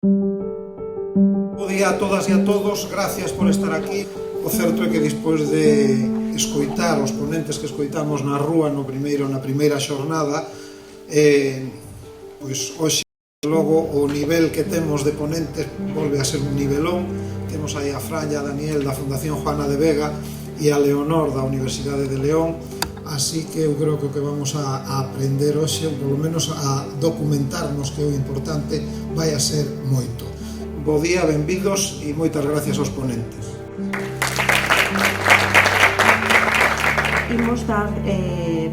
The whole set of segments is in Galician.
Bo día a todas e a todos, gracias por estar aquí. O certo é que despois de escoitar os ponentes que escoitamos na rúa na primeira xornada, pois hoxe logo o nivel que temos de ponentes volve a ser un nivelón. Temos aí a Fran e a Daniel da Fundación Juana de Vega e a Leonor da Universidade de León. Así que eu creo que o que vamos a aprender hoxe, ou polo menos a documentarnos, que é o importante, vai a ser moito. Bo día, benvidos e moitas gracias aos ponentes. Imos dar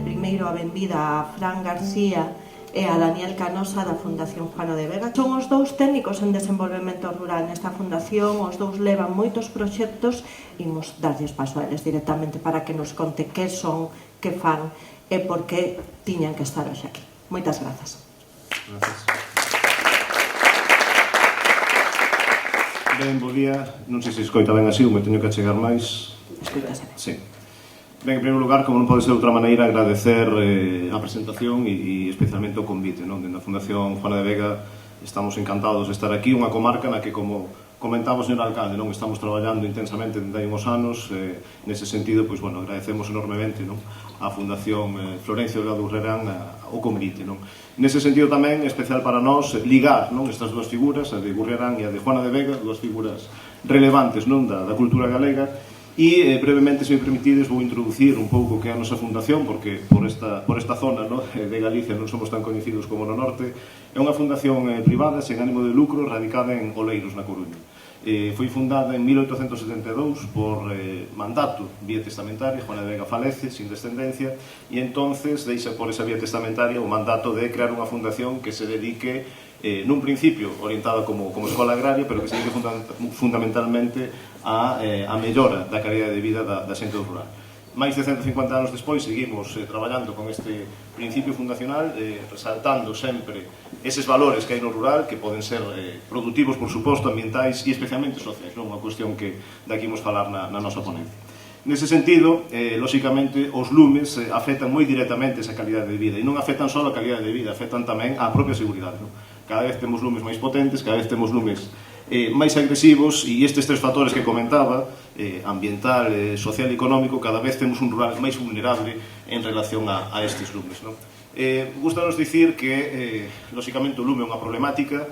primeiro a benvida a Fran García e a Daniel Canosa da Fundación Juana de Vega. Son os dous técnicos en desenvolvemento rural nesta fundación, os dous levan moitos proxectos. Imos darlles paso a eles directamente para que nos conte que son, que fan e por que tiñan que estar hoxe aquí. Moitas grazas. Gracias. Ben, bo día. Non sei se escoita ben así ou me teño que achegar máis. Escoitase ben. Sí. Ben, en primeiro lugar, como non pode ser de outra maneira, agradecer a presentación e especialmente o convite, non? Dende a Fundación Juana de Vega estamos encantados de estar aquí, unha comarca na que, como comentaba o señor alcalde, non, estamos traballando intensamente dende hai uns anos. Nese sentido, pois, bueno, agradecemos enormemente, non, a Fundación Florencio Delgado Urrerán o convite, non. Nese sentido tamén, especial para nós, ligar, non, estas dúas figuras, a de Urrerán e a de Juana de Vega, dúas figuras relevantes, non, da cultura galega. E brevemente, se me permitides, vou introducir un pouco que é a nosa fundación, porque por esta zona, no, de Galicia non somos tan coñecidos como no norte. É unha fundación privada, sen ánimo de lucro, radicada en Oleiros, na Coruña. Foi fundada en 1872 por mandato vía testamentaria. Juana de Vega falece sin descendencia e entonces deixa por esa vía testamentaria o mandato de crear unha fundación que se dedique nun principio orientada como escola agraria, pero que se dedique fundamentalmente a mellora da calidade de vida da xente rural. Mais de 150 anos despois seguimos traballando con este principio fundacional, resaltando sempre eses valores que hai no rural, que poden ser productivos, por suposto, ambientais e especialmente sociais, non? Unha cuestión que daqui imos falar na nosa ponencia. Nese sentido, lóxicamente, os lumes afectan moi directamente esa calidade de vida, e non afectan só a calidade de vida, afectan tamén a propia seguridade, non? Cada vez temos lumes máis potentes, cada vez temos lumes máis agresivos, e estes tres factores que comentaba, ambiental, social e económico, cada vez temos un rural máis vulnerable en relación a estes lumes, non? Gústanos dicir que, lóxicamente, o lume é unha problemática,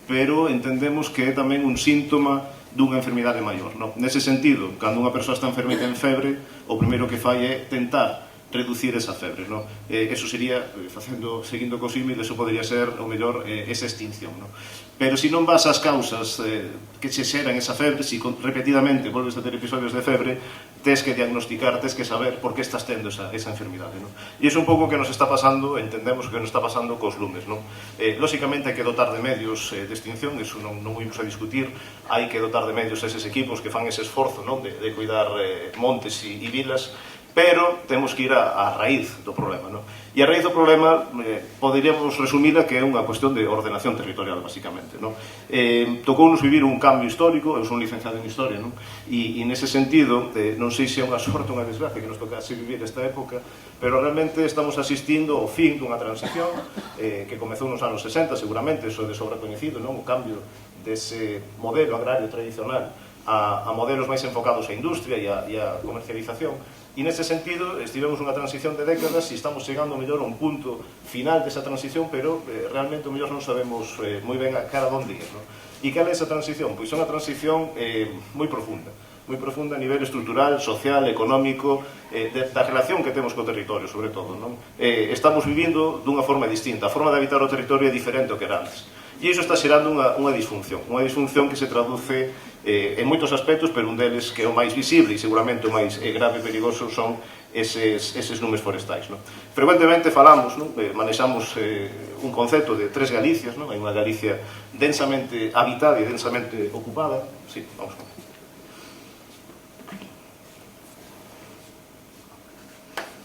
pero entendemos que é tamén un síntoma dunha enfermidade maior, non? Nese sentido, cando unha persoa está enferma e ten febre, o primeiro que fai é tentar reducir esa febre, non? Eso sería, seguindo co símil, eso podría ser, o mellor, esa extinción, non? Pero se non vas ás causas que che xeran esa febre, se repetidamente volves a ter episodios de febre, tes que diagnosticar, tes que saber por que estás tendo esa enfermidade, non? E iso é un pouco o que nos está pasando, entendemos que nos está pasando cos lumes, non? Lóxicamente hai que dotar de medios de extinción, iso non imos a discutir, hai que dotar de medios a eses equipos que fan ese esforzo, non, de cuidar montes e vilas, pero temos que ir á raíz do problema, non? E a raíz do problema poderíamos resumir que é unha cuestión de ordenación territorial, basicamente, non? Tocounos vivir un cambio histórico, eu son licenciado en Historia, non? E nese sentido, non sei se é unha sorte ou unha desgracia que nos tocase vivir esta época, pero realmente estamos asistindo ao fin dunha transición que comezou nos anos 60, seguramente, eso é de sobra coñecido, non? O cambio dese modelo agrario tradicional a modelos máis enfocados á industria e á comercialización. E nese sentido estivemos unha transición de décadas e estamos chegando mellor a un punto final desa transición, pero realmente o mellor non sabemos moi ben a cara onde ir, non? E cal é esa transición? Pois é unha transición moi profunda a nivel estrutural, social, económico, da relación que temos co territorio, sobre todo, non? Estamos vivindo dunha forma distinta, a forma de habitar o territorio é diferente ao que era antes. E iso está xerando unha disfunción que se traduce en moitos aspectos, pero un deles que é o máis visible e seguramente o máis grave e perigoso son eses lumes forestais, non? Frecuentemente falamos, non? Manexamos un concepto de tres Galicias, non? Hai unha Galicia densamente habitada e densamente ocupada. Sí, vamos con.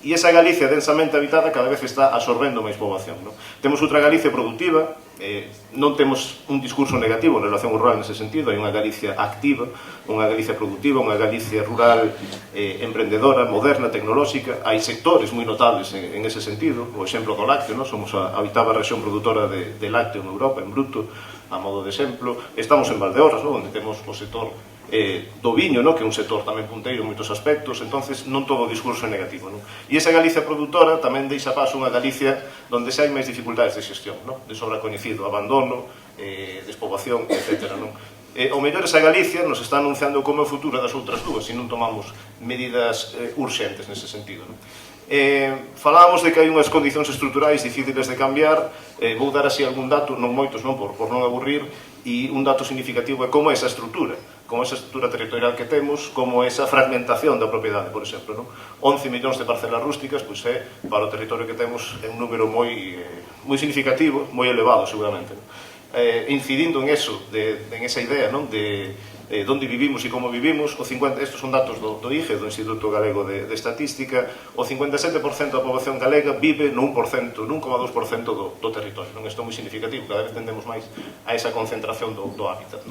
E esa Galicia densamente habitada cada vez está absorbendo máis poboación, non? Temos outra Galicia productiva, non temos un discurso negativo en relación ao rural nese sentido, hai unha Galicia activa, unha Galicia productiva, unha Galicia rural emprendedora, moderna, tecnolóxica, hai sectores moi notables en ese sentido, o exemplo do lácteo, non? Somos a oitava rexión produtora de lácteo en Europa, en bruto, a modo de exemplo. Estamos en Valdeorras, onde temos o sector do viño, que é un sector tamén punteiro en moitos aspectos, entonces non todo o discurso é negativo. E esa Galicia produtora tamén deixa paso unha Galicia onde se hai máis dificultades de xestión, de sobra coñecido, abandono, despoboación, etc. O mellor esa Galicia nos está anunciando como é o futuro das outras dúas, se non tomamos medidas urxentes nese sentido. Falábamos de que hai unhas condicións estruturais difíciles de cambiar. Vou dar así algún dato, non moitos, por non aburrir, e un dato significativo é como esa estrutura territorial que temos, como esa fragmentación da propiedade, por exemplo. 11 millóns de parcelas rústicas, pois é, para o territorio que temos, é un número moi significativo, moi elevado, seguramente. Incidindo en eso, en esa idea de onde vivimos e como vivimos, estes son datos do IGE, do Instituto Galego de Estatística, o 57% da poboación galega vive no 1%, no 1,2% do territorio. Isto é moi significativo, cada vez tendemos máis a esa concentración do hábitat.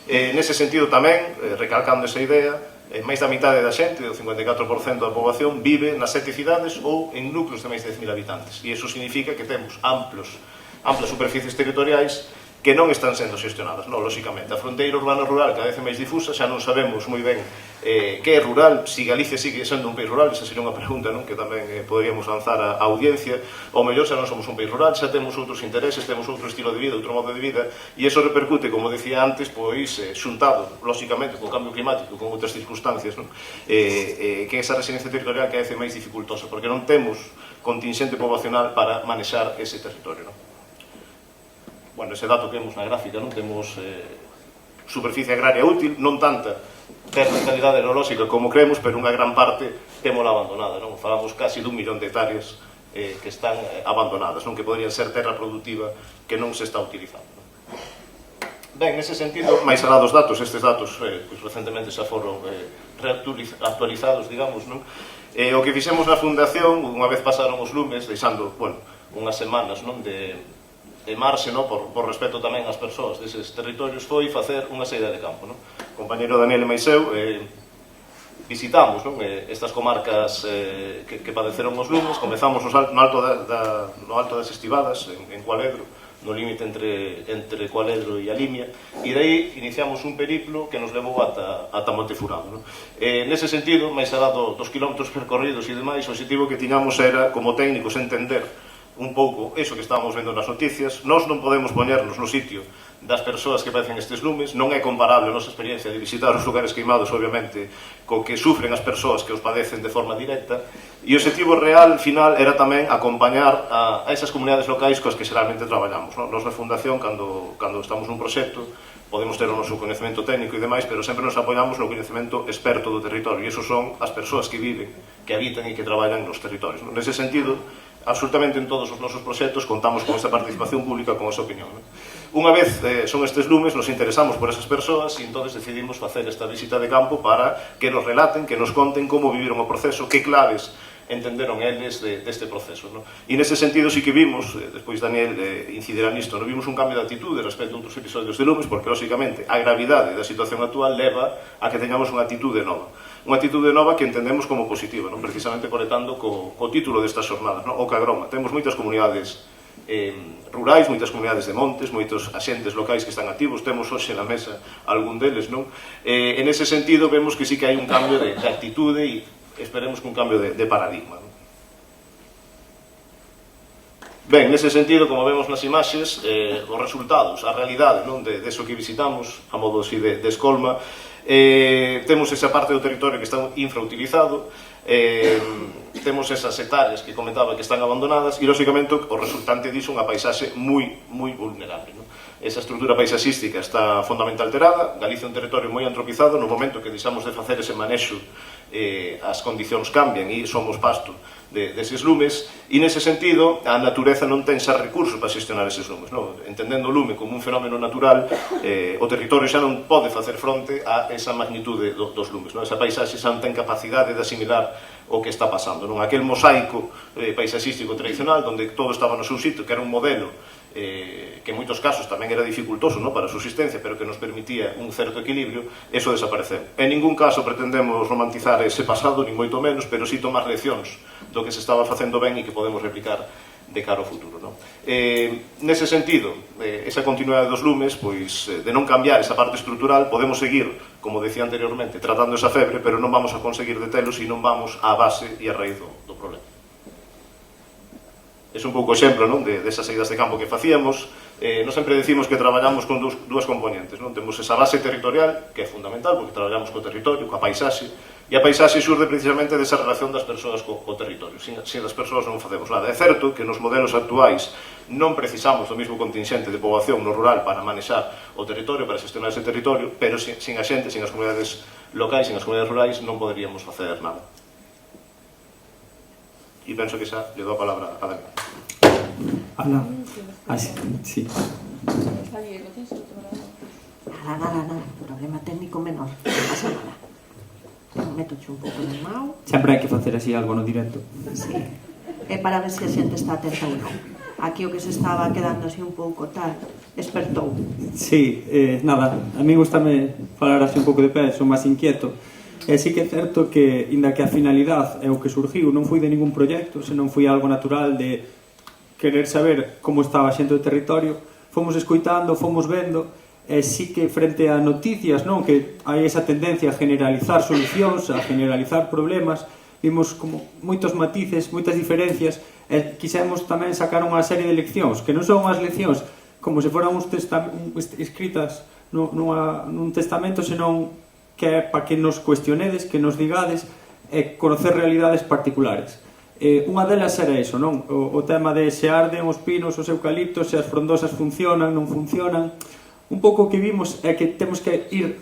Nese sentido tamén, recalcando esa idea, máis da mitade da xente, o 54% da poboación, vive nas 7 cidades ou en núcleos de máis de 10.000 habitantes. E iso significa que temos amplas superficies territoriais que non están sendo xestionadas, lóxicamente. A fronteira urbano-rural cada vez é máis difusa, xa non sabemos moi ben que é rural, se Galicia sigue sendo un país rural, esa sería unha pregunta que tamén poderíamos lanzar á audiencia. Ou mellor, xa non somos un país rural, xa temos outros intereses, temos outro estilo de vida, outro modo de vida, e iso repercute, como decía antes, pois xuntado, lóxicamente, co cambio climático, con outras circunstancias, que esa residencia territorial cada vez é máis dificultosa, porque non temos contingente poboacional para manexar ese territorio. Bueno, ese dato que vemos na gráfica, temos superficie agraria útil, non tanta terra en calidade enolóxica como creemos, pero unha gran parte témola abandonada. Falamos casi d'1 millón de hectáreas que están abandonadas, que podrían ser terra productiva que non se está utilizando. Ben, nese sentido, máis alá dos datos, estes datos recentemente xa foron actualizados, digamos, o que fixemos na Fundación, unha vez pasaron os lumes, deixando unhas semanas de marxe, por respeto tamén ás persoas deses territorios, foi facer unha saída de campo. O compañeiro Daniel e Maiseu visitamos estas comarcas que padeceron os lumes. Comezamos no alto das Estivadas, en Cualedro, no límite entre Cualedro e a Limia, e dai iniciamos un periplo que nos levou ata Montefurado. Nese sentido, máis alá dos kilómetros percorridos e demais, o objetivo que tiñamos era, como técnicos, entender un pouco eso que estábamos vendo nas noticias. Nós non podemos poñernos no sitio das persoas que padecen estes lumes, non é comparable a nosa experiencia de visitar os lugares queimados, obviamente, co que sufren as persoas que os padecen de forma directa, e o objetivo real, final, era tamén acompañar a esas comunidades locais coas que xeralmente traballamos. Nos na Fundación, cando estamos nun proxecto, podemos ter o noso coñecemento técnico e demais, pero sempre nos apoiamos no coñecemento experto do territorio, e esos son as persoas que viven, que habitan e que traballan nos territorios. Nese sentido, absolutamente en todos os nosos proxectos contamos con esta participación pública, con esa opinión. Unha vez son estes lumes, nos interesamos por esas persoas e entonces decidimos facer esta visita de campo para que nos relaten, que nos conten como viviron o proceso, que claves entenderon eles deste proceso. E nese sentido sí que vimos, despois Daniel incidirá nisto, vimos un cambio de actitude respecto a outros episodios de lumes, porque, lóxicamente, a gravidade da situación actual leva a que teñamos unha actitude nova. Unha actitude nova que entendemos como positiva, precisamente conectando co título desta xornada, o Cagroma. Temos moitas comunidades rurais, moitas comunidades de montes, moitos axentes locais que están activos, temos hoxe na mesa algún deles, en ese sentido vemos que sí que hai un cambio de actitude e esperemos que un cambio de paradigma. Ben, nese sentido, como vemos nas imaxes, os resultados, a realidade de eso que visitamos, a modo así de escolma, temos esa parte do territorio que está infrautilizado, temos esas hectáreas que comentaba que están abandonadas e, lóxicamente, o resultante diso unha paisaxe moi vulnerable. Esa estrutura paisaxística está fondamentalmente alterada. Galicia é un territorio moi antropizado. No momento que deixamos de facer ese manexo, as condicións cambian e somos pasto deses lumes, e nese sentido a natureza non ten xa recursos para xestionar eses lumes. Entendendo o lume como un fenómeno natural, o territorio xa non pode facer fronte a esa magnitude dos lumes. Esa paisaxe xa non ten capacidade de asimilar o que está pasando. Aquel mosaico paisaxístico tradicional, onde todo estaba no seu sitio, que era un modelo que en moitos casos tamén era dificultoso para a subsistencia, pero que nos permitía un certo equilibrio, eso desapareceu. En ningún caso pretendemos romantizar ese pasado, nin moito menos, pero sí tomar leccións do que se estaba facendo ben e que podemos replicar de cara ao futuro, non? Nese sentido, esa continuidade dos lumes, pois, de non cambiar esa parte estrutural, podemos seguir, como decía anteriormente, tratando esa febre, pero non vamos a conseguir detelo se non vamos á base e á raíz do problema. É un pouco exemplo, non, desas saídas de campo que facíamos. Nos sempre decimos que traballamos con dúas componentes, non? Temos esa base territorial, que é fundamental, porque traballamos co territorio, coa paisaxe, e a paisaxe xurde precisamente desa relación das persoas co territorio. Sin as persoas non facemos nada. É certo que nos modelos actuais non precisamos do mesmo contingente de poboación no rural para manexar o territorio, para gestionar ese territorio, pero sin a xente, sin as comunidades locais, sin as comunidades rurais, non poderíamos facer nada. E penso que xa lle dou a palabra a Daniel. Ana, sí. Nada, problema técnico menor, non pasa nada. Métoche un pouco de mau. Sempre hai que facer así algo no directo. Sí. É para ver se a xente está atenta ou non. Aquí o que se estaba quedando así un pouco tal, despertou. Sí, nada, a mí gustame falar así un pouco de pé, son máis inquieto. E sí que é certo que, inda que a finalidade é o que surgiu, non foi de ningún proxecto, senón foi algo natural de querer saber como estaba a xente do territorio, fomos escoitando, fomos vendo, e sí que frente a noticias, non, que hai esa tendencia a generalizar solucións, a generalizar problemas, vimos como moitos matices, moitas diferencias, e quixemos tamén sacar unha serie de leccións, que non son unhas leccións como se foran escritas nun testamento, senón que é para que nos cuestionedes, que nos digades e conocer realidades particulares. Unha delas era iso, non? O tema de se arden os pinos, os eucaliptos, se as frondosas funcionan, non funcionan. Un pouco o que vimos é que temos que ir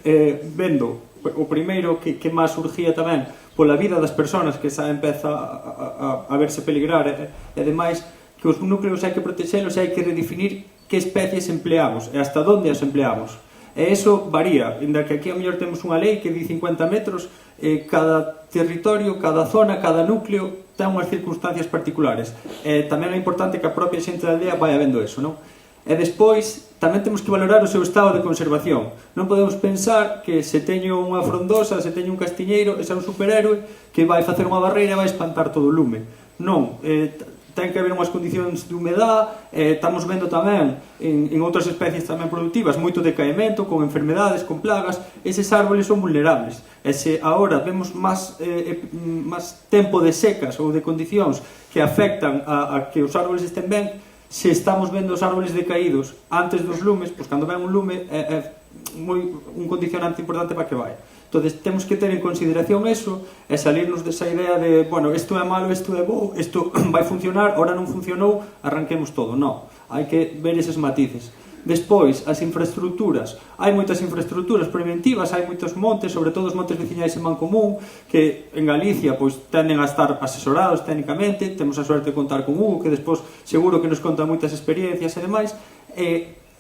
vendo o primeiro que máis surgía tamén pola vida das persoas, que xa empeza a verse peligrar, e ademais que os núcleos hai que protexelos e hai que redefinir que especies empleamos e hasta onde as empleamos. E iso varía, inda que aquí a mellor temos unha lei que di 50 metros, cada territorio, cada zona, cada núcleo ten unhas circunstancias particulares. Tamén é importante que a propia xente da aldea vai vendo eso, non? E despois tamén temos que valorar o seu estado de conservación. Non podemos pensar que se teño unha frondosa, se teño un castiñeiro, ese é un superhéroe que vai facer unha barreira e vai espantar todo o lume. Non, ten que haber unhas condicións de humedade, estamos vendo tamén en outras especies tamén productivas moito decaemento, con enfermedades, con plagas, eses árboles son vulnerables. E se agora vemos máis tempo de secas ou de condicións que afectan a que os árboles estén ben, se estamos vendo os árboles decaídos antes dos lumes, pois cando ven un lume é un condicionante importante para que vai. Entón, temos que ter en consideración eso e salirnos desa idea de, bueno, isto é malo, isto é bo, isto vai funcionar, ora non funcionou, arranquemos todo. Non, hai que ver eses matices. Despois, as infraestructuras. Hai moitas infraestructuras preventivas, hai moitos montes, sobre todo os montes veciñais en Mancomún, que en Galicia pois tenden a estar asesorados técnicamente, temos a suerte de contar con Hugo, que despois seguro que nos conta moitas experiencias e demais,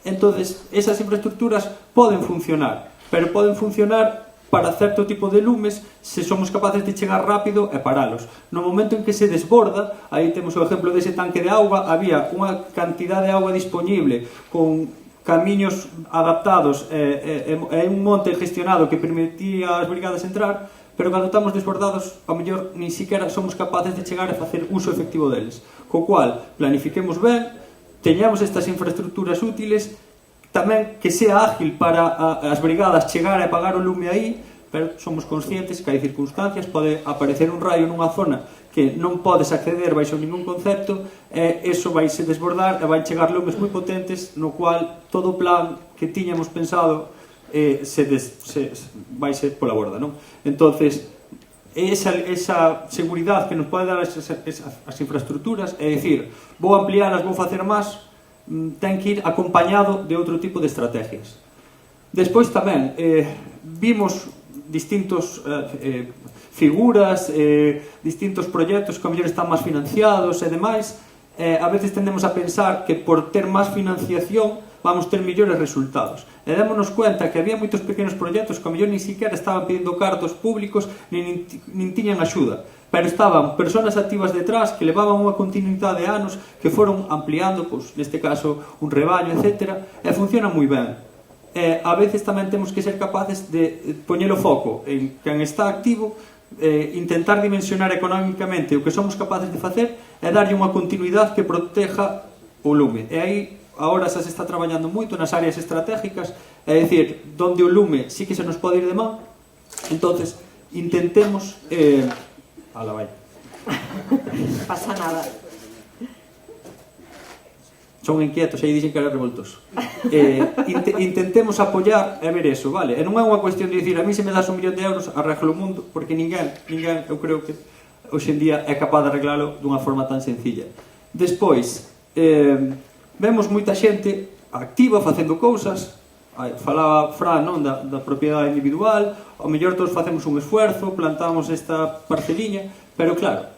entonces esas infraestructuras poden funcionar, pero poden funcionar para certo tipo de lumes se somos capaces de chegar rápido e paralos. No momento en que se desborda, aí temos o exemplo dese tanque de auga, había unha cantidad de auga disponible con camiños adaptados e un monte gestionado que permitía ás brigadas entrar, pero cando estamos desbordados, ao mellor nin siquiera somos capaces de chegar a facer uso efectivo deles. Co cual, planifiquemos ben, teñamos estas infraestructuras útiles, tamén que sea ágil para as brigadas chegar a apagar o lume aí, pero somos conscientes que hai circunstancias, pode aparecer un raio nunha zona que non podes acceder baixo ningún concepto, e iso vai se desbordar e vai chegar lumes moi potentes, no cual todo o plan que tiñamos pensado vai ser pola borda, non? Entonces, esa seguridade que nos pode dar as infraestructuras, é dicir, vou ampliálas, vou facer máis, ten que ir acompañado de outro tipo de estrategias. Despois tamén vimos distintos figuras, distintos proxectos que a mellor están máis financiados e demais. A veces tendemos a pensar que por ter máis financiación vamos ter mellores resultados. E démonos cuenta que había moitos pequenos proxectos que a mellor nin siquiera estaban pedindo cartos públicos nin tiñan axuda, pero estaban persoas activas detrás que levaban unha continuidade de anos que foron ampliando, pois, neste caso, un rebaño, etc. E funciona moi ben. A veces tamén temos que ser capaces de poñer o foco en quen está activo intentar dimensionar económicamente o que somos capaces de facer e darlle unha continuidade que proteja o lume. E aí, agora xa se está traballando moito nas áreas estratégicas, é dicir, donde o lume sí que se nos pode ir de man, entonces intentemos... Ala, vai. Pasa nada. Son inquietos, aí dixen que era revoltoso. Intentemos apoiar e ver eso, vale? E non é unha cuestión de dicir, a mí se me das 1 millón de euros, arreglo o mundo, porque ninguén, eu creo que hoxe en día é capaz de arreglalo dunha forma tan sencilla. Despois, vemos moita xente activa facendo cousas, falaba Fran, non, da propiedade individual, ao mellor todos facemos un esfuerzo, plantamos esta parceliña, pero claro,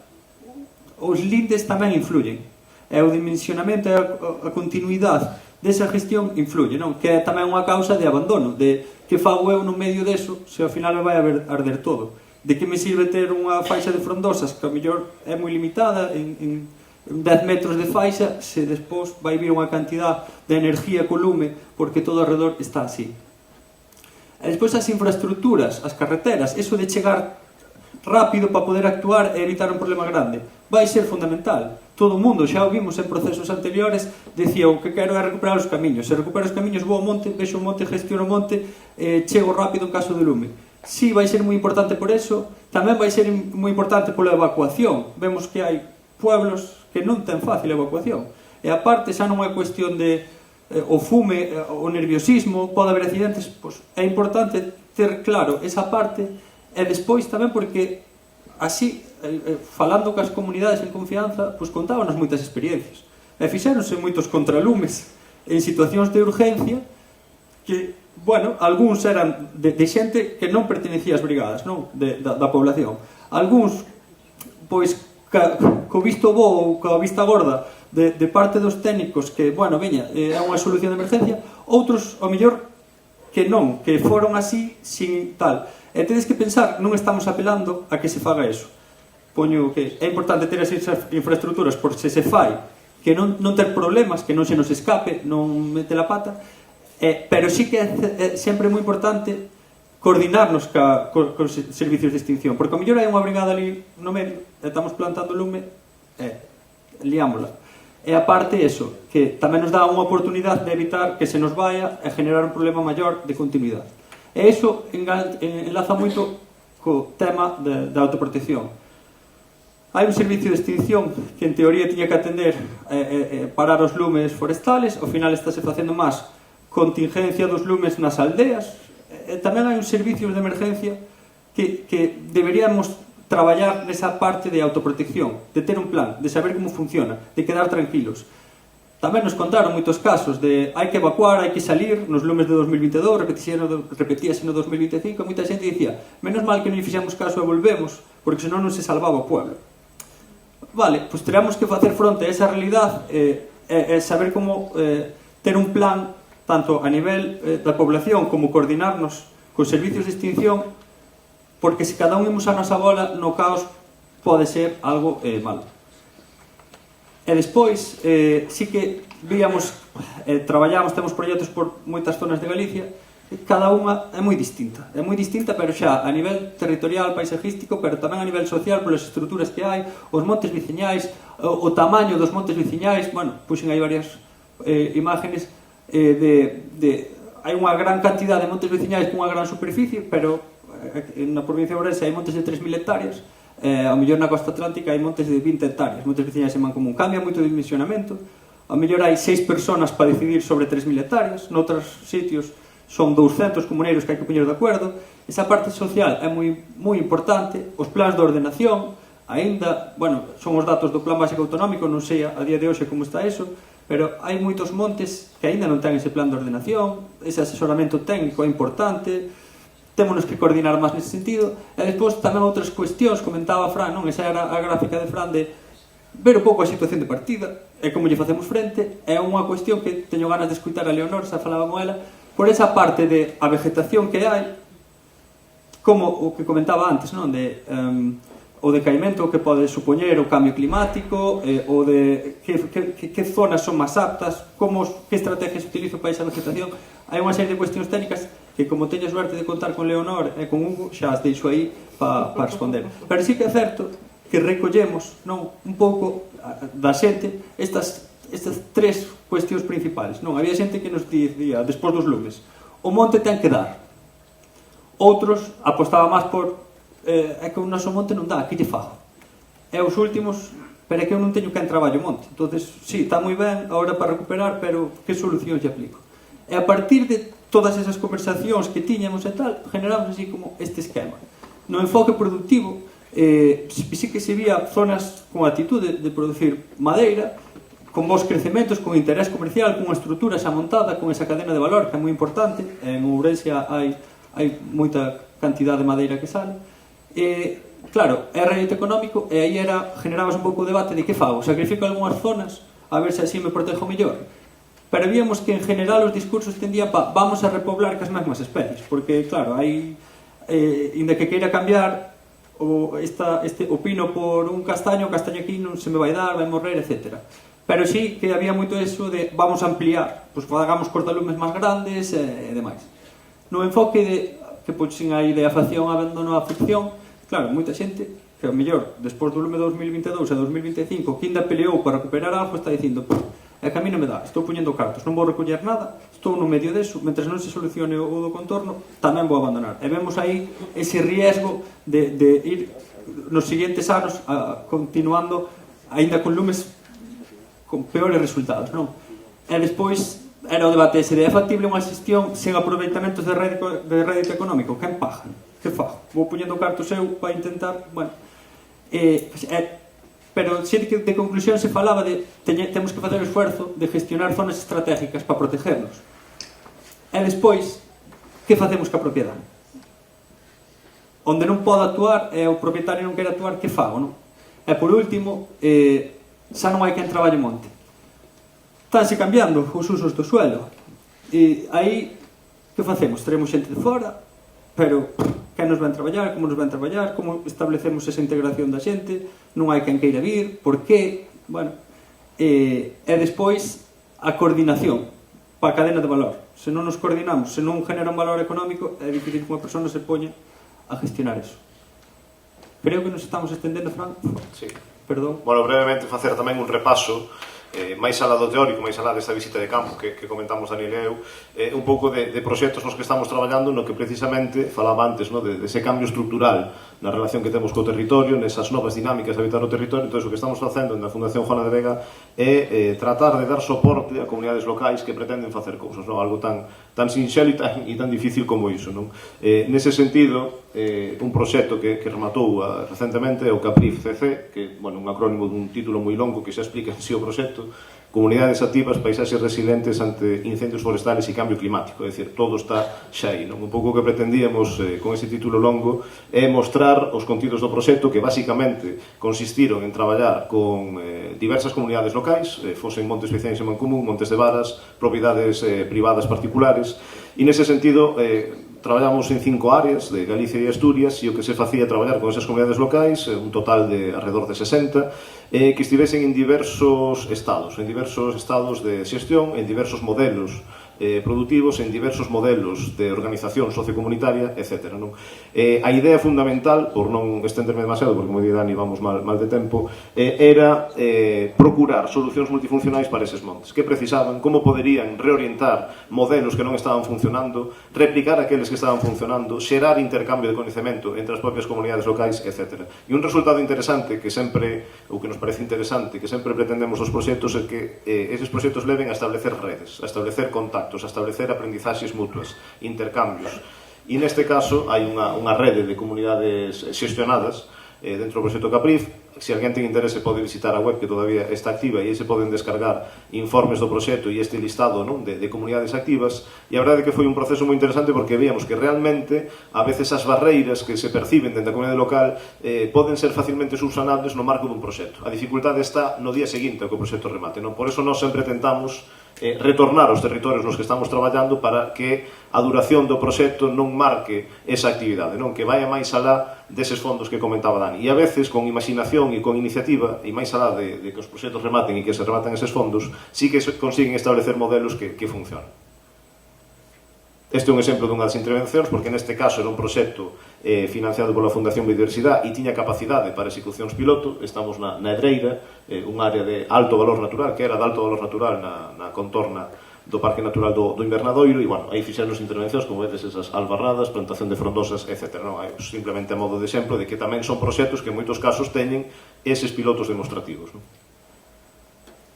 os lindes tamén influyen. E o dimensionamento e a continuidade desa gestión influye, non? Que é tamén unha causa de abandono, de que fago eu no medio deso se ao final me vai a arder todo. De que me sirve ter unha faixa de frondosas que ao mellor é moi limitada en 10 metros de faixa se despois vai vir unha cantidad de energía co lume porque todo alrededor está así. E despois as infraestructuras, as carreteras, eso de chegar rápido para poder actuar e evitar un problema grande vai ser fundamental. Todo o mundo, xa o vimos en procesos anteriores, decía o que quero é recuperar os camiños. Se recupero os camiños, vou ao monte, vexo o monte, gestiono o monte, chego rápido en caso de lume. Si vai ser moi importante por eso, tamén vai ser moi importante pola evacuación. Vemos que hai pueblos que non ten fácil a evacuación. E aparte, xa non é cuestión de o fume, o nerviosismo, pode haber accidentes, pois é importante ter claro esa parte e despois tamén porque así, falando cas comunidades en confianza, pois contábanos moitas experiencias. E fixéronse moitos contralumes en situacións de urgencia que, bueno, algúns eran de xente que non pertenecía ás brigadas, non? Da población. Algúns, pois, co visto bo ou coa vista gorda de parte dos técnicos que, bueno, veña, é unha solución de emergencia, outros, ao mellor, que non, que foron así, sin tal. E tedes que pensar, non estamos apelando a que se faga eso. Poño que é importante ter as infraestructuras por se fai, que non ter problemas, que non se nos escape, non mete la pata, pero sí que é sempre moi importante coordinarnos cos servicios de extinción, porque ao mellor hai unha brigada ali no medio, e estamos plantando lume, liámola. E aparte eso, que tamén nos dá unha oportunidade de evitar que se nos vaya e generar un problema maior de continuidade. E iso enlaza moito co tema da autoprotección. Hai un servicio de extinción que en teoría tiña que atender parar os lumes forestales, ao final estáse facendo máis contingencia dos lumes nas aldeas, e tamén hai un servicio de emergencia que deberíamos traballar nesa parte de autoprotección, de ter un plan, de saber como funciona, de quedar tranquilos. Tamén nos contaron moitos casos de hai que evacuar, hai que salir nos lumes de 2022, repetíase no 2025, moita xente dicía, menos mal que non fixemos caso e volvemos, porque senón non se salvaba o pueblo. Vale, pois teremos que facer fronte a esa realidade e saber como ter un plan tanto a nivel da población como coordinarnos cos servicios de extinción, porque se cada un imos a nosa bola no caos pode ser algo malo. E despois, sí que víamos, traballamos, temos proxectos por moitas zonas de Galicia, cada unha é moi distinta, pero xa a nivel territorial, paisajístico, pero tamén a nivel social, polas estruturas que hai, os montes veciñais, o tamaño dos montes veciñais, bueno, puxen aí varias imágenes hai unha gran cantidad de montes veciñais con unha gran superficie, pero na provincia de Ourense hai montes de 3.000 hectáreas, ao mellor na costa atlántica hai montes de 20 hectáreas, montes veciñais en mancomún. Cambia moito de dimensionamento, ao mellor hai 6 personas para decidir sobre 3.000 hectáreas, noutros sitios son 200 comuneiros que hai que poñer de acordo. Esa parte social é moi importante, os plans de ordenación, aínda, bueno, son os datos do Plan Básico Autonómico, non sei a día de hoxe como está eso, pero hai moitos montes que aínda non ten ese plan de ordenación, ese asesoramento técnico é importante, témonos que coordinar máis nese sentido, e despois tamén outras cuestións, comentaba Fran, non? Esa era a gráfica de Fran de ver un pouco a situación de partida e como lle facemos frente, é unha cuestión que teño ganas de escutar a Leonor, xa falaba con ela, por esa parte de a vegetación que hai, como o que comentaba antes, non? De o decaimento que pode supoñer o cambio climático, o de que zonas son máis aptas, que estrategias utilizo para esa vegetación. Hai unha serie de cuestións técnicas que como teño suerte de contar con Leonor e con Hugo, xa as deixo aí para responder. Pero sí que é certo que recollemos, non, un pouco da xente estas tres cuestións principales. Non, había xente que nos dicía, despois dos lumes, o monte ten que dar. Outros apostaba máis por é que o noso monte non dá, que lle fago? E os últimos, pero é que eu non teño quen traballo o monte. Entonces, sí, está moi ben agora para recuperar, pero que solucións lle aplico? E a partir de todas esas conversacións que tiñamos e tal, generamos así como este esquema. No enfoque productivo, sí que se vía zonas con actitude de producir madeira, con bons crecementos, con interés comercial, con unha estrutura xa montada, con esa cadena de valor que é moi importante. En Ourense hai moita cantidade de madeira que sale. Claro, é rédito económico e aí generabas un pouco o debate de que fago, sacrifico algunhas zonas a ver se así me protejo mellor. Pero víamos que en general os discursos tendían vamos a repoblar cas mesmas especies, porque claro, hai inda que queira cambiar o pino por un castaño, o castaño aquí non se me vai dar, vai morrer, etc. Pero sí que había moito eso de vamos a ampliar, pois hagamos cortalumes máis grandes e demais. No enfoque de que poxen a ideación abandono a ficción, claro, moita xente que ao mellor despois do lume 2022 e 2025 que ainda peleou para recuperar algo está dicindo é que a mí non me dá, estou poñendo cartos, non vou recoller nada, estou no medio deso, mentre non se solucione o do contorno tamén vou abandonar. E vemos aí ese riesgo de ir nos seguintes anos continuando aínda con lumes con peores resultados, non? E despois era o debate ese de é factible unha xestión sen aproveitamentos de rédito económico, quen paga? Que fago? Vou poñendo cartos eu para intentar, bueno, pero xe de conclusión se falaba de temos que facer o esforzo de gestionar zonas estratégicas para protegernos. E despois, que facemos ca propiedade? Onde non podo actuar e o propietario non quere actuar, que fago, non? E por último, xa non hai quen traballe monte. Estánse cambiando os usos do suelo. E aí, que facemos? Teremos xente de fora, pero quen nos van traballar, como nos van traballar, como establecemos esa integración da xente, non hai quen queira vir, por qué, bueno, e despois a coordinación para a cadena de valor. Se non nos coordinamos, se non genera un valor económico, é difícil que unha persona se poña a gestionar eso. Creo que nos estamos estendendo, Fran. Sí. Perdón. Bueno, brevemente facer tamén un repaso máis alá do teórico, máis alá desta visita de campo que comentamos Daniel e eu, un pouco de proxectos nos que estamos traballando no que precisamente falaba antes, no, de ese cambio estrutural na relación que temos co territorio, nesas novas dinámicas de habitar o territorio. Entón, o que estamos facendo na Fundación Juana de Vega é tratar de dar soporte a comunidades locais que pretenden facer cousas, no? Algo tan sinxelo e tan difícil como iso, non? Nese sentido, un proxecto que rematou recentemente é o CAPRIF CC, que, bueno, un acrónimo dun título moi longo que xa explica en si o proxecto, Comunidades Activas, Paisaxes Resilientes ante Incendios Forestales e Cambio Climático. É dicir, todo está xa aí, non? Un pouco que pretendíamos con ese título longo é mostrar os contidos do proxecto que basicamente consistiron en traballar con diversas comunidades locais, fosen montes veciños en Mancomún, montes de varas, propiedades privadas particulares, e nese sentido traballamos en 5 áreas de Galicia e Asturias, e o que se facía traballar con esas comunidades locais, un total de alrededor de 60, que estivesen en diversos estados de xestión, en diversos modelos productivos, en diversos modelos de organización sociocomunitaria, etc. Non? A idea fundamental, por non estenderme demasiado, porque como di Dani, vamos mal de tempo, era procurar solucións multifuncionais para eses montes. Que precisaban, como poderían reorientar modelos que non estaban funcionando, replicar aqueles que estaban funcionando, xerar intercambio de coñecemento entre as propias comunidades locais, etc. E un resultado interesante que sempre, ou que nos parece interesante, que sempre pretendemos os proxectos, é que eses proxectos leven a establecer redes, a establecer contactos, a establecer aprendizaxes mutuas, intercambios. E neste caso hai unha rede de comunidades xestionadas dentro do proxecto CAPRIF. Se alguén ten interese pode visitar a web que todavía está activa e aí se poden descargar informes do proxecto e este listado, non, de comunidades activas. E a verdade é que foi un proceso moi interesante porque víamos que realmente a veces as barreiras que se perciben dentro da comunidade local poden ser facilmente subsanables no marco dun proxecto. A dificultade está no día seguinte ao que o proxecto remate, non? Por eso nós sempre tentamos retornar aos territorios nos que estamos traballando para que a duración do proxecto non marque esa actividade, non? Que vaya máis alá deses fondos que comentaba Dani. E a veces, con imaginación e con iniciativa, e máis alá de que os proxectos rematen e que se rematan eses fondos, sí que consiguen establecer modelos que funcionan. Este é un exemplo dunha das intervencións, porque neste caso era un proxecto financiado pola Fundación Biodiversidade e tiña capacidade para execucións piloto. Estamos na Edreira, un área de alto valor natural, que era de alto valor natural na contorna do Parque Natural do Invernadoiro, e, bueno, aí fixeron as intervencións, como vedes, esas albarradas, plantación de frondosas, etc. Non? Simplemente a modo de exemplo de que tamén son proxectos que en moitos casos teñen eses pilotos demostrativos. Non?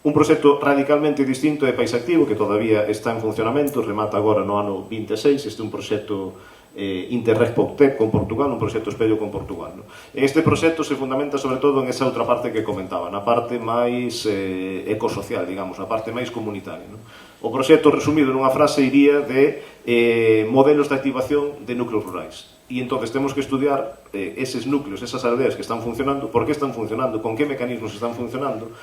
Un proxecto radicalmente distinto é Paisactivo, que todavía está en funcionamento, remata agora no ano 26, este é un proxecto Interreg POCTEC con Portugal, un proxecto espello con Portugal. No? Este proxecto se fundamenta sobre todo en esa outra parte que comentaba, na parte máis ecosocial, digamos, na parte máis comunitaria. No? O proxecto, resumido nunha frase, iría de modelos de activación de núcleos rurais. E entón temos que estudiar eses núcleos, esas aldeas que están funcionando, por que están funcionando, con que mecanismos están funcionando,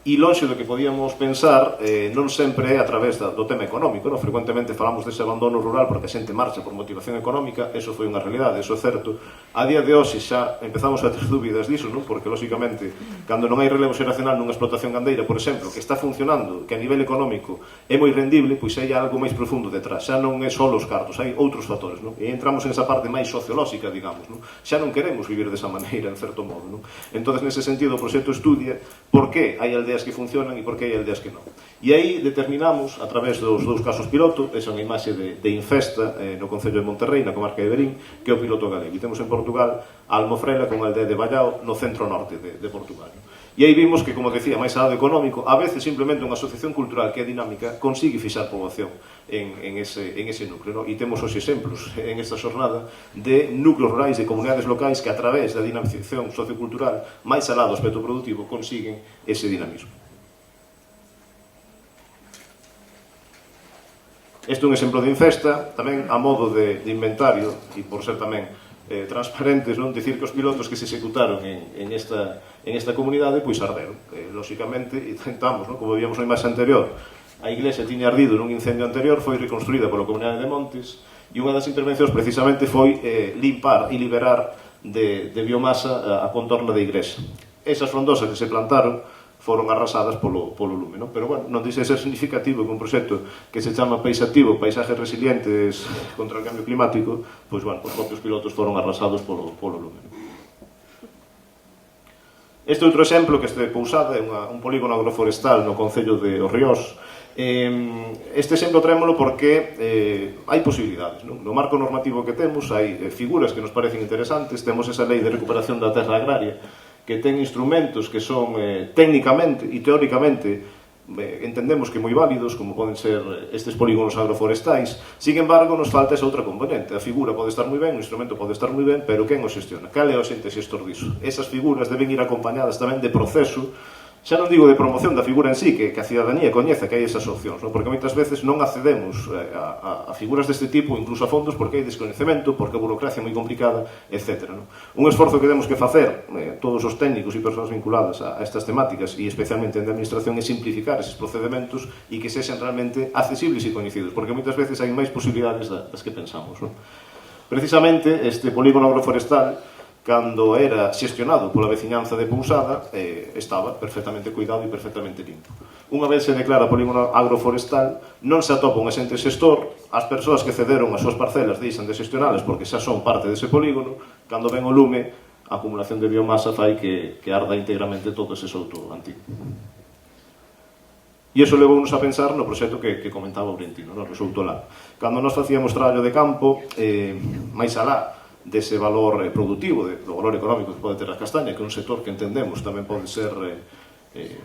e lonxe do que podíamos pensar, non sempre é a través do tema económico, non? Frecuentemente falamos dese abandono rural porque a xente marcha por motivación económica, eso foi unha realidade, eso é certo. A día de hoxe xa empezamos a ter dúbidas diso, non? Porque, lóxicamente, cando non hai relevo xeracional nunha explotación gandeira, por exemplo, que está funcionando, que a nivel económico é moi rendible, pois hai algo máis profundo detrás, xa non é só os cartos, hai outros factores, non? E entramos en esa parte máis sociolóxica, digamos, non? Xa non queremos vivir desa maneira, en certo modo, non? Entón, nese sentido, o proxecto estudia por que hai aldeas que funcionan e por que hai aldeas que non. E aí determinamos, a través dos dous casos piloto, esa é unha imaxe de Infesta, no Concello de Monterrey, na comarca de Verín, que é o piloto galego. E temos en Portugal a Almofrela con a aldea de Vallao, no centro norte de Portugal. E aí vimos que, como decía, máis alado económico, a veces simplemente unha asociación cultural que é dinámica consigue fixar poboación en ese núcleo. No? E temos os exemplos en esta xornada de núcleos rurais, de comunidades locais que a través da dinamización sociocultural máis alado do aspecto productivo consiguen ese dinamismo. Este é un exemplo de Infesta, tamén a modo de inventario, e por ser tamén transparentes, non? Dicir que os pilotos que se executaron en esta comunidade, pois arderon. Lóxicamente, intentamos, non? Como víamos na imaxe anterior, a iglesia tiña ardido nun incendio anterior, foi reconstruída pola Comunidade de Montes, e unha das intervencións precisamente foi limpar e liberar de biomasa a contorna da iglesia. Esas frondosas que se plantaron foron arrasadas polo lume, non? Pero, bueno, non dice ser significativo que un proxecto que se chama Paisactivo, Paisajes Resilientes contra o Cambio Climático, pois, bueno, os propios pilotos foron arrasados polo lume. Este outro exemplo, que este de Pousada, é un polígono agroforestal no Concello de Os Ríos. Este exemplo trémolo porque hai posibilidades, non? No marco normativo que temos hai figuras que nos parecen interesantes. Temos esa lei de recuperación da terra agraria, que ten instrumentos que son técnicamente e teóricamente entendemos que moi válidos, como poden ser estes polígonos agroforestais. Sin embargo, nos falta esa outra componente. A figura pode estar moi ben, o instrumento pode estar moi ben, pero quen o xestiona? Cal é o xente xestor diso? Esas figuras deben ir acompañadas tamén de proceso, xa non digo de promoción da figura en sí, que a cidadanía coñeza que hai esas opcións, non? Porque moitas veces non accedemos a figuras deste tipo, incluso a fondos, porque hai descoñecemento, porque a burocracia é moi complicada, etc. Non? Un esforzo que temos que facer, todos os técnicos e persoas vinculadas a estas temáticas, e especialmente en a administración, é simplificar eses procedementos e que sexan realmente accesibles e coñecidos, porque moitas veces hai máis posibilidades das que pensamos. Non? Precisamente, este polígono agroforestal, cando era xestionado pola veciñanza de Pousada, estaba perfectamente cuidado e perfectamente limpo. Unha vez se declara polígono agroforestal, non se atopa un asente xestor, as persoas que cederon as súas parcelas deixan de xestionalas porque xa son parte dese polígono, cando ven o lume, a acumulación de biomasa fai que arda íntegramente todo ese souto antigo. E iso levounos a pensar no proxecto que comentaba o Brentino, no Resouto Lá. Cando nos facíamos traballo de campo, máis alá dese valor productivo, do valor económico que pode ter a castaña, que é un sector que entendemos tamén pode ser,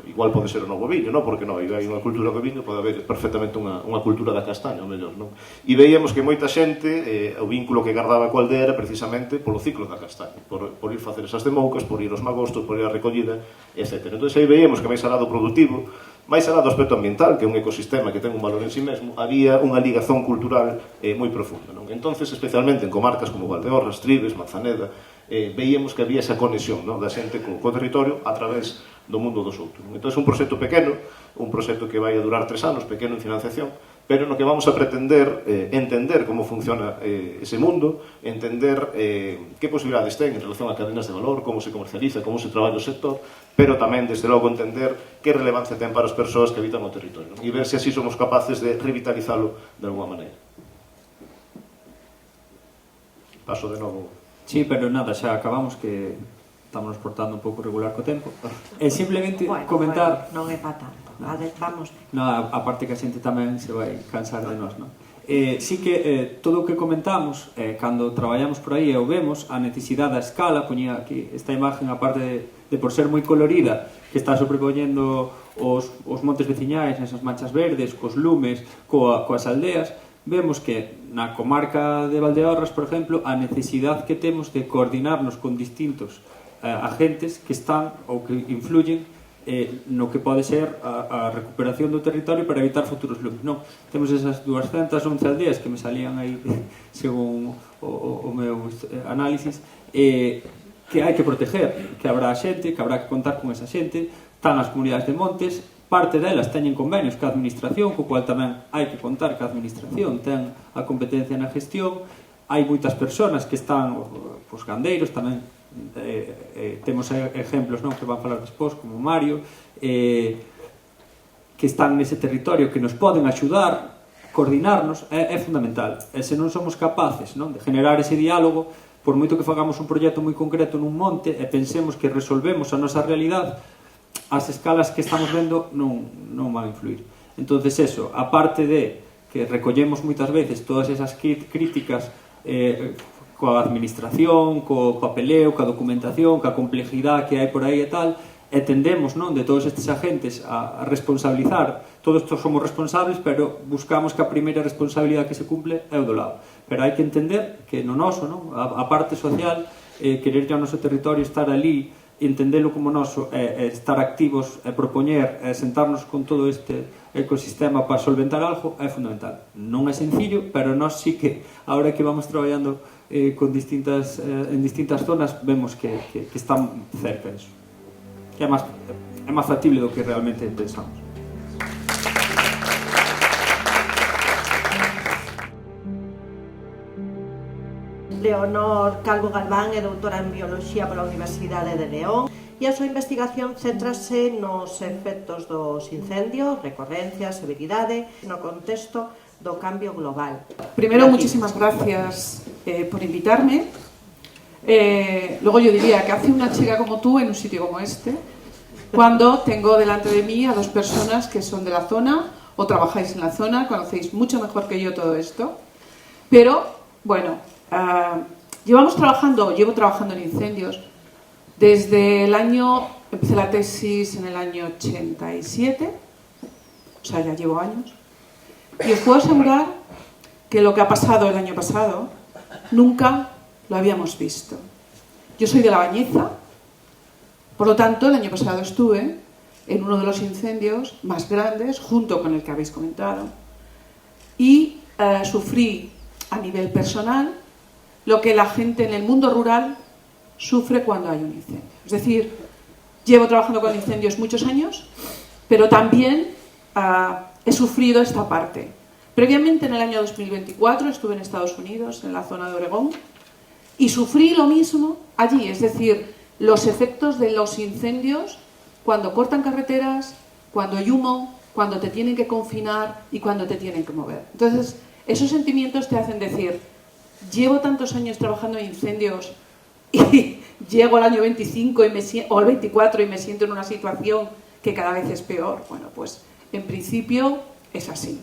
igual pode ser o novo viño, non? Porque non, hai unha cultura do viño, pode haber perfectamente unha cultura da castaña, ou mellor, non? E veíamos que moita xente, o vínculo que gardaba coa aldea era precisamente polo ciclo da castaña, por ir facer esas demoucas, por ir aos magostos, por ir a recollida, etc. Entón, aí veíamos que máis alá do productivo, máis alá do aspecto ambiental, que é un ecosistema que ten un valor en sí mesmo, había unha ligazón cultural moi profunda. Non? Entonces, especialmente en comarcas como Valdeorras, Trives, Manzaneda, veíamos que había esa conexión, non? Da xente co territorio a través do mundo dos outros. Entón, é un proxecto pequeno, un proxecto que vai a durar 3 anos, pequeno en financiación, pero no que vamos a pretender entender como funciona ese mundo, entender que posibilidades ten en relación a cadenas de valor, como se comercializa, como se traballa o sector, pero tamén, desde logo, entender que relevancia ten para as persoas que habitan o territorio, e ver se así somos capaces de revitalizalo de alguma maneira. paso de novo. Sí, pero nada, xa acabamos, que estamos nos portando un pouco regular co tempo. Simplemente comentar... Bueno, non é para tanto. Vamos. No, aparte que a xente tamén se vai cansar de nós, non? Sí que todo o que comentamos, cando traballamos por aí e o vemos, a necesidade da escala, poñía aquí esta imagen, aparte de por ser moi colorida, que está sobrepoñendo os montes veciñais, nesas manchas verdes, cos lumes, coas aldeas, vemos que na comarca de Valdeorras, por exemplo, a necesidade que temos de coordinarnos con distintos agentes que están ou que influyen no que pode ser a recuperación do territorio para evitar futuros lumes. Non, temos esas 211 aldeas que me salían aí según o meu análisis, que hai que proteger, que habrá xente, que habrá que contar con esa xente. Están as comunidades de montes, parte delas teñen convenios ca administración, co cual tamén hai que contar que a administración ten a competencia na gestión. Hai moitas persoas que están, os gandeiros tamén, temos exemplos, non, que van falar despois, como Mario, que están nese territorio, que nos poden axudar, coordinarnos, é fundamental. E se non somos capaces, non, de generar ese diálogo, por moito que fagamos un proxecto moi concreto nun monte e pensemos que resolvemos a nosa realidade, as escalas que estamos vendo non van a influir. Entonces eso, aparte de que recollemos moitas veces todas esas críticas coa administración, co papeleo, coa documentación, coa complejidade que hai por aí e tal, e tendemos, non, de todos estes agentes a responsabilizar. Todos somos responsables, pero buscamos que a primeira responsabilidade que se cumple é o do lado. Pero hai que entender que no noso, non, a parte social, querer ao noso territorio, estar ali, entendelo como noso, estar activos, propoñer, sentarnos con todo este ecosistema para solventar algo, é fundamental. Non é sencillo, pero nós sí que, ahora que vamos traballando en distintas zonas, vemos que están cerca disso. Que é máis factible do que realmente pensamos. Leonor Calvo Galván é doutora en Bioloxía pola Universidade de León e a súa investigación céntrase nos efectos dos incendios, recorrencias, severidade no contexto do cambio global. Primero, muchísimas gracias por invitarme. Luego yo diría que hace una chica como tú en un sitio como este, cuando tengo delante de mí a dos personas que son de la zona o trabajáis en la zona, conocéis mucho mejor que yo todo esto. Pero, bueno, llevo trabajando en incendios desde el año, empecé la tesis en el año 87, o sea, ya llevo años, y os puedo asegurar que lo que ha pasado el año pasado nunca lo habíamos visto. Yo soy de La Bañeza, por lo tanto el año pasado estuve en uno de los incendios más grandes, junto con el que habéis comentado, y sufrí a nivel personal lo que la gente en el mundo rural sufre cuando hay un incendio. Es decir, llevo trabajando con incendios muchos años, pero también he sufrido esta parte. Previamente, en el año 2024, estuve en Estados Unidos, en la zona de Oregón, y sufrí lo mismo allí, es decir, los efectos de los incendios cuando cortan carreteras, cuando hay humo, cuando te tienen que confinar y cuando te tienen que mover. Entonces, esos sentimientos te hacen decir, llevo tantos años trabajando en incendios y llego al año 25 o al 24 y me siento en una situación que cada vez es peor. Bueno, pues en principio es así.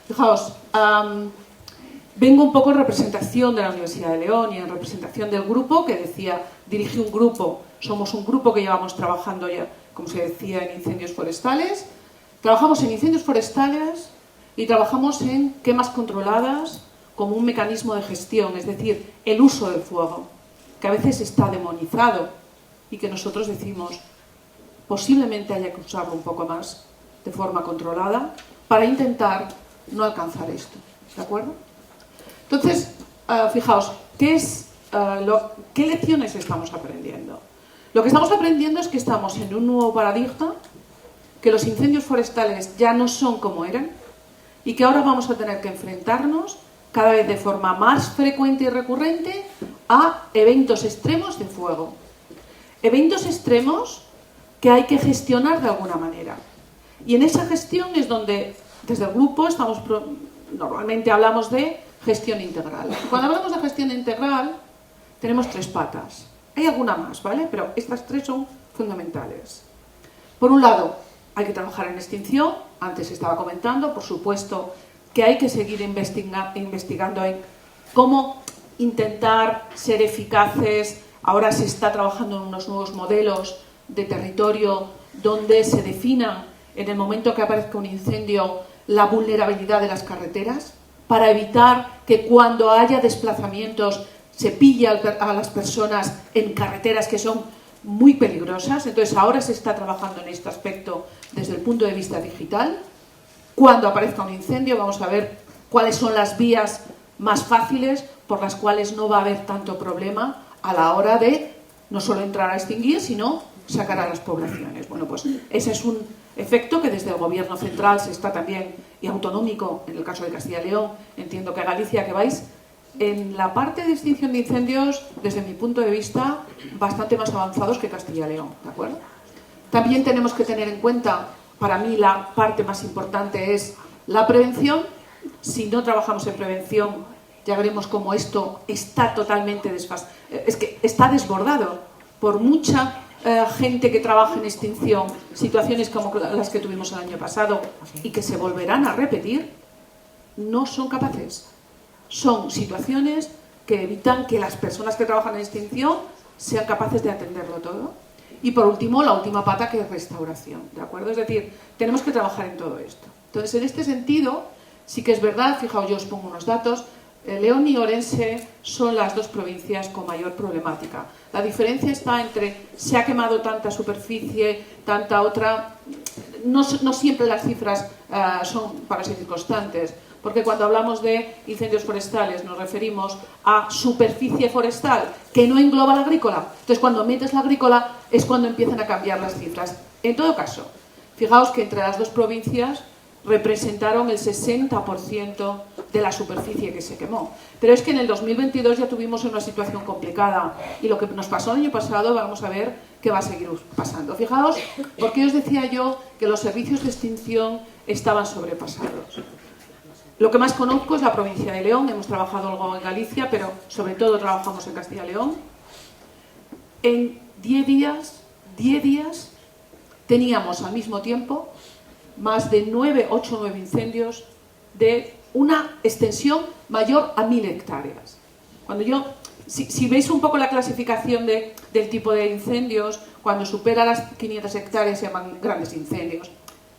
Fijaos, vengo un poco en representación de la Universidad de León y en representación del grupo que decía, dirigí un grupo, somos un grupo que llevamos trabajando ya, como se decía, en incendios forestales. Trabajamos en incendios forestales y trabajamos en quemas controladas como un mecanismo de gestión, es decir, el uso del fuego, que a veces está demonizado y que nosotros decimos posiblemente haya que usarlo un poco más de forma controlada para intentar no alcanzar esto, ¿de acuerdo? Entonces, fijaos, ¿qué lecciones estamos aprendiendo? Lo que estamos aprendiendo es que estamos en un nuevo paradigma, que los incendios forestales ya no son como eran y que ahora vamos a tener que enfrentarnos cada vez de forma más frecuente y recurrente a eventos extremos de fuego. Eventos extremos que hay que gestionar de alguna manera. Y en esa gestión es donde, desde el grupo, normalmente hablamos de gestión integral. Cuando hablamos de gestión integral, tenemos 3 patas. Hay alguna más, ¿vale? Pero estas 3 son fundamentales. Por un lado, hay que trabajar en extinción. Antes estaba comentando, por supuesto, que hay que seguir investigando en cómo intentar ser eficaces. Ahora se está trabajando en unos nuevos modelos de territorio donde se definan, en el momento que aparezca un incendio, la vulnerabilidad de las carreteras, para evitar que cuando haya desplazamientos se pille a las personas en carreteras que son muy peligrosas. Entonces ahora se está trabajando en este aspecto desde el punto de vista digital. Cuando aparezca un incendio vamos a ver cuáles son las vías más fáciles por las cuales no va a haber tanto problema a la hora de no solo entrar a extinguir, sino sacar a las poblaciones. Bueno, pues ese es un efecto que desde el gobierno central se está también, y autonómico, en el caso de Castilla y León, entiendo que Galicia, que vais en la parte de extinción de incendios, desde mi punto de vista, bastante más avanzados que Castilla y León, ¿de acuerdo? También tenemos que tener en cuenta, para mí la parte más importante es la prevención. Si no trabajamos en prevención, ya veremos cómo esto está totalmente desfasado. Es que está desbordado por mucha gente que trabaja en extinción, situaciones como las que tuvimos el año pasado y que se volverán a repetir, no son capaces. Son situaciones que evitan que las personas que trabajan en extinción sean capaces de atenderlo todo. Y por último, la última pata, que es restauración, ¿de acuerdo? Es decir, tenemos que trabajar en todo esto. Entonces, en este sentido, sí que es verdad, fijaos, yo os pongo unos datos, León y Orense son las 2 provincias con mayor problemática. La diferencia está entre se ha quemado tanta superficie, tanta otra. No siempre las cifras son para ser constantes, porque cuando hablamos de incendios forestales nos referimos a superficie forestal que no engloba la agrícola. Entonces, cuando metes la agrícola es cuando empiezan a cambiar las cifras. En todo caso, fijaos que entre las 2 provincias representaron el 60% de la superficie que se quemó. Pero es que en el 2022 ya tuvimos una situación complicada y lo que nos pasó el año pasado vamos a ver que va a seguir pasando. Fijaos, porque os decía yo que los servicios de extinción estaban sobrepasados. Lo que más conozco es la provincia de León, hemos trabajado algo en Galicia, pero sobre todo trabajamos en Castilla y León. En 10 días teníamos al mismo tiempo más de 8 o 9 incendios de una extensión mayor a 1000 hectáreas. Si veis un poco la clasificación del tipo de incendios, cuando supera las 500 hectáreas se llaman grandes incendios.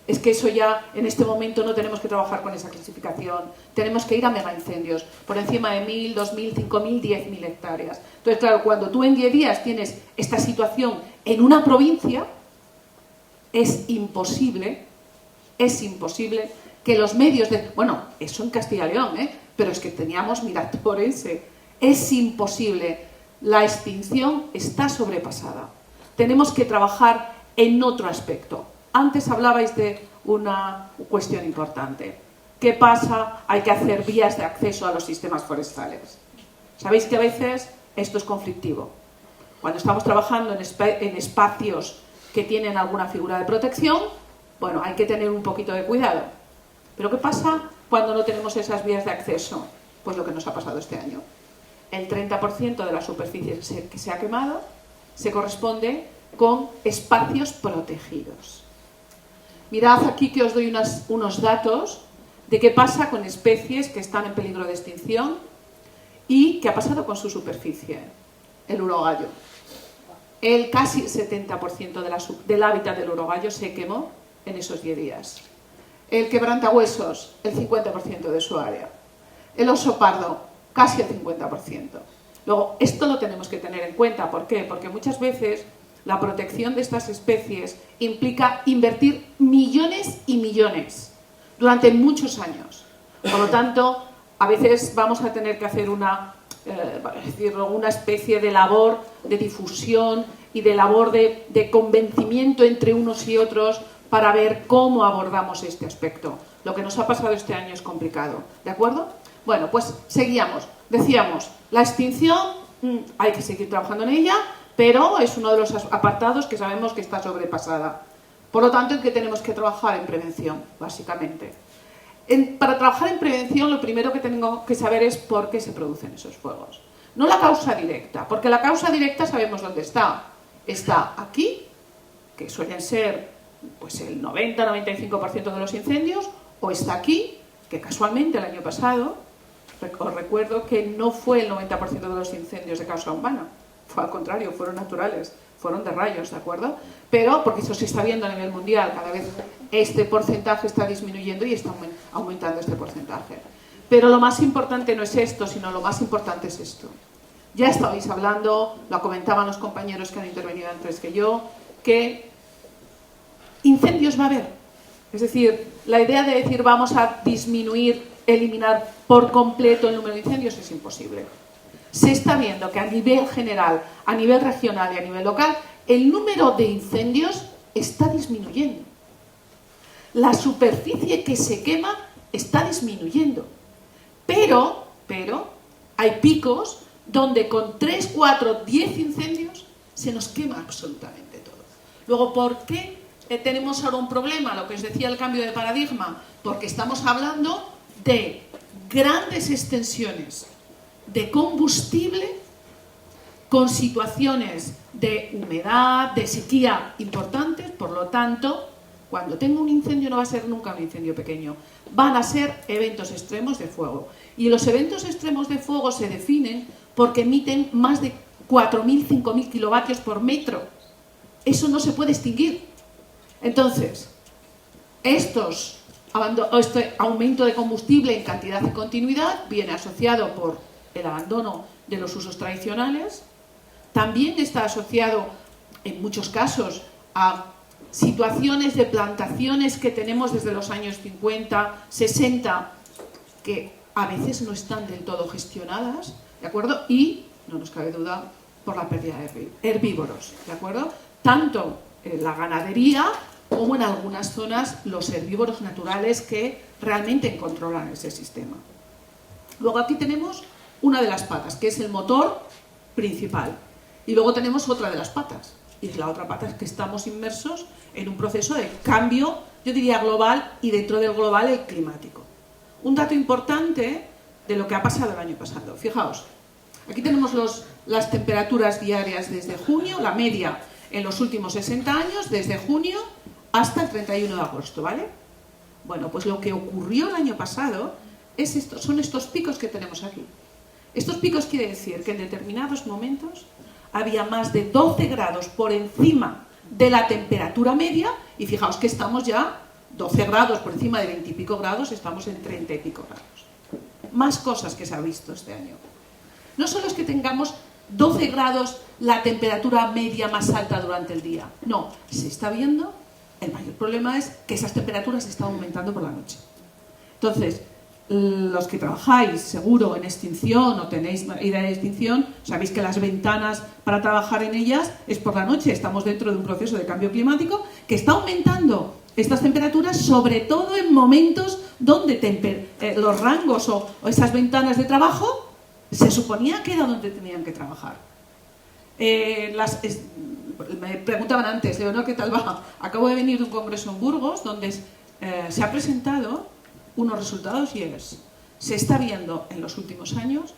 Es que eso ya, en este momento, no tenemos que trabajar con esa clasificación. Tenemos que ir a mega incendios, por encima de 1000, 2000, 5000, 10.000 hectáreas. Entonces, claro, cuando tú en 10 días tienes esta situación en una provincia, es imposible que los medios de... Bueno, eso en Castilla y León, pero es que teníamos, mirad, Orense. Es imposible. La extinción está sobrepasada. Tenemos que trabajar en otro aspecto. Antes hablabais de una cuestión importante. ¿Qué pasa? Hay que hacer vías de acceso a los sistemas forestales. Sabéis que a veces esto es conflictivo. Cuando estamos trabajando en espacios que tienen alguna figura de protección, bueno, hay que tener un poquito de cuidado. Pero ¿qué pasa cuando no tenemos esas vías de acceso? Pues lo que nos ha pasado este año. El 30% de la superficie que se ha quemado se corresponde con espacios protegidos. Mirad aquí que os doy unos datos de qué pasa con especies que están en peligro de extinción y qué ha pasado con su superficie. El urogallo. El casi 70% del hábitat del urogallo se quemó en esos 10 días. El quebrantahuesos, el 50% de su área. El oso pardo, casi el 50%. Luego, esto lo tenemos que tener en cuenta. ¿Por qué? Porque muchas veces la protección de estas especies implica invertir millones y millones durante muchos años. Por lo tanto, a veces vamos a tener que hacer una especie de labor de difusión y de labor de convencimiento entre unos y otros para ver cómo abordamos este aspecto. Lo que nos ha pasado este año es complicado, ¿de acuerdo? Bueno, pues seguíamos. Decíamos, la extinción, hay que seguir trabajando en ella, pero es uno de los apartados que sabemos que está sobrepasada. Por lo tanto, ¿en qué tenemos que trabajar? En prevención, básicamente. Para trabajar en prevención, lo primero que tengo que saber es por qué se producen esos fuegos. No la causa directa, porque la causa directa sabemos dónde está. Está aquí, que suelen ser pues el 90-95% de los incendios, o está aquí, que casualmente el año pasado, os recuerdo que no fue el 90% de los incendios de causa humana, fue al contrario, fueron naturales, fueron de rayos, ¿de acuerdo? Pero, porque eso se está viendo a nivel mundial, cada vez este porcentaje está disminuyendo y está aumentando este porcentaje. Pero lo más importante no es esto, sino lo más importante es esto. Ya estabais hablando, lo comentaban los compañeros que han intervenido antes que yo, que incendios va a haber. Es decir, la idea de decir vamos a disminuir, eliminar por completo el número de incendios es imposible. Se está viendo que a nivel general, a nivel regional y a nivel local, el número de incendios está disminuyendo. La superficie que se quema está disminuyendo. Pero hay picos donde con 3, 4, 10 incendios se nos quema absolutamente todo. Luego, ¿por qué tenemos ahora un problema? Lo que os decía, el cambio de paradigma, porque estamos hablando de grandes extensiones de combustible con situaciones de humedad, de sequía importantes. Por lo tanto, cuando tenga un incendio no va a ser nunca un incendio pequeño, van a ser eventos extremos de fuego. Y los eventos extremos de fuego se definen porque emiten más de 4.000, 5.000 kilovatios por metro. Eso no se puede extinguir. Entonces, este aumento de combustible en cantidad y continuidad viene asociado por el abandono de los usos tradicionales. También está asociado, en muchos casos, a situaciones de plantaciones que tenemos desde los años 50, 60, que a veces no están del todo gestionadas, ¿de acuerdo? Y, no nos cabe duda, por la pérdida de herbívoros, ¿de acuerdo? Tanto en la ganadería como en algunas zonas los herbívoros naturales que realmente controlan ese sistema. Luego aquí tenemos una de las patas, que es el motor principal. Y luego tenemos otra de las patas. Y la otra pata es que estamos inmersos en un proceso de cambio, yo diría global, y dentro del global el climático. Un dato importante de lo que ha pasado el año pasado. Fijaos, aquí tenemos las temperaturas diarias desde junio, la media en los últimos 60 años, desde junio hasta el 31 de agosto, ¿vale? Bueno, pues lo que ocurrió el año pasado son estos picos que tenemos aquí. Estos picos quiere decir que en determinados momentos había más de 12 grados por encima de la temperatura media, y fijaos que estamos ya 12 grados por encima de 20 y pico grados, estamos en 30 y pico grados. Más cosas que se ha visto este año. No solo es que tengamos 12 grados la temperatura media más alta durante el día, no, se está viendo, el mayor problema es que esas temperaturas están aumentando por la noche. Entonces, los que trabajáis seguro en extinción o tenéis idea de extinción, sabéis que las ventanas para trabajar en ellas es por la noche. Estamos dentro de un proceso de cambio climático que está aumentando estas temperaturas, sobre todo en momentos donde los rangos o esas ventanas de trabajo se suponía que era donde tenían que trabajar. Me preguntaban antes, Leonor, ¿qué tal va? Acabo de venir de un congreso en Burgos donde se ha presentado unos resultados, y se está viendo en los últimos años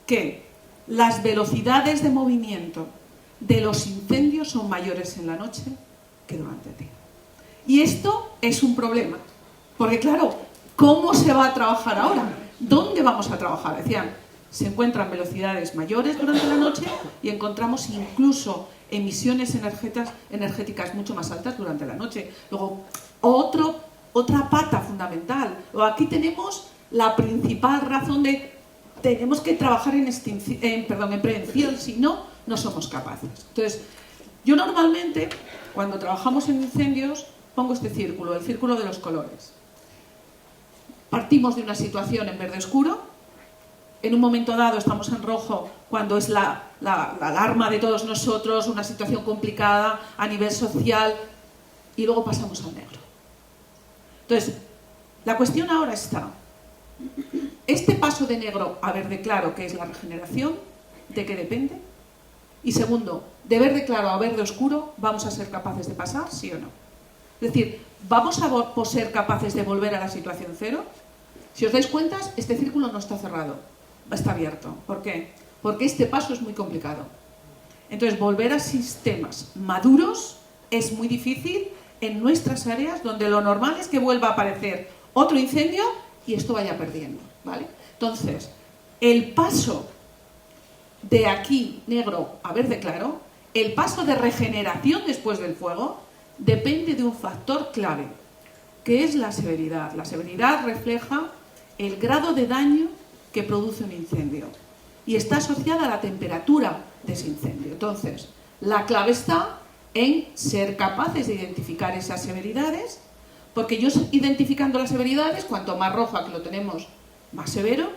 que las velocidades de movimiento de los incendios son mayores en la noche que durante el día. Y esto es un problema, porque claro, ¿cómo se va a trabajar ahora? ¿Dónde vamos a trabajar? Decían, se encuentran velocidades mayores durante la noche y encontramos incluso emisiones energéticas mucho más altas durante la noche. Luego, otra pata fundamental. Aquí tenemos la principal razón de tenemos que trabajar en prevención, si no, no somos capaces. Entonces, yo normalmente, cuando trabajamos en incendios, pongo este círculo, el círculo de los colores. Partimos de una situación en verde oscuro, en un momento dado estamos en rojo cuando es la alarma de todos nosotros, una situación complicada a nivel social, y luego pasamos al negro. Entonces, la cuestión ahora está, este paso de negro a verde claro, que es la regeneración, ¿de qué depende? Y segundo, de verde claro a verde oscuro, ¿vamos a ser capaces de pasar, sí o no? Es decir, ¿vamos a ser capaces de volver a la situación cero? Si os dais cuenta, este círculo no está cerrado, está abierto. ¿Por qué? porque este paso es muy complicado. Entonces, volver a sistemas maduros es muy difícil en nuestras áreas, donde lo normal es que vuelva a aparecer otro incendio y esto vaya perdiendo, ¿vale? Entonces, el paso de aquí negro a verde claro, el paso de regeneración después del fuego, depende de un factor clave, que es la severidad. La severidad refleja el grado de daño que produce un incendio y está asociada a la temperatura de ese incendio. Entonces, la clave está en ser capaces de identificar esas severidades, porque yo identificando las severidades, cuanto más roja que lo tenemos, más severo,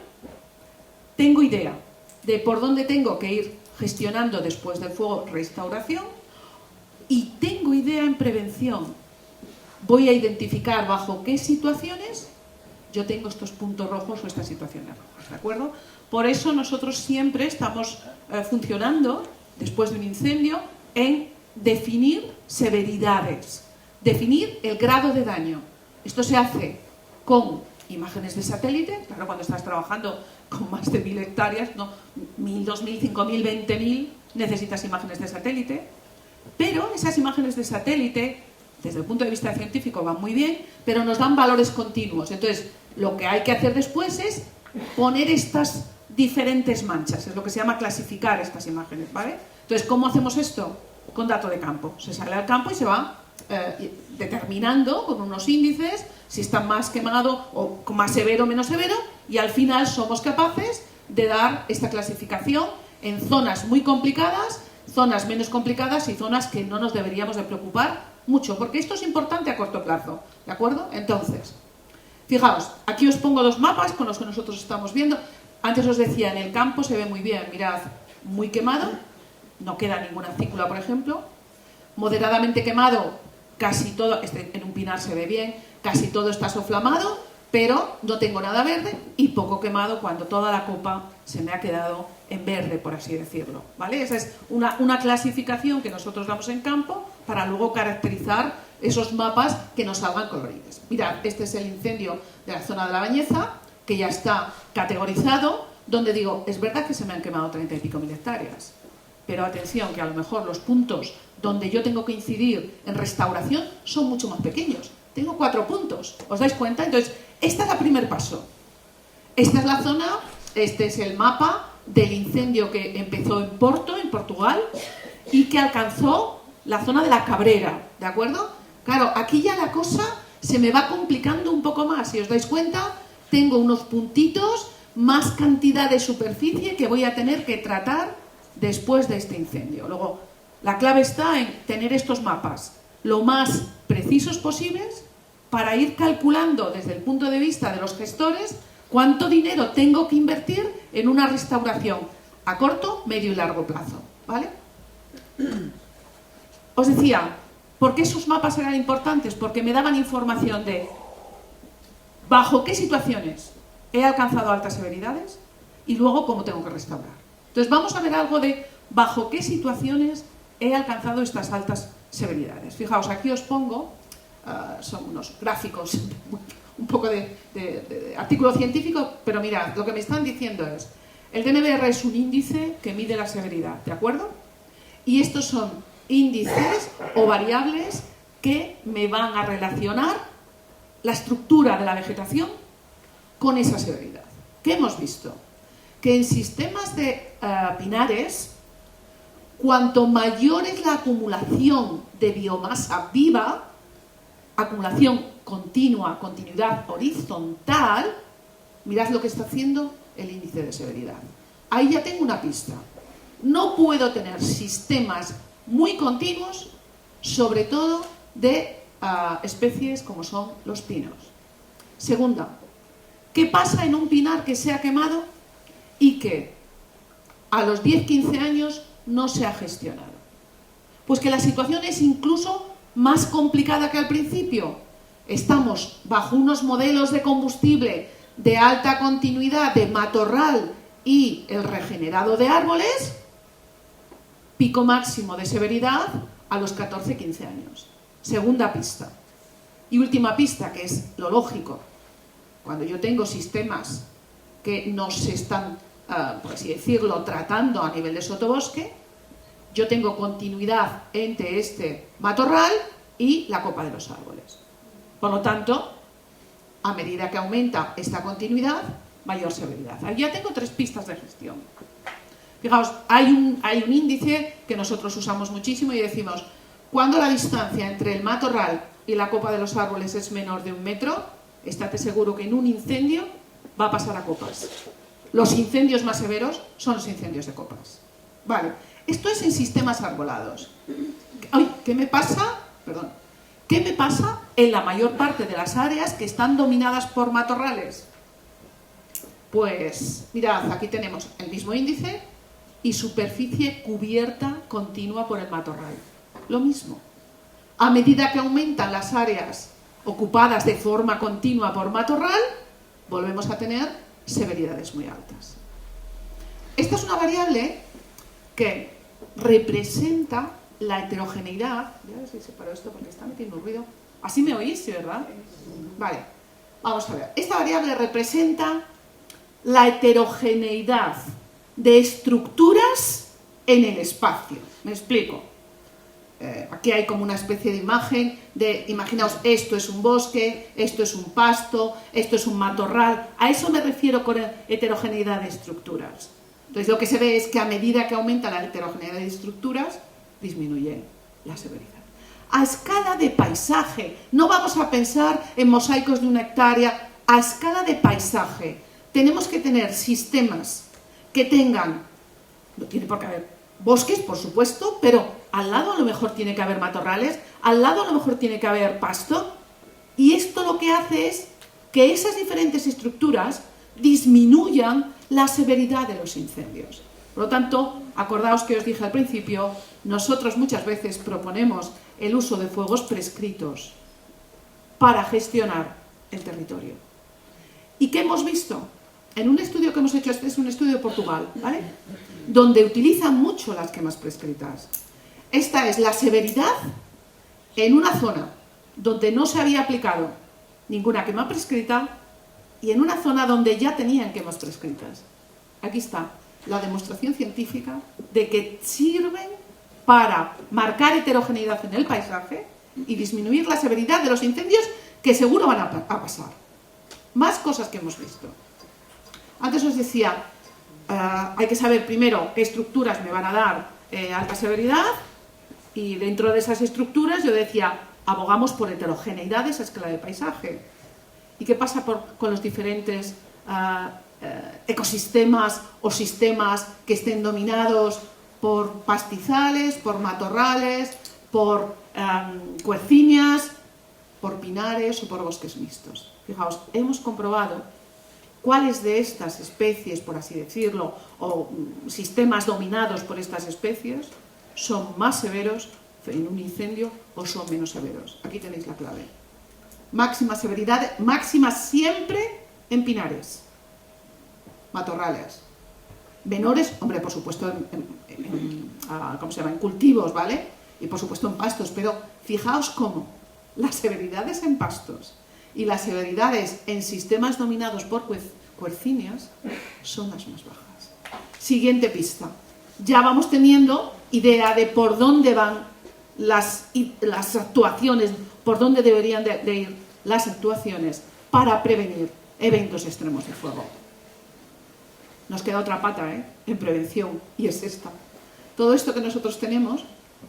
tengo idea de por dónde tengo que ir gestionando después del fuego restauración y tengo idea en prevención. Voy a identificar bajo qué situaciones yo tengo estos puntos rojos o estas situaciones rojas, ¿de acuerdo? Por eso nosotros siempre estamos funcionando, después de un incendio, en definir severidades, definir el grado de daño. Esto se hace con imágenes de satélite, claro, cuando estás trabajando con más de 1000 hectáreas, no, 1000, 2000, 5000, 20000, necesitas imágenes de satélite, pero esas imágenes de satélite, desde el punto de vista científico, van muy bien, pero nos dan valores continuos. Entonces, lo que hay que hacer después es poner estas diferentes manchas, es lo que se llama clasificar estas imágenes, ¿vale? Entonces, ¿cómo hacemos esto? Con dato de campo. Se sale al campo y se va determinando con unos índices si está más quemado o más severo o menos severo, y al final somos capaces de dar esta clasificación en zonas muy complicadas, zonas menos complicadas y zonas que no nos deberíamos de preocupar mucho, porque esto es importante a corto plazo, ¿de acuerdo? Entonces, fijaos, aquí os pongo dos mapas con los que nosotros estamos viendo. Antes os decía, en el campo se ve muy bien, mirad, muy quemado, no queda ninguna acícula, por ejemplo, moderadamente quemado, casi todo, en un pinar se ve bien, casi todo está soflamado, pero no tengo nada verde, y poco quemado cuando toda la copa se me ha quedado en verde, por así decirlo, ¿vale? Esa es una clasificación que nosotros damos en campo para luego caracterizar esos mapas que nos salgan coloridos. Mirad, este es el incendio de la zona de la Bañeza, que ya está categorizado, donde digo, es verdad que se me han quemado 30 y pico mil hectáreas, pero atención, que a lo mejor los puntos donde yo tengo que incidir en restauración son mucho más pequeños. Tengo 4 puntos, ¿os dais cuenta? Entonces, este es el primer paso. Esta es la zona, este es el mapa del incendio que empezó en Porto, en Portugal, y que alcanzó la zona de la Cabrera, ¿de acuerdo? Claro, aquí ya la cosa se me va complicando un poco más. Si os dais cuenta, tengo unos puntitos, más cantidad de superficie que voy a tener que tratar después de este incendio. Luego, la clave está en tener estos mapas lo más precisos posibles para ir calculando desde el punto de vista de los gestores cuánto dinero tengo que invertir en una restauración a corto, medio y largo plazo, ¿vale? Os decía, ¿por qué esos mapas eran importantes? Porque me daban información de bajo qué situaciones he alcanzado altas severidades y luego cómo tengo que restaurar. Entonces vamos a ver algo de bajo qué situaciones he alcanzado estas altas severidades. Fijaos, aquí os pongo, son unos gráficos, un poco de artículo científico, pero mirad, lo que me están diciendo es, el DNVR es un índice que mide la severidad, ¿de acuerdo? Y estos son índices o variables que me van a relacionar la estructura de la vegetación con esa severidad. ¿Qué hemos visto? Que en sistemas de pinares, cuanto mayor es la acumulación de biomasa viva, acumulación continua, continuidad horizontal, mirad lo que está haciendo el índice de severidad. Ahí ya tengo una pista. No puedo tener sistemas muy continuos, sobre todo de especies como son los pinos. Segunda, ¿qué pasa en un pinar que se ha quemado y que a los 10-15 años no se ha gestionado? Pues que la situación es incluso más complicada que al principio. Estamos bajo unos modelos de combustible de alta continuidad, de matorral y el regenerado de árboles, pico máximo de severidad a los 14-15 años. Segunda pista. Y última pista, que es lo lógico. Cuando yo tengo sistemas que no se están por así decirlo, tratando a nivel de sotobosque, yo tengo continuidad entre este matorral y la copa de los árboles. Por lo tanto, a medida que aumenta esta continuidad, mayor severidad. Aquí ya tengo 3 pistas de gestión. Fijaos, hay un índice que nosotros usamos muchísimo y decimos, cuando la distancia entre el matorral y la copa de los árboles es menor de 1 metro, estate seguro que en un incendio va a pasar a copas. Los incendios más severos son los incendios de copas. Vale, esto es en sistemas arbolados. Ay, ¿qué me pasa? Perdón. ¿Qué me pasa en la mayor parte de las áreas que están dominadas por matorrales? Pues, mirad, aquí tenemos el mismo índice y superficie cubierta continua por el matorral. Lo mismo. A medida que aumentan las áreas ocupadas de forma continua por matorral, volvemos a tener severidades muy altas. Esta es una variable que representa la heterogeneidad. Voy a ver si separo esto porque está metiendo ruido. ¿Así me oís, sí, verdad? Vale, vamos a ver. Esta variable representa la heterogeneidad de estructuras en el espacio. Me explico. Aquí hay como una especie de imagen de, imaginaos, esto es un bosque, esto es un pasto, esto es un matorral. A eso me refiero con heterogeneidad de estructuras. Entonces lo que se ve es que a medida que aumenta la heterogeneidad de estructuras, disminuye la severidad. A escala de paisaje, no vamos a pensar en mosaicos de 1 hectárea, a escala de paisaje tenemos que tener sistemas que tengan, no tiene por qué haber bosques, por supuesto, pero al lado a lo mejor tiene que haber matorrales, al lado a lo mejor tiene que haber pasto, y esto lo que hace es que esas diferentes estructuras disminuyan la severidad de los incendios. Por lo tanto, acordaos que os dije al principio, nosotros muchas veces proponemos el uso de fuegos prescritos para gestionar el territorio. ¿Y qué hemos visto? En un estudio que hemos hecho, este es un estudio de Portugal, ¿vale?, donde utilizan mucho las quemas prescritas. Esta es la severidad en una zona donde no se había aplicado ninguna quema prescrita y en una zona donde ya tenían quemas prescritas. Aquí está la demostración científica de que sirven para marcar heterogeneidad en el paisaje y disminuir la severidad de los incendios que seguro van a pasar. Más cosas que hemos visto. Antes os decía, hay que saber primero qué estructuras me van a dar alta severidad, y dentro de esas estructuras yo decía, abogamos por heterogeneidades a escala de paisaje. ¿Y qué pasa con los diferentes ecosistemas o sistemas que estén dominados por pastizales, por matorrales, por quercíneas, por pinares o por bosques mixtos? Fijaos, hemos comprobado cuáles de estas especies, por así decirlo, o sistemas dominados por estas especies, son más severos en un incendio o son menos severos. Aquí tenéis la clave. Máxima severidad, máxima siempre en pinares, matorrales. Menores, hombre, por supuesto, en cultivos, ¿vale? Y por supuesto en pastos, pero fijaos cómo las severidades en pastos y las severidades en sistemas dominados por quercíneas son las más bajas. Siguiente pista. Ya vamos teniendo idea de por dónde van las actuaciones, por dónde deberían de ir las actuaciones para prevenir eventos extremos de fuego. Nos queda otra pata, en prevención, y es esta. Todo esto que nosotros tenemos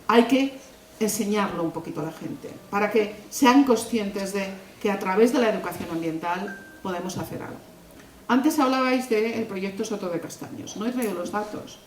hay que enseñarlo un poquito a la gente, para que sean conscientes de que a través de la educación ambiental podemos hacer algo. Antes hablabais del proyecto Soto de Castaños. No he traído los datos,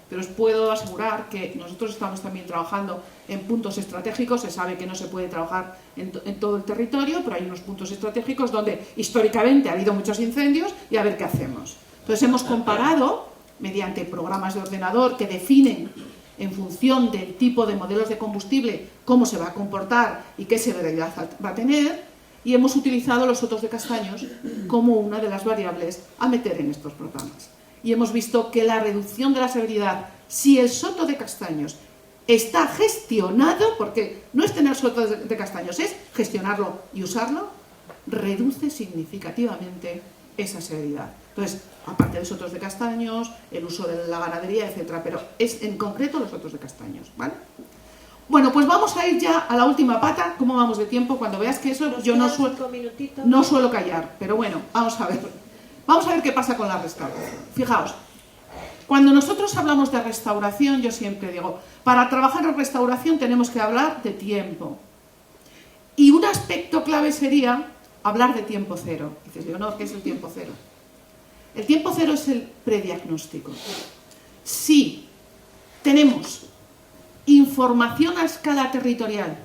pero os puedo asegurar que nosotros estamos también trabajando en puntos estratégicos. Se sabe que no se puede trabajar en todo el territorio, pero hay unos puntos estratégicos donde históricamente ha habido muchos incendios y a ver qué hacemos. Entonces hemos comparado, mediante programas de ordenador que definen en función del tipo de modelos de combustible cómo se va a comportar y qué severidad va a tener, y hemos utilizado los sotos de castaños como una de las variables a meter en estos programas. Y hemos visto que la reducción de la severidad, si el soto de castaños está gestionado, porque no es tener soto de castaños, es gestionarlo y usarlo, reduce significativamente esa severidad. Entonces, aparte de sotos de castaños, el uso de la ganadería, etcétera, pero es en concreto los sotos de castaños, ¿vale? Bueno, pues vamos a ir ya a la última pata. ¿Cómo vamos de tiempo? Cuando veas que eso, yo no suelo callar, pero bueno, vamos a ver. Vamos a ver qué pasa con la restauración. Fijaos, cuando nosotros hablamos de restauración, yo siempre digo, para trabajar en restauración tenemos que hablar de tiempo. Y un aspecto clave sería hablar de tiempo cero. Dices, Leonor, ¿qué es el tiempo cero? El tiempo cero es el prediagnóstico. Si tenemos información a escala territorial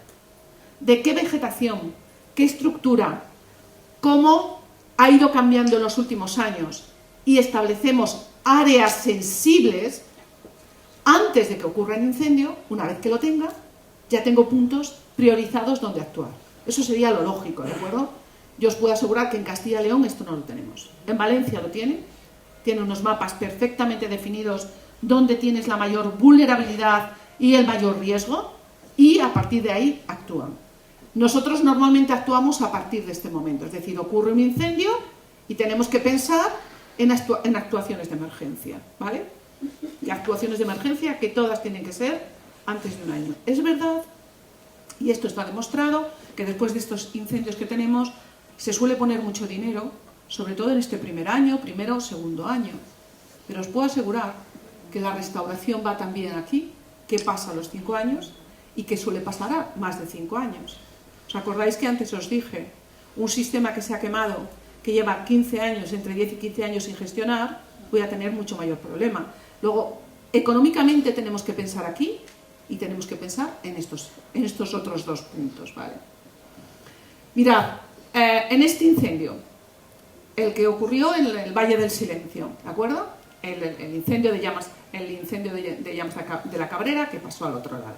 de qué vegetación, qué estructura, cómo ha ido cambiando en los últimos años y establecemos áreas sensibles antes de que ocurra el incendio, una vez que lo tenga, ya tengo puntos priorizados donde actuar. Eso sería lo lógico, ¿de acuerdo? Yo os puedo asegurar que en Castilla y León esto no lo tenemos. En Valencia lo tienen unos mapas perfectamente definidos donde tienes la mayor vulnerabilidad y el mayor riesgo, y a partir de ahí actúan. Nosotros normalmente actuamos a partir de este momento, es decir, ocurre un incendio y tenemos que pensar en actuaciones de emergencia, ¿vale? Y actuaciones de emergencia que todas tienen que ser antes de un año. Es verdad, y esto está demostrado, que después de estos incendios que tenemos, se suele poner mucho dinero, sobre todo en este primer año, primero o segundo año. Pero os puedo asegurar que la restauración va también aquí, que pasa a los 5 años y que suele pasar a más de 5 años. ¿Os acordáis que antes os dije un sistema que se ha quemado, que lleva 15 años, entre 10 y 15 años sin gestionar, voy a tener mucho mayor problema? Luego, económicamente tenemos que pensar aquí y tenemos que pensar en estos otros dos puntos, ¿vale? Mirad, en este incendio, el que ocurrió en el Valle del Silencio, ¿de acuerdo? El incendio de llamas de la Cabrera, que pasó al otro lado.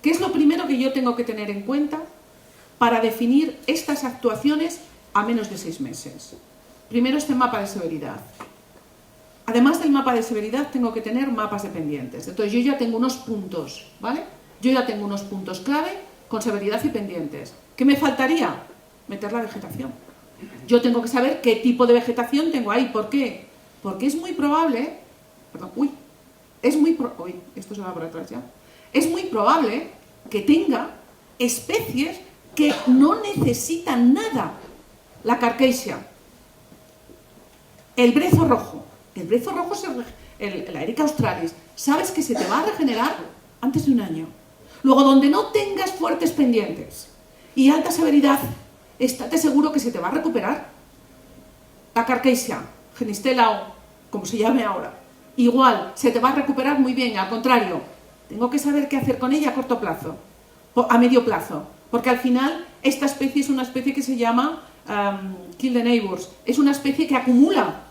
¿Qué es lo primero que yo tengo que tener en cuenta para definir estas actuaciones a menos de 6 meses? Primero, este mapa de severidad. Además del mapa de severidad, tengo que tener mapas de pendientes. Entonces, yo ya tengo unos puntos, ¿vale? Yo ya tengo unos puntos clave con severidad y pendientes. ¿Qué me faltaría? Meter la vegetación. Yo tengo que saber qué tipo de vegetación tengo ahí. ¿Por qué? Porque es muy probable... esto se va por atrás ya. Es muy probable que tenga especies que no necesitan nada. La Carquesia, el brezo rojo. El brezo rojo es la Erica australis. Sabes que se te va a regenerar antes de un año. Luego, donde no tengas fuertes pendientes y alta severidad, estate seguro que se te va a recuperar. La Carquesia, Genistela o como se llame ahora, igual, se te va a recuperar muy bien. Al contrario, tengo que saber qué hacer con ella a corto plazo, a medio plazo, porque al final esta especie es una especie que se llama kill the neighbors, es una especie que acumula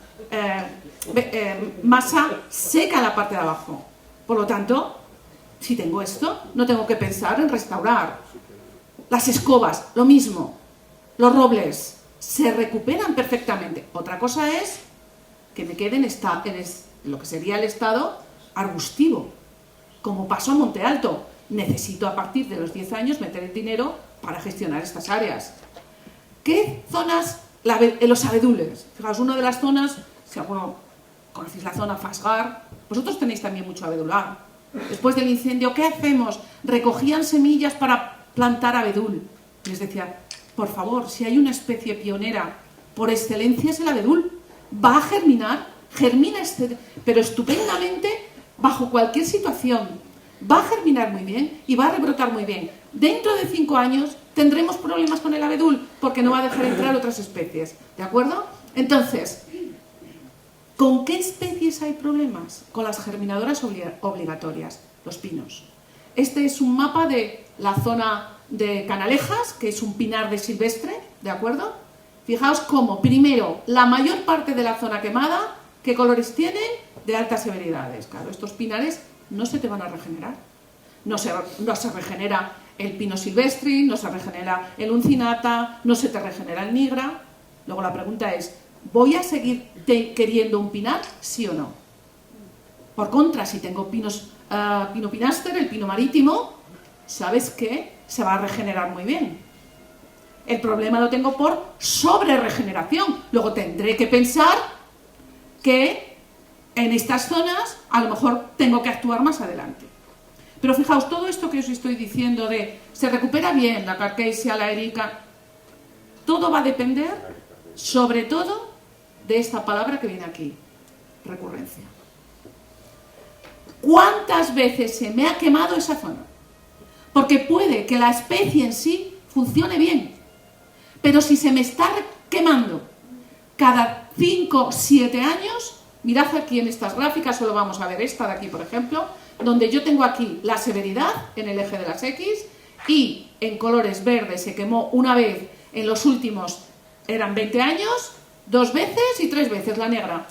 masa seca en la parte de abajo. Por lo tanto, si tengo esto, no tengo que pensar en restaurar. Las escobas, lo mismo. Los robles se recuperan perfectamente. Otra cosa es que me quede en lo que sería el estado arbustivo, como pasó a Monte Alto. Necesito a partir de los 10 años meter el dinero para gestionar estas áreas. ¿Qué zonas? Los abedules. Fijaos, una de las zonas, si alguno conocéis la zona Fasgar, vosotros tenéis también mucho abedular. Después del incendio, ¿qué hacemos? Recogían semillas para plantar abedul. Les decía, por favor, si hay una especie pionera por excelencia es el abedul. Va a germinar, germina pero estupendamente bajo cualquier situación. Va a germinar muy bien y va a rebrotar muy bien. Dentro de 5 años tendremos problemas con el abedul porque no va a dejar entrar otras especies. ¿De acuerdo? Entonces, ¿con qué especies hay problemas? Con las germinadoras obligatorias, los pinos. Este es un mapa de la zona de Canalejas, que es un pinar de silvestre, ¿de acuerdo? Fijaos cómo, primero, la mayor parte de la zona quemada, ¿qué colores tienen? De altas severidades. Claro, estos pinares no se te van a regenerar. No se regenera el pino silvestre, no se regenera el uncinata, no se te regenera el nigra. Luego la pregunta es, ¿voy a seguir queriendo un pinar? ¿Sí o no? Por contra, si tengo pino pinaster, el pino marítimo, ¿sabes qué? Se va a regenerar muy bien. El problema lo tengo por sobre-regeneración. Luego tendré que pensar que en estas zonas a lo mejor tengo que actuar más adelante. Pero fijaos, todo esto que os estoy diciendo de se recupera bien la Carkesia, la Erica, todo va a depender, sobre todo, de esta palabra que viene aquí, recurrencia. ¿Cuántas veces se me ha quemado esa zona? Porque puede que la especie en sí funcione bien, pero si se me está quemando cada 5 o 7 años, mirad aquí en estas gráficas, solo vamos a ver esta de aquí, por ejemplo, donde yo tengo aquí la severidad en el eje de las X y en colores verdes se quemó una vez en los últimos, eran 20 años, 2 veces y 3 veces la negra.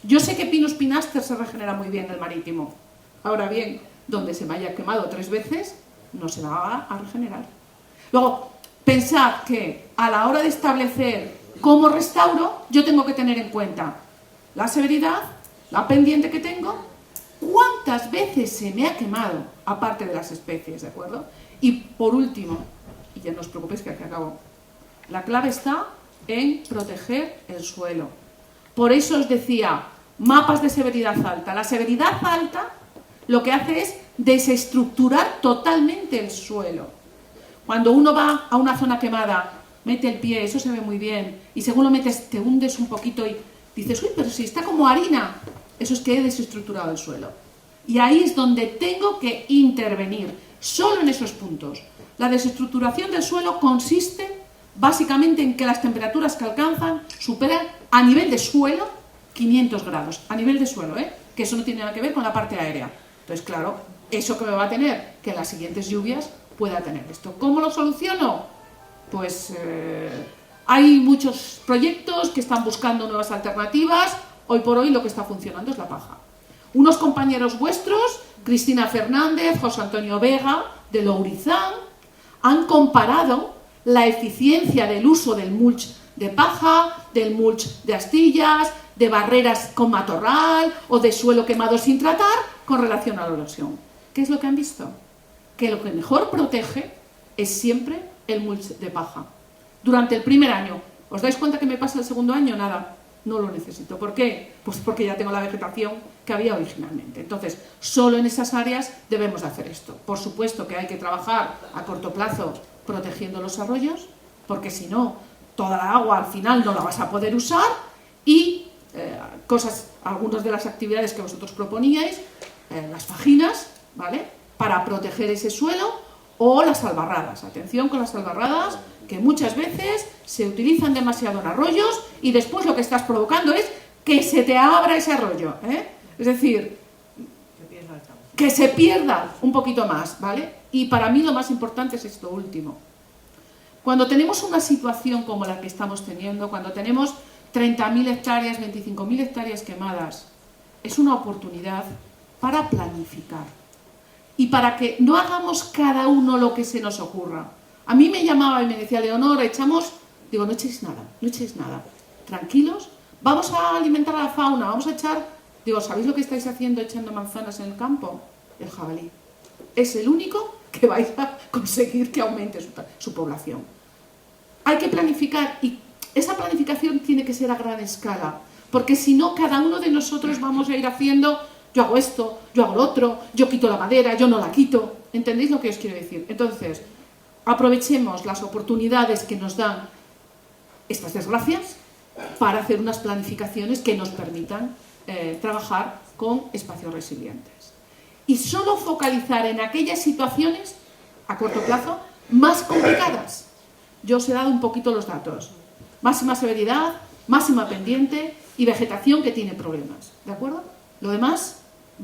Yo sé que Pinus pinaster se regenera muy bien en el marítimo. Ahora bien, donde se me haya quemado 3 veces, no se va a regenerar. Luego, pensad que a la hora de establecer cómo restauro, yo tengo que tener en cuenta la severidad, la pendiente que tengo, cuántas veces se me ha quemado, aparte de las especies, ¿de acuerdo? Y por último, y ya no os preocupéis que aquí acabo, la clave está en proteger el suelo. Por eso os decía, mapas de severidad alta. La severidad alta lo que hace es desestructurar totalmente el suelo. Cuando uno va a una zona quemada, mete el pie, eso se ve muy bien, y según lo metes te hundes un poquito y dices, uy, pero si está como harina, eso es que he desestructurado el suelo. Y ahí es donde tengo que intervenir, solo en esos puntos. La desestructuración del suelo consiste básicamente en que las temperaturas que alcanzan superan a nivel de suelo 500 grados, a nivel de suelo, que eso no tiene nada que ver con la parte aérea. Entonces, claro, eso que me va a tener que en las siguientes lluvias pueda tener esto. ¿Cómo lo soluciono? Pues hay muchos proyectos que están buscando nuevas alternativas. Hoy por hoy lo que está funcionando es la paja. Unos compañeros vuestros, Cristina Fernández, José Antonio Vega, de Lourizán, han comparado la eficiencia del uso del mulch de paja, del mulch de astillas, de barreras con matorral o de suelo quemado sin tratar con relación a la erosión. ¿Qué es lo que han visto? Que lo que mejor protege es siempre el mulch de paja. Durante el primer año, ¿os dais cuenta que me pasa el segundo año? Nada, no lo necesito. ¿Por qué? Pues porque ya tengo la vegetación que había originalmente. Entonces, solo en esas áreas debemos de hacer esto. Por supuesto que hay que trabajar a corto plazo protegiendo los arroyos, porque si no, toda la agua al final no la vas a poder usar y algunas de las actividades que vosotros proponíais, las fajinas, ¿vale?, para proteger ese suelo, o las albarradas. Atención con las albarradas, que muchas veces se utilizan demasiado en arroyos y después lo que estás provocando es que se te abra ese arroyo, es decir, que se pierda un poquito más, ¿vale? Y para mí lo más importante es esto último. Cuando tenemos una situación como la que estamos teniendo, cuando tenemos 30.000 hectáreas, 25.000 hectáreas quemadas, es una oportunidad para planificar y para que no hagamos cada uno lo que se nos ocurra. A mí me llamaba y me decía, Leonor, digo, no echéis nada, tranquilos, vamos a alimentar a la fauna, vamos a echar, digo, ¿sabéis lo que estáis haciendo echando manzanas en el campo? El jabalí. Es el único que vais a conseguir que aumente su población. Hay que planificar y esa planificación tiene que ser a gran escala, porque si no, cada uno de nosotros vamos a ir haciendo, yo hago esto, yo hago lo otro, yo quito la madera, yo no la quito. ¿Entendéis lo que os quiero decir? Entonces, aprovechemos las oportunidades que nos dan estas desgracias para hacer unas planificaciones que nos permitan trabajar con espacios resilientes. Y solo focalizar en aquellas situaciones, a corto plazo, más complicadas. Yo os he dado un poquito los datos. Máxima severidad, máxima pendiente y vegetación que tiene problemas. ¿De acuerdo? Lo demás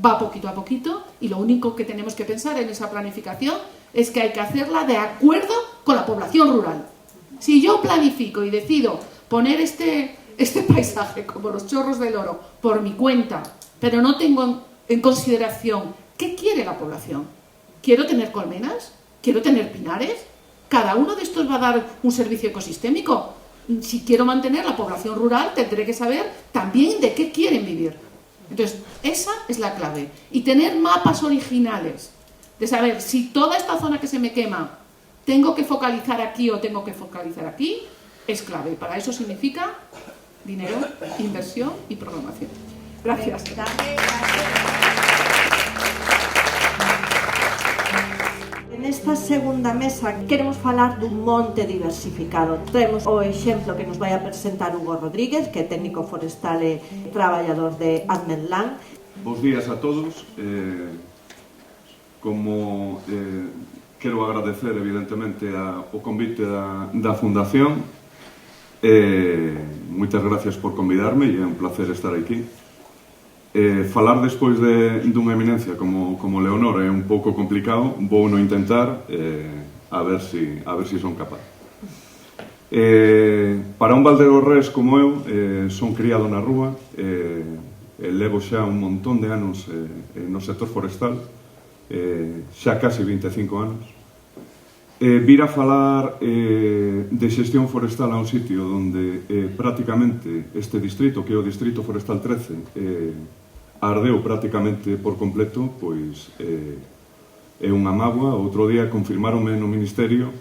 va poquito a poquito y lo único que tenemos que pensar en esa planificación es que hay que hacerla de acuerdo con la población rural. Si yo planifico y decido poner este paisaje como los chorros del oro por mi cuenta, pero no tengo en consideración qué quiere la población. ¿Quiero tener colmenas? ¿Quiero tener pinares? Cada uno de estos va a dar un servicio ecosistémico. Si quiero mantener la población rural, tendré que saber también de qué quieren vivir. Entonces, esa es la clave. Y tener mapas originales, de saber si toda esta zona que se me quema tengo que focalizar aquí o tengo que focalizar aquí, es clave. Para eso significa dinero, inversión y programación. Gracias. En esta segunda mesa queremos falar dun monte diversificado. Traemos o exemplo que nos vai a presentar Hugo Rodríguez, que é técnico forestal e traballador de Admenland. Bos días a todos. Quero agradecer evidentemente o convite da Fundación. Moitas gracias por convidarme e é un placer estar aquí. Falar despois dunha eminencia como Leonor é un pouco complicado, vou no intentar, a ver si son capaz. Para un valdeorrés como eu, son criado na rúa, levo xa un montón de anos no sector forestal, xa casi 25 anos. Vir a falar de xestión forestal a un sitio onde prácticamente este distrito, que é o Distrito Forestal 13, ardeu prácticamente por completo, pois é unha mágoa. Outro día confirmaronme no Ministerio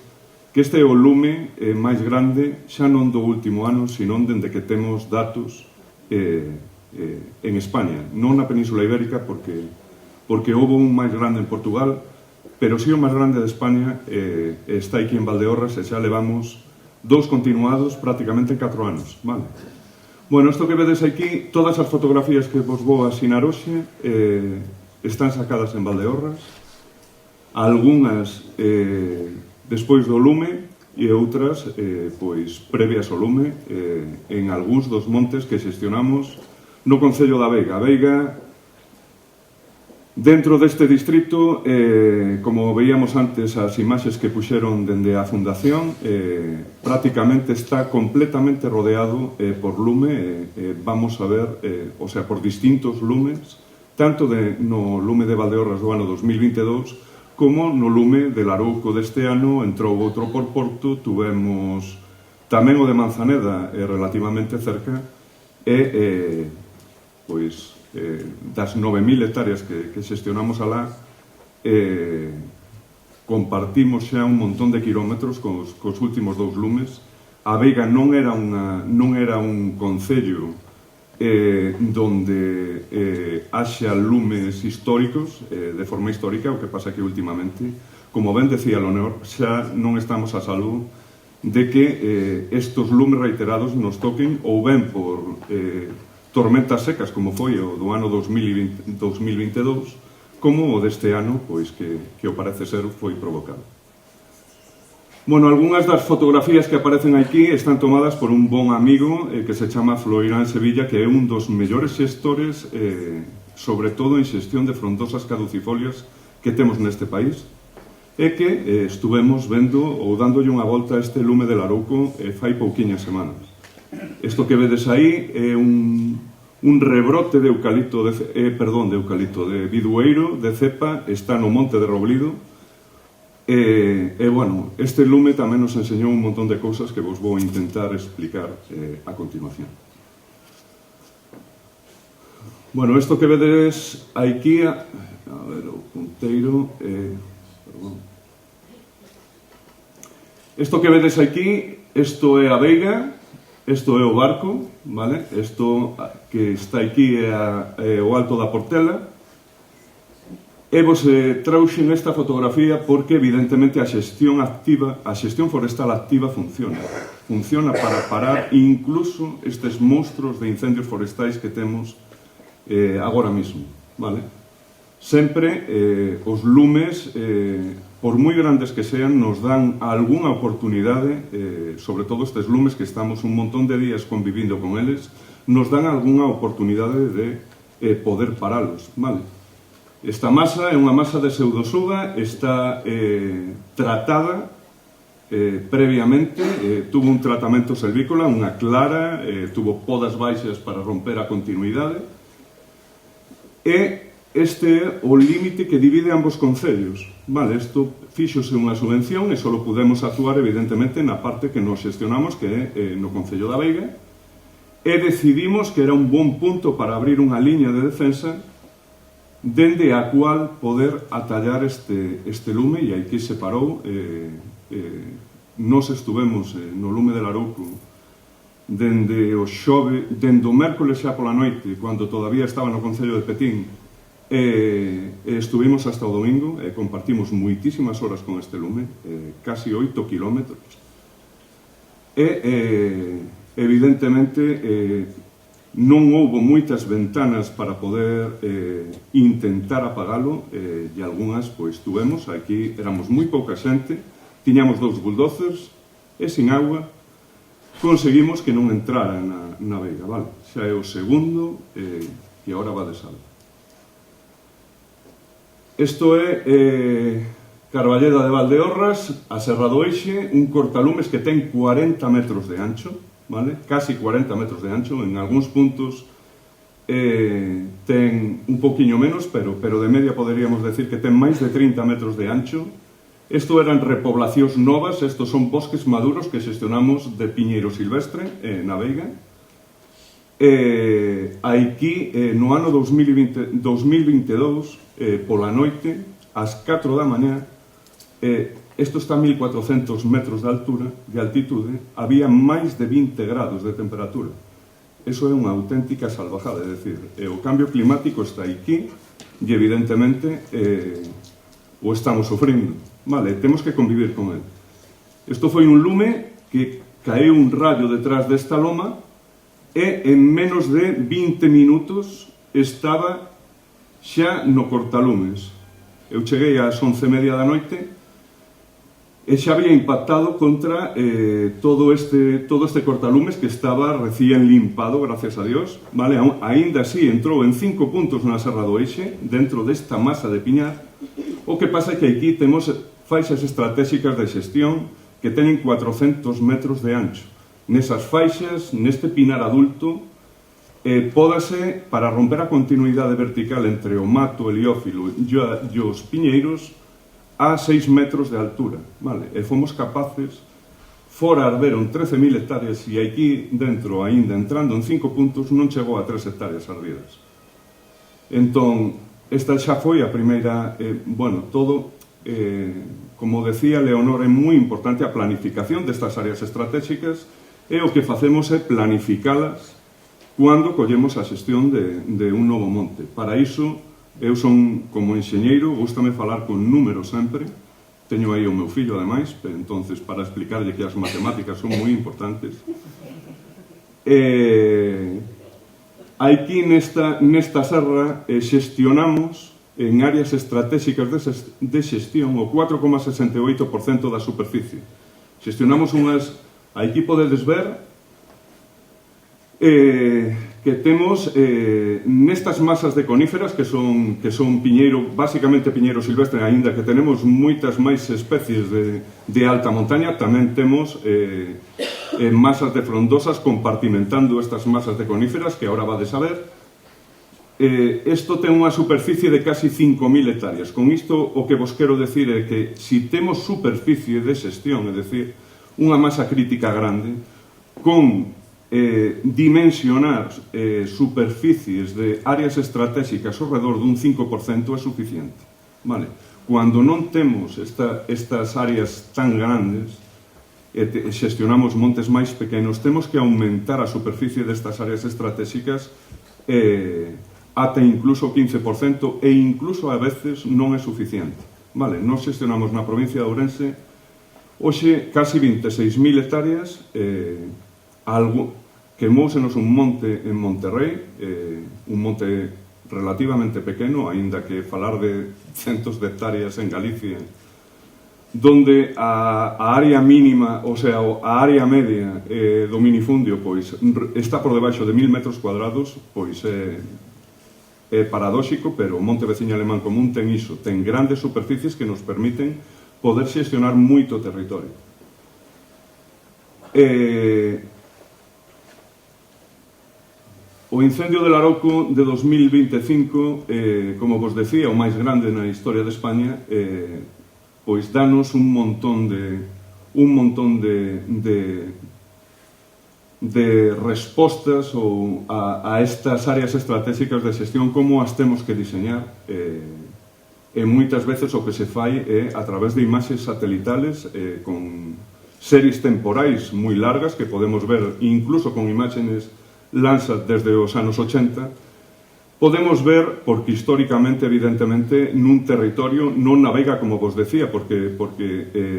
que este é o lume máis grande xa non do último ano, sino dende que temos datos en España, non na Península Ibérica, porque houve un máis grande en Portugal, pero si o máis grande de España está aquí en Valdeorras, e xa levamos 2 continuados prácticamente 4 anos, vale? Bueno, isto que vedes aquí, todas as fotografías que vos vou asinar hoxe están sacadas en Valdeorras, algunhas despois do lume e outras pois previas ao lume en algúns dos montes que xestionamos no Concello da Veiga. A Veiga, dentro deste distrito, como veíamos antes as imaxes que puxeron dende a Fundación, prácticamente está completamente rodeado por lume. Vamos a ver, por distintos lumes, tanto no lume de Valdeorras do ano 2022 como no lume de Larouco deste ano. Entrou outro por Porto, tuvemos tamén o de Manzaneda relativamente cerca, e das 9.000 hectáreas que xestionamos alá, compartimos xa un montón de kilómetros cos últimos 2 lumes. A Veiga non era un concello donde haxa lumes históricos de forma histórica. O que pasa que últimamente, como ben decía Leonor, xa non estamos a salvo de que estos lumes reiterados nos toquen ou ben por tormentas secas, como foi o do ano 2022, como o deste ano, pois que o parece ser foi provocado. Bueno, algunhas das fotografías que aparecen aquí están tomadas por un bon amigo que se chama Floirán Sevilla, que é un dos mellores xestores, sobre todo en xestión de frondosas caducifolias que temos neste país, e que estuvemos vendo ou dándolle unha volta a este lume de Larouco fai pouquiñas semanas. Isto que vedes aí é un rebrote de de bidueiro, de cepa, está no Monte de Roblido. Bueno, este lume tamén nos enseñou un montón de cousas que vos vou intentar explicar a continuación. Bueno, isto que vedes aquí, a ver, o punteiro, isto que vedes aquí, isto é a Veiga. Isto é o barco, vale? Isto que está aquí é o Alto da Portela. E vos trouxen esta fotografía porque evidentemente a xestión forestal activa funciona. Funciona para parar incluso estes monstruos de incendios forestais que temos agora mesmo, vale? Sempre os lumes, por moi grandes que sean, nos dan algunha oportunidade, sobre todo estes lumes que estamos un montón de días convivindo con eles, nos dan algunha oportunidade de poder paralos, vale? Esta masa é unha masa de pseudosuga, está tratada previamente, tuvo un tratamento selvícola, unha clara, tuvo podas baixas para romper a continuidade, e este é o límite que divide ambos concellos, vale? Isto fíxose unha subvención e só podemos actuar evidentemente na parte que nos xestionamos, que é no Concello da Veiga, e decidimos que era un bon punto para abrir unha liña de defensa dende a cual poder atallar este lume, e aquí se parou. Nos estuvemos no lume de Larouco dende o xove, dende o mércoles xa pola noite, cando todavía estaba no Concello de Petín, estuvimos hasta o domingo, compartimos moitísimas horas con este lume, casi 8 kilómetros, evidentemente non houbo moitas ventanas para poder intentar apagalo, e algunhas pois tuvemos, aquí éramos moi pouca xente, tiñamos 2 bulldozers e sin agua conseguimos que non entrara na veiga, vale? Xa é o segundo e agora va de salva. Isto é Carballeda de Valdeorras, a Serra do Eixe, un cortalumes que ten 40 metros de ancho, vale? Casi 40 metros de ancho, en algúns puntos ten un poquinho menos, pero de media poderíamos decir que ten máis de 30 metros de ancho. Isto eran repoblacións novas, estos son bosques maduros que xestionamos de piñeiro silvestre na veiga. Aquí, no ano 2022, pola noite, ás 4 da mañá, isto está a 1400 metros de altura, de altitude, había máis de 20 grados de temperatura. Eso é unha auténtica salvajada, é dicir, o cambio climático está aquí e evidentemente o estamos sofrindo. Vale, temos que convivir con ele. Isto foi un lume que caeu un rayo detrás desta loma e en menos de 20 minutos estaba xa no cortalumes. Eu cheguei ás 11:30 da noite e xa había impactado contra todo este cortalumes que estaba recién limpado, gracias a Dios, vale? Aínda así entrou en 5 puntos na Serra do Eixe, dentro desta masa de piñar. O que pasa é que aquí temos faixas estratégicas de xestión que teñen 400 metros de ancho. Nesas faixas, neste pinar adulto, pódase, para romper a continuidade vertical entre o mato heliófilo e os piñeiros, a 6 metros de altura, vale? E fomos capaces, fora arderon 13.000 hectáreas e aquí dentro, aínda entrando en 5 puntos, non chegou a 3 hectáreas ardidas. Entón, esta xa foi a primeira, como decía Leonor, é moi importante a planificación destas áreas estratégicas e o que facemos é planificalas cando collemos a xestión de un novo monte. Para iso, eu son, como enxeñeiro, gústame falar con números sempre, teño aí o meu fillo, ademais, entonces, para explicarlle que as matemáticas son moi importantes. Aquí nesta serra xestionamos en áreas estratégicas de xestión o 4,68% da superficie. Xestionamos unhas... Aquí podedes ver que temos nestas masas de coníferas que son piñeiro, basicamente piñeiro silvestre, aínda que tenemos moitas máis especies de alta montaña, tamén temos masas de frondosas compartimentando estas masas de coníferas que agora vades a ver. Isto ten unha superficie de casi 5.000 hectáreas. Con isto o que vos quero decir é que si temos superficie de xestión, é dicir, unha masa crítica grande, con dimensionar superficies de áreas estratégicas ao redor dun 5% é suficiente. Vale? Cando non temos estas áreas tan grandes e xestionamos montes máis pequenos, temos que aumentar a superficie destas áreas estratégicas ata incluso o 15% e incluso a veces non é suficiente. Vale? Nos xestionamos na provincia de Ourense hoxe casi 26.000 hectáreas, quemoúsenos un monte en Monterrey, un monte relativamente pequeno, aínda que falar de centos de hectáreas en Galicia, donde a área mínima, o sea, a área media do minifundio, pois, está por debaixo de 1.000 metros cuadrados, pois é paradóxico, pero o monte veciño alemán común ten iso, ten grandes superficies que nos permiten poder xestionar moito territorio. O incendio de Larouco de 2025, como vos decía, o máis grande na historia de España, pois danos un montón de respostas a estas áreas estratégicas de xestión, como as temos que diseñar. E moitas veces o que se fai é a través de imaxes satelitales con series temporais moi largas que podemos ver incluso con imágenes Landsat desde os anos 80. Podemos ver, porque históricamente, evidentemente, nun territorio non navega, como vos decía, porque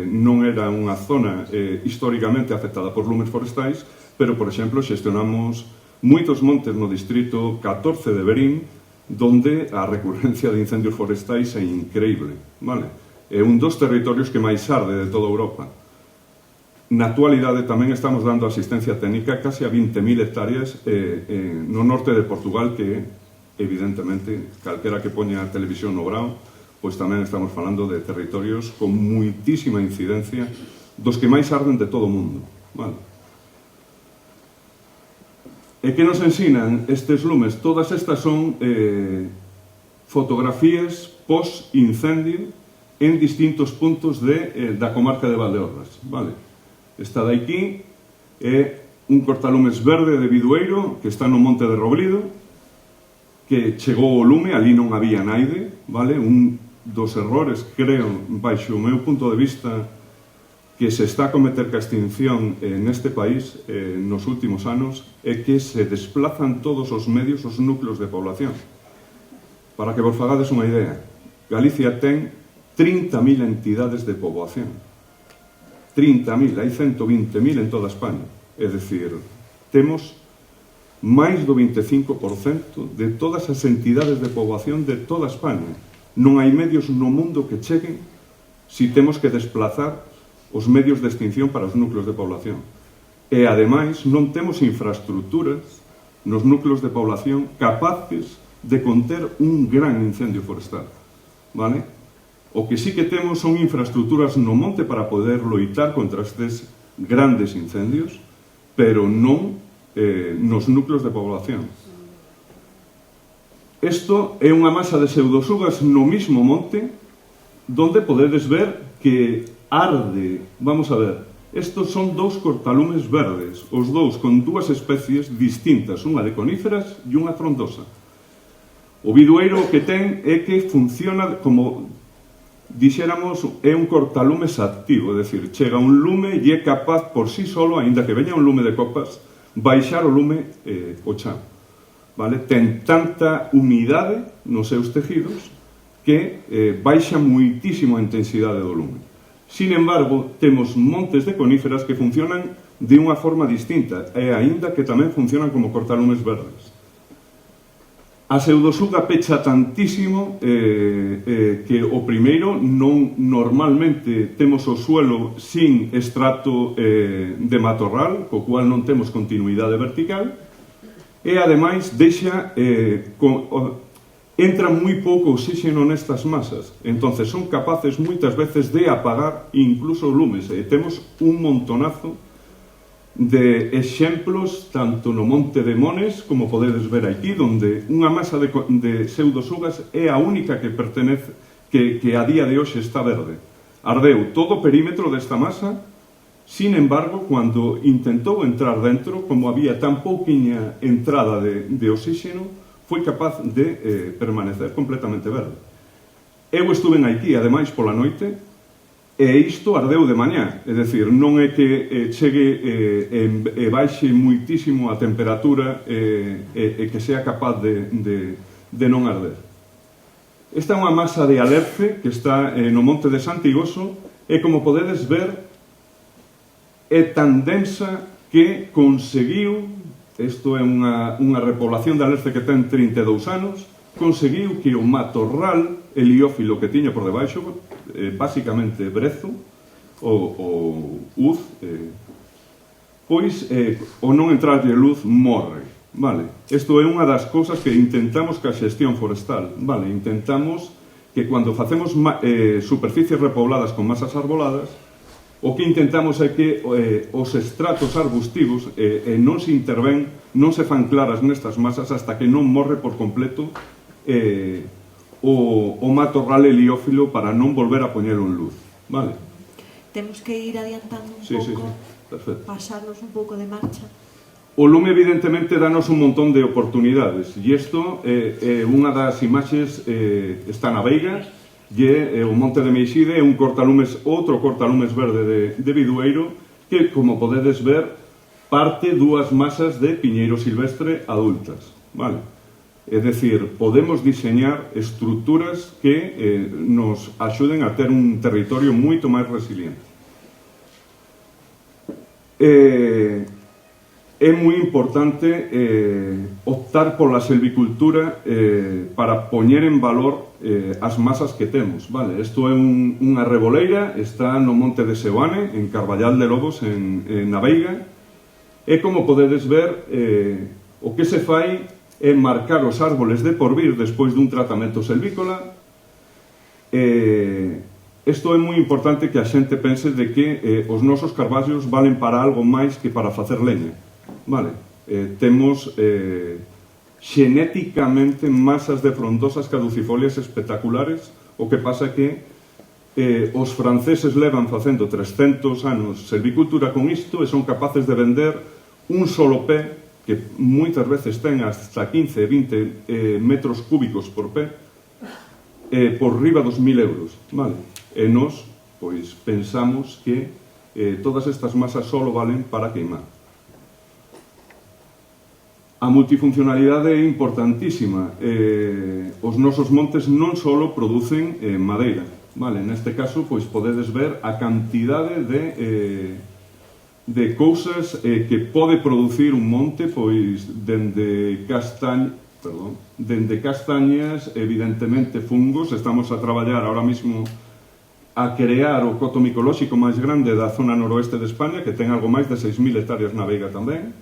non era unha zona históricamente afectada por lumes forestais, pero, por exemplo, xestionamos moitos montes no distrito 14 de Verín, donde a recurrencia de incendios forestais é increíble, vale? É un dos territorios que máis arde de toda Europa. Na actualidade tamén estamos dando asistencia técnica case a 20.000 hectáreas no norte de Portugal, que evidentemente, calquera que poña a televisión no Brao, pois tamén estamos falando de territorios con muitísima incidencia, dos que máis arden de todo o mundo, vale? E que nos ensinan estes lumes? Todas estas son fotografías post-incendio en distintos puntos da comarca de Valdeorras, vale? Esta de aquí é un cortalumes verde de Bidueiro que está no monte de Roblido, que chegou o lume, ali non había naide, vale? Un dos errores, creo, baixo o meu punto de vista, que se está a cometer ca extinción neste país nos últimos anos, é que se desplazan todos os medios, os núcleos de población. Para que vos fagades unha idea, Galicia ten 30.000 entidades de poboación. 30.000, hai 120.000 en toda España. É dicir, temos máis do 25% de todas as entidades de poboación de toda España. Non hai medios no mundo que cheguen si temos que desplazar os medios de extinción para os núcleos de población. E, ademais, non temos infraestructuras nos núcleos de población capaces de conter un gran incendio forestal, vale? O que sí que temos son infraestructuras no monte para poder loitar contra estes grandes incendios, pero non nos núcleos de población. Isto é unha masa de pseudosugas no mismo monte, donde podedes ver que arde. Vamos a ver, estos son dous cortalumes verdes, os dous con dúas especies distintas, unha de coníferas e unha frondosa. O bidueiro que ten é que funciona como dixéramos, é un cortalumes activo, é dicir, chega un lume e é capaz por sí solo, aínda que veña un lume de copas, baixar o lume o chan, vale? Ten tanta humidade nos seus tejidos que baixa muitísimo a intensidade do lume. Sin embargo, temos montes de coníferas que funcionan de unha forma distinta e aínda que tamén funcionan como cortalumes verdes. A pseudosuga pecha tantísimo que o primeiro non normalmente temos o suelo sin estrato de matorral, co cual non temos continuidade vertical, e ademais deixa entra moi pouco oxígeno nestas masas, entonces son capaces moitas veces de apagar incluso lumes, e temos un montonazo de exemplos tanto no Monte de Mones, como podedes ver aquí, donde unha masa de pseudosugas é a única que pertenece, que a día de hoxe está verde. Ardeu todo o perímetro desta masa, sin embargo, cando intentou entrar dentro, como había tan pouquiña entrada de oxígeno, foi capaz de permanecer completamente verde. Eu estuve aquí, ademais, pola noite, e isto ardeu de mañá, é dicir, non é que chegue e baixe muitísimo a temperatura e que sea capaz de non arder. Esta é unha masa de alerce que está no monte de Santigoso e, como podedes ver, é tan densa que conseguiu, isto é unha repoblación de alerce que ten 32 anos, conseguiu que o matorral heliófilo que tiña por debaixo, basicamente brezo, o uz, pois o non entrarlle luz morre, vale? Isto é unha das cousas que intentamos ca xestión forestal, vale? Intentamos que cando facemos superficies repobladas con masas arboladas, o que intentamos é que os estratos arbustivos non se intervén, non se fan claras nestas masas hasta que non morre por completo o matorral heliófilo para non volver a poñelo en luz, vale? Temos que ir adiantando un pouco, pasarnos un pouco de marcha. O lume, evidentemente, danos un montón de oportunidades, e isto é unha das imaxes, está na Veiga, e o Monte de Meixide é un cortalumes, outro cortalumes verde de Bidueiro, que, como podedes ver, parte dúas masas de piñeiro silvestre adultas, vale? É dicir, podemos diseñar estruturas que nos axuden a ter un territorio moito máis resiliente. É moi importante optar pola selvicultura para poñer en valor as masas que temos, vale? Isto é unha reboleira, está no monte de Seoane, en Carballal de Lobos, na Veiga, e como podedes ver, o que se fai é marcar os árboles de porvir despois dun tratamento selvícola. Isto é moi importante que a xente pense de que os nosos carballos valen para algo máis que para facer leña, vale? Temos xenéticamente masas de frondosas caducifolias espectaculares. O que pasa que os franceses levan facendo 300 anos selvicultura con isto e son capaces de vender un solo pé, que moitas veces ten hasta 15 e 20 metros cúbicos por pé, por riba dos 1000 euros, vale? E nós, pois, pensamos que todas estas masas só valen para queimar. A multifuncionalidade é importantísima. Os nosos montes non só producen madeira, vale? Neste caso, pois, podedes ver a cantidade de cousas que pode producir un monte, pois, dende castañas, evidentemente fungos. Estamos a traballar ahora mismo a crear o coto micolóxico máis grande da zona noroeste de España, que ten algo máis de 6.000 hectáreas na Veiga tamén.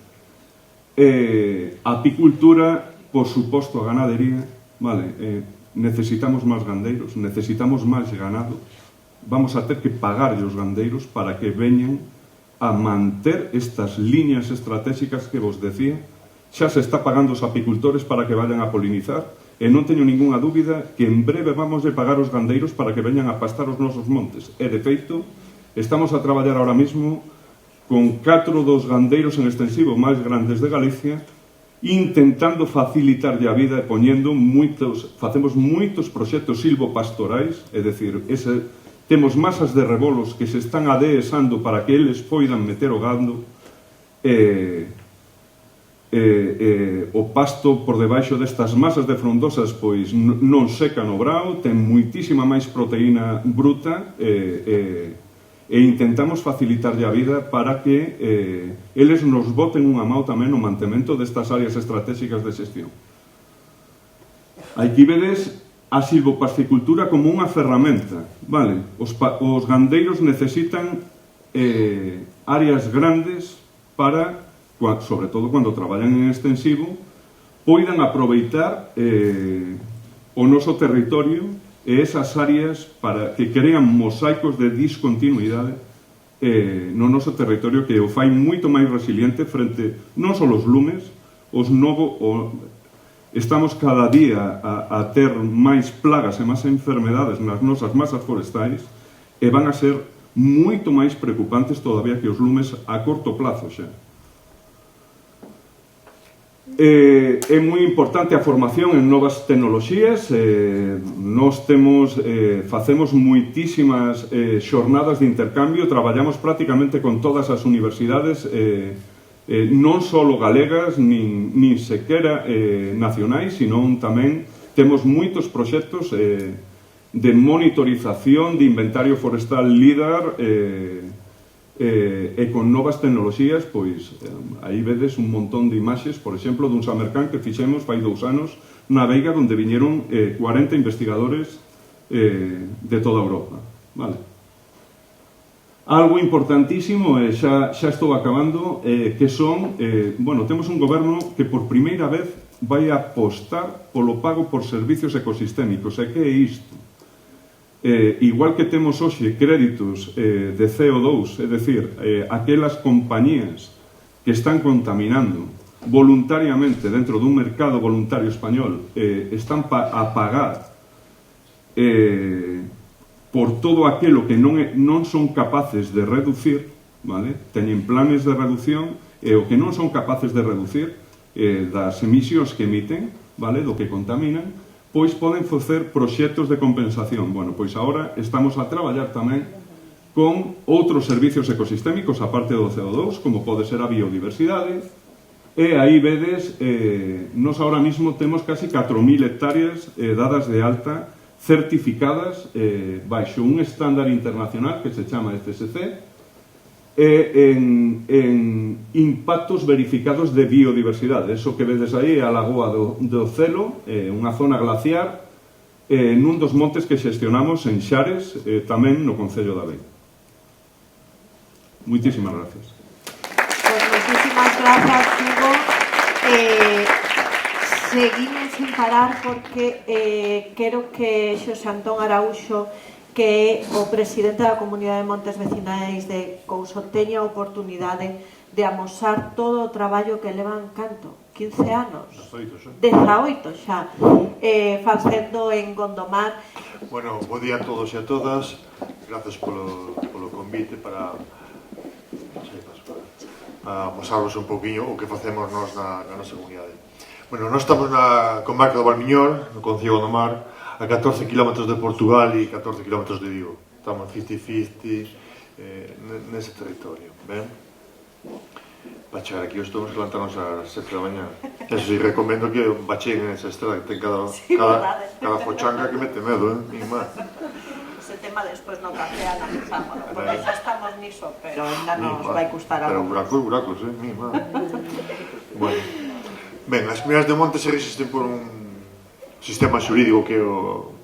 Apicultura, por suposto, a ganadería, vale? Necesitamos máis gandeiros, necesitamos máis ganado. Vamos a ter que pagarlle os gandeiros para que veñan a manter estas liñas estratégicas que vos decía. Xa se está pagando os apicultores para que vayan a polinizar, e non teño ninguna dúbida que en breve vamos a pagar os gandeiros para que veñan a pastar os nosos montes. E, de feito, estamos a traballar ahora mismo con 4 dos gandeiros en extensivo máis grandes de Galicia, intentando facilitarlle a vida e facemos moitos proxectos silvopastorais, é dicir, temos masas de rebolos que se están adesando para que eles poidan meter o gando, o pasto por debaixo destas masas de frondosas, pois non seca no brao, ten moitísima máis proteína bruta, e intentamos facilitarlle a vida para que eles nos boten unha mão tamén no mantemento destas áreas estratégicas de xestión. Aquí vedes a silvopascicultura como unha ferramenta, vale? Os gandeiros necesitan áreas grandes para, sobre todo cando traballan en extensivo, poidan aproveitar o noso territorio e esas áreas para que crean mosaicos de discontinuidade no noso territorio, que o fai moito máis resiliente frente non só aos lumes, estamos cada día a ter máis plagas e máis enfermedades nas nosas masas forestais, e van a ser moito máis preocupantes todavía que os lumes a corto plazo xa. É moi importante a formación en novas tecnoloxías. Nós facemos moitísimas xornadas de intercambio, traballamos prácticamente con todas as universidades, non só galegas, nin sequera nacionais, senón tamén temos moitos proxectos de monitorización de inventario forestal LIDAR, e con novas tecnoloxías. Pois aí vedes un montón de imaxes, por exemplo, dun Samercán que fixemos fai 2 anos na Veiga, onde viñeron 40 investigadores de toda Europa, vale? Algo importantísimo, e xa estou acabando, que son, temos un goberno que por primeira vez vai apostar polo pago por servicios ecosistémicos. E que é isto? Igual que temos hoxe créditos de CO2, é dicir, aquelas compañías que están contaminando voluntariamente dentro dun mercado voluntario español, están a pagar por todo aquilo que non son capaces de reducir, vale? Teñen planes de reducción, e o que non son capaces de reducir das emisións que emiten, vale? Do que contaminan, pois poden facer proxectos de compensación. Bueno, pois agora estamos a traballar tamén con outros servicios ecosistémicos aparte do CO2, como pode ser a biodiversidade, e aí vedes, nos ahora mismo temos casi 4.000 hectáreas dadas de alta, certificadas baixo un estándar internacional que se chama FSC, en impactos verificados de biodiversidade. Eso que vedes aí é a Lagoa do Celo, unha zona glaciar, nun dos montes que xestionamos en Xares, tamén no Concello da Veiga. Muchísimas gracias. Pues muchísimas gracias, Hugo. Seguimos sin parar porque quero que Xosé Antón Araúxo, que é o presidente da Comunidade de Montes Vecinais de Couso, teña a oportunidade de amosar todo o traballo que levan canto, 15 anos, 18 xa, facendo en Gondomar. Bueno, bo día a todos e a todas. Gracias polo convite para amosarvos un poquinho o que facemos nós na nosa comunidade. Bueno, nós estamos na comarca do Valmiñor, no Concello de Gondomar, a 14 km de Portugal e 14 km de Vigo. Estamos 50-50 nese territorio, ben? Para chegar aquí os temos que levantarnos ás 7 da mañá. Eso sí, recomendo que bachen en esa estrada, que ten cada fochanga que mete medo, mi má. Ese tema despois no café analizámoslo, porque xa estamos niso, pero ainda nos vai custar algo. Pero buracos, mi má. Bueno, ben, as comunidades de monte se resisten por un sistema xurídico que é o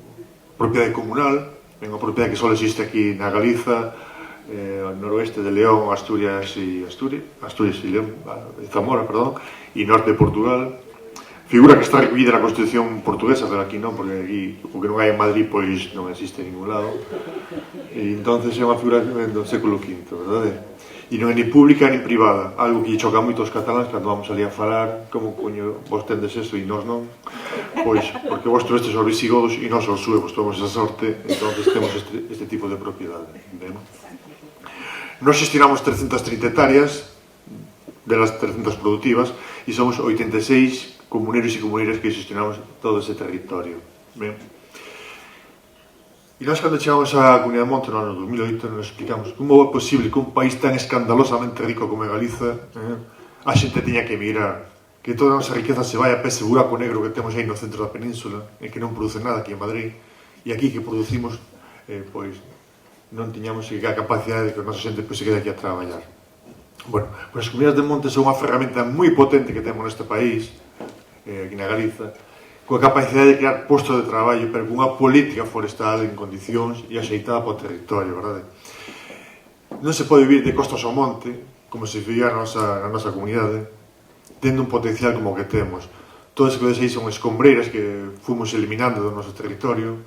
propiedade comunal, ben, a propiedade que só existe aquí na Galiza, al noroeste de León, Asturias e León, Zamora, perdón, e norte de Portugal. Figura que está recollida na Constitución portuguesa, pero aquí non, porque aquí o que non hai en Madrid pois non existe en ningún lado. E entonces é unha figura do século V, verdade? E non é ni pública ni privada, algo que choca moito aos cataláns cando vamos ali a falar, como coño vos tendes eso e nós non? Pois, porque vos tuvestes os visigodos e nós os suevos tomamos esa sorte, entonces temos este tipo de propiedade. Ben? Nos gestionamos 330 hectáreas, delas 300 productivas, e somos 86 comuneiros e comuneiras que gestionamos todo ese territorio. Ben? E nós, cando chegamos á Comunidade de Monte no ano 2008, nos explicamos como é posible que un país tan escandalosamente rico como é Galiza a xente teña que emigrar, que toda a nosa riqueza se vai a ese buraco negro que temos aí no centro da península, e que non produce nada aquí en Madrid, e aquí que producimos, pois, non tiñamos a capacidade de que a nosa xente se quede aquí a traballar. Bueno, pois as comunidades de monte son unha ferramenta moi potente que temos neste país, aquí na Galiza, coa capacidade de crear postos de traballo, pero con unha política forestal en condicións e axeitada para o territorio, verdade? Non se pode vivir de costas ao monte, como se vivía na nosa comunidade, tendo un potencial como o que temos. Todas as cousas aí son escombreiras que fomos eliminando do noso territorio,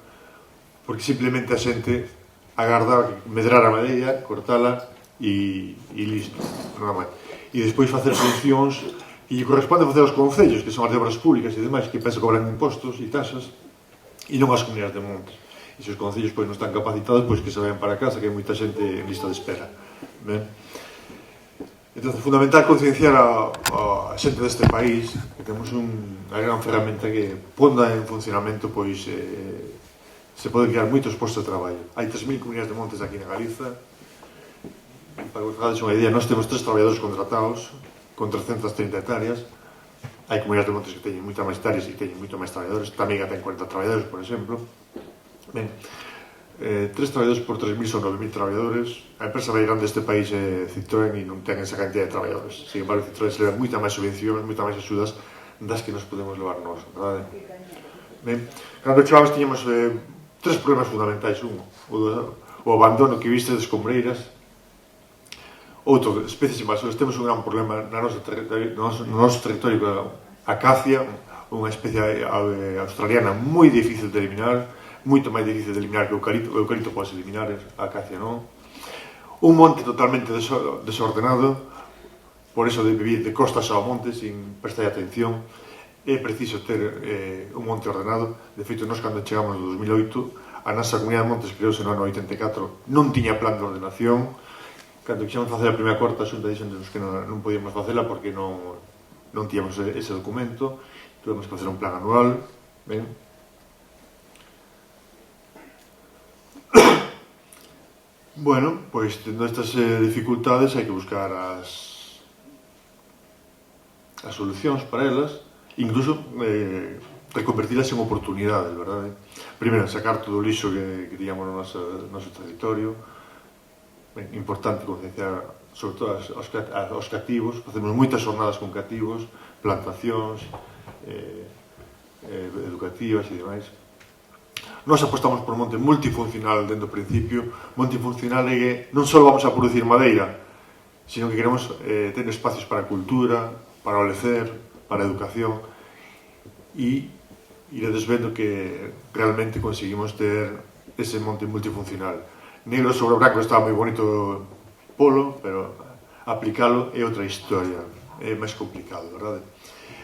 porque simplemente a xente agardaba que medrar a madeira, cortala e listo, nada máis. E despois facer funcións e corresponde facer os concellos, que son as de obras públicas e demais, que pensa cobran impostos e taxas, e non as comunidades de montes. E se os concellos pois non están capacitados, pois que se vayan para casa, que hai moita xente en lista de espera. Ben? Entón, é fundamental concienciar a xente deste país que temos unha gran ferramenta que ponda en funcionamento, pois se pode crear moitos postos de traballo. Hai 3.000 comunidades de montes aquí na Galiza. Para que vos fagades unha idea, nós temos 3 traballadores contratados con 330 hectáreas. Hai comunidades de montes que teñen moitas máis hectáreas e teñen moito máis traballadores. Tamén ten 40 traballadores, por exemplo. Ben, 3 traballadores por 3.000 son 9.000 traballadores. A empresa máis grande deste país é Citroën e non ten esa cantidad de traballadores. Sin embargo, Citroën se leva moita máis subvencións, moita máis axudas das que nos podemos levar nós, verdade? Ben, cando chegamos tiñamos 3 problemas fundamentais. O abandono que viste de escombreiras. Outro, especies invasores. Temos un gran problema no noso territorio con a acacia, unha especie australiana moi difícil de eliminar, moito máis difícil de eliminar que o eucalipto pode eliminar, a acacia non. Un monte totalmente desordenado, por eso de vivir de costas ao monte sin prestar atención. É preciso ter un monte ordenado. De feito, nós cando chegamos no 2008, a nosa comunidade de montes creouse no ano 84, non tiña plan de ordenación. Cando quixemos facer a primeira corta, a xunta dixéndonos que non podíamos facela porque non tíamos ese documento. Tuvemos que facer un plan anual. Ben? Bueno, pois tendo estas dificultades hai que buscar as solucións para elas, incluso reconvertilas en oportunidades, verdade? Primeiro, sacar todo o lixo que digamos no noso territorio. Ben, importante concienciar sobre todo aos cativos. Facemos moitas jornadas con cativos, plantacións educativas e demais. Nós apostamos por monte multifuncional dentro do principio. Multifuncional é que non só vamos a producir madeira, sino que queremos ter espacios para a cultura, para o lecer, para a educación, e iredes vendo que realmente conseguimos ter ese monte multifuncional. Negro sobre branco está moi bonito polo, pero aplicalo é outra historia, é máis complicado, verdade?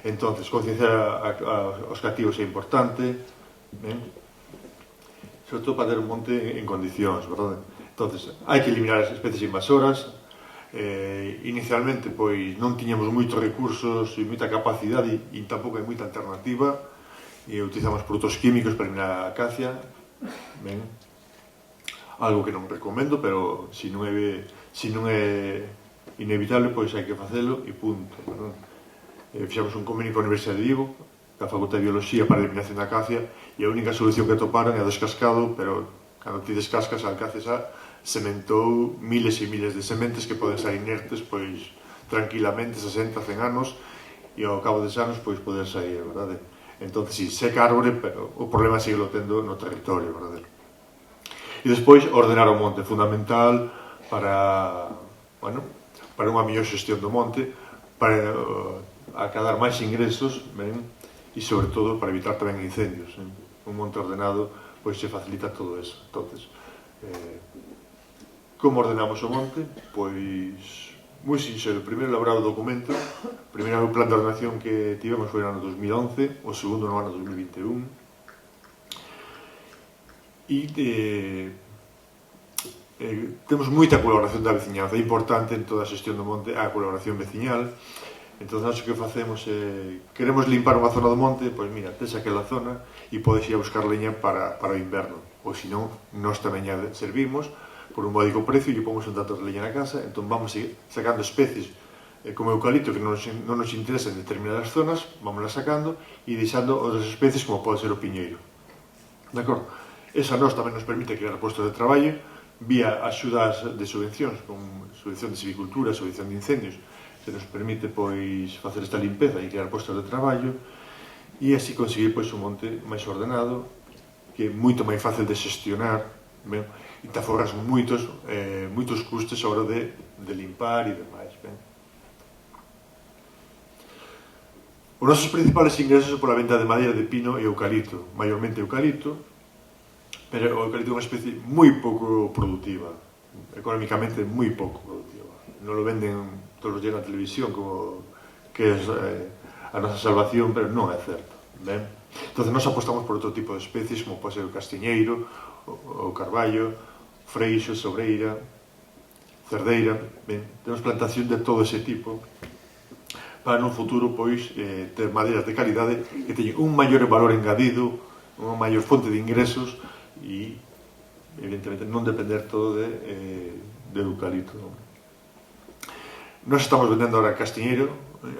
Entonces, concienciar aos cativos é importante, sobre todo para ter un monte en condicións, verdade? Entonces, hai que eliminar as especies invasoras. Inicialmente, pois, non tiñamos moitos recursos e moita capacidade e tampouco hai moita alternativa, e utilizamos produtos químicos para eliminar a acacia. Ben, algo que non recomendo, pero se non é inevitable, pois hai que facelo e punto, verdade? Fixamos un convenio con a Universidade de Vigo, da Facultade de Biología, para a eliminación da acacia, e a única solución que atoparon é o descascado, pero cando ti descascas a acacia sementou miles e miles de sementes que poden ser inertes, pois tranquilamente 60, 100 anos, e ao cabo de anos pois poden sair, verdade? Entón, si, seca árbore, pero o problema sigue lo tendo no territorio, verdade? E despois, ordenar o monte, fundamental para, bueno, para unha mellor xestión do monte, para acadar máis ingresos, ben, e sobre todo para evitar tamén incendios. Un monte ordenado pois se facilita todo eso. Entonces, como ordenamos o monte? Pois moi sinxelo. Primeiro elaborar o documento. Primeiro o plan de ordenación que tivemos foi no ano 2011, o segundo no ano 2021. E temos moita colaboración da veciñanza. É importante en toda a xestión do monte a colaboración veciñal. Entón, nós o que facemos é, queremos limpar unha zona do monte, pois mira, tes aquela zona e podes ir a buscar leña para o inverno. Ou senón, nós tamén a servimos por un módico precio e pomos un tanto de leña na casa. Entón, vamos sacando especies como eucalipto que non nos interesa en determinadas zonas, vamos sacando e deixando outras especies como pode ser o piñeiro. De acordo? Esa nos tamén nos permite crear postos de traballo vía axudas de subvencións, con subvención de silvicultura, subvención de incendios, que nos permite pois facer esta limpeza e crear postos de traballo e así conseguir pois un monte máis ordenado, que é moito máis fácil de xestionar, ben? E te aforras moitos custes a hora de limpar e demais, ben? Os nosos principales ingresos son pola venta de madeira de pino e eucalipto, maiormente eucalipto, pero o eucalipto é unha especie moi pouco productiva, económicamente moi pouco productiva. Non lo venden todos os días na televisión como que é a nosa salvación, pero non é certo, ben? Entón, nós apostamos por outro tipo de especies, como pode ser o castiñeiro, o carballo, freixo, sobreira, cerdeira, ben? Temos plantación de todo ese tipo para no futuro, pois, ter madeiras de calidade que teñen un maior valor engadido, unha maior fonte de ingresos e, evidentemente, non depender todo de eucalipto. Nós estamos vendendo ahora castiñeiro,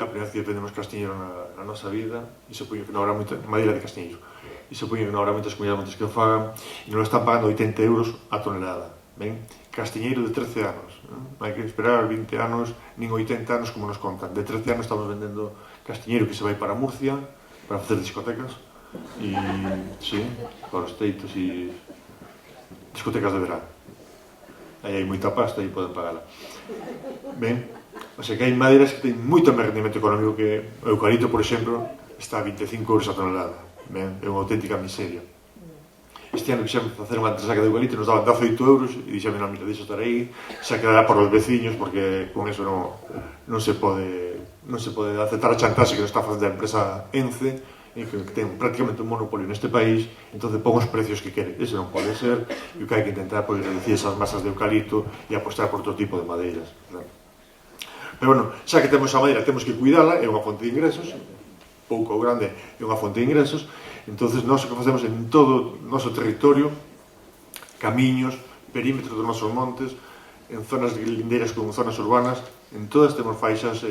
a primeira vez que vendemos castiñeiro na nosa vida, e se puño que non habrá moita madeira de castiñeiro, e se puño que non habrá moitas comunidades que o fagan, e non están pagando 80 euros a tonelada, ben? Castiñeiro de 13 anos, non hai que esperar 20 anos, nin 80 anos como nos contan. De 13 anos estamos vendendo castiñeiro que se vai para Murcia, para facer discotecas, e, sí, para os teitos e discotecas de verán. Aí hai moita pasta e poden pagala. Ben, o sea que hai madeiras que ten moito máis rendimento económico que o eucalipto, por exemplo, está a 25 euros a tonelada. Ben, é unha auténtica miseria. Este ano quixemos facer unha entresaca de eucalipto, nos daban 18 euros e dixeme, non, mira, deixo estar aí, xa quedará por os veciños, porque con eso non se pode aceptar a chantaxe que nos está facendo a empresa ENCE, que ten prácticamente un monopolio neste país, entón pon os precios que quere. Ese non pode ser, e o que hai que intentar é reducir esas masas de eucalipto e apostar por outro tipo de madeiras. Pero, bueno, xa que temos a madeira, temos que cuidala, é unha fonte de ingresos, pouco ou grande, é unha fonte de ingresos. Entonces, nós o que facemos en todo o noso territorio, camiños, perímetro dos nosos montes, en zonas lindeiras con zonas urbanas, en todas temos faixas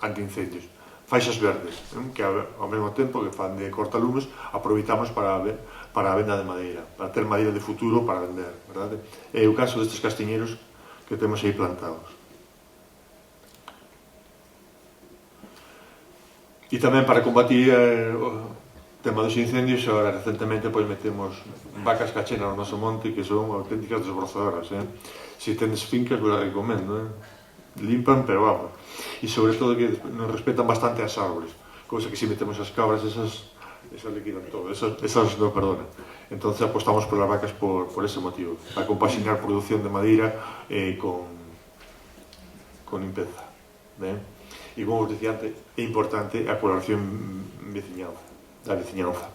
antiincendios, faixas verdes, que ao mesmo tempo que fan de cortalumes, aproveitamos para a venda de madeira, para ter madeira de futuro para vender, verdade? É o caso destes castiñeiros que temos aí plantados. E tamén para combatir o tema dos incendios, agora recentemente pois metemos vacas cachenas no noso monte que son auténticas desbrozadoras, Se tendes fincas, vos a recomendo, limpan, pero vamos. E sobre todo que nos respetan bastante as árboles, cousa que se metemos as cabras, esas liquidan todo, esas non perdonan. Entonces apostamos por las vacas por ese motivo, para compaxinar produción de madeira con limpeza. E como vos dicía antes, é importante a colaboración da veciñanza.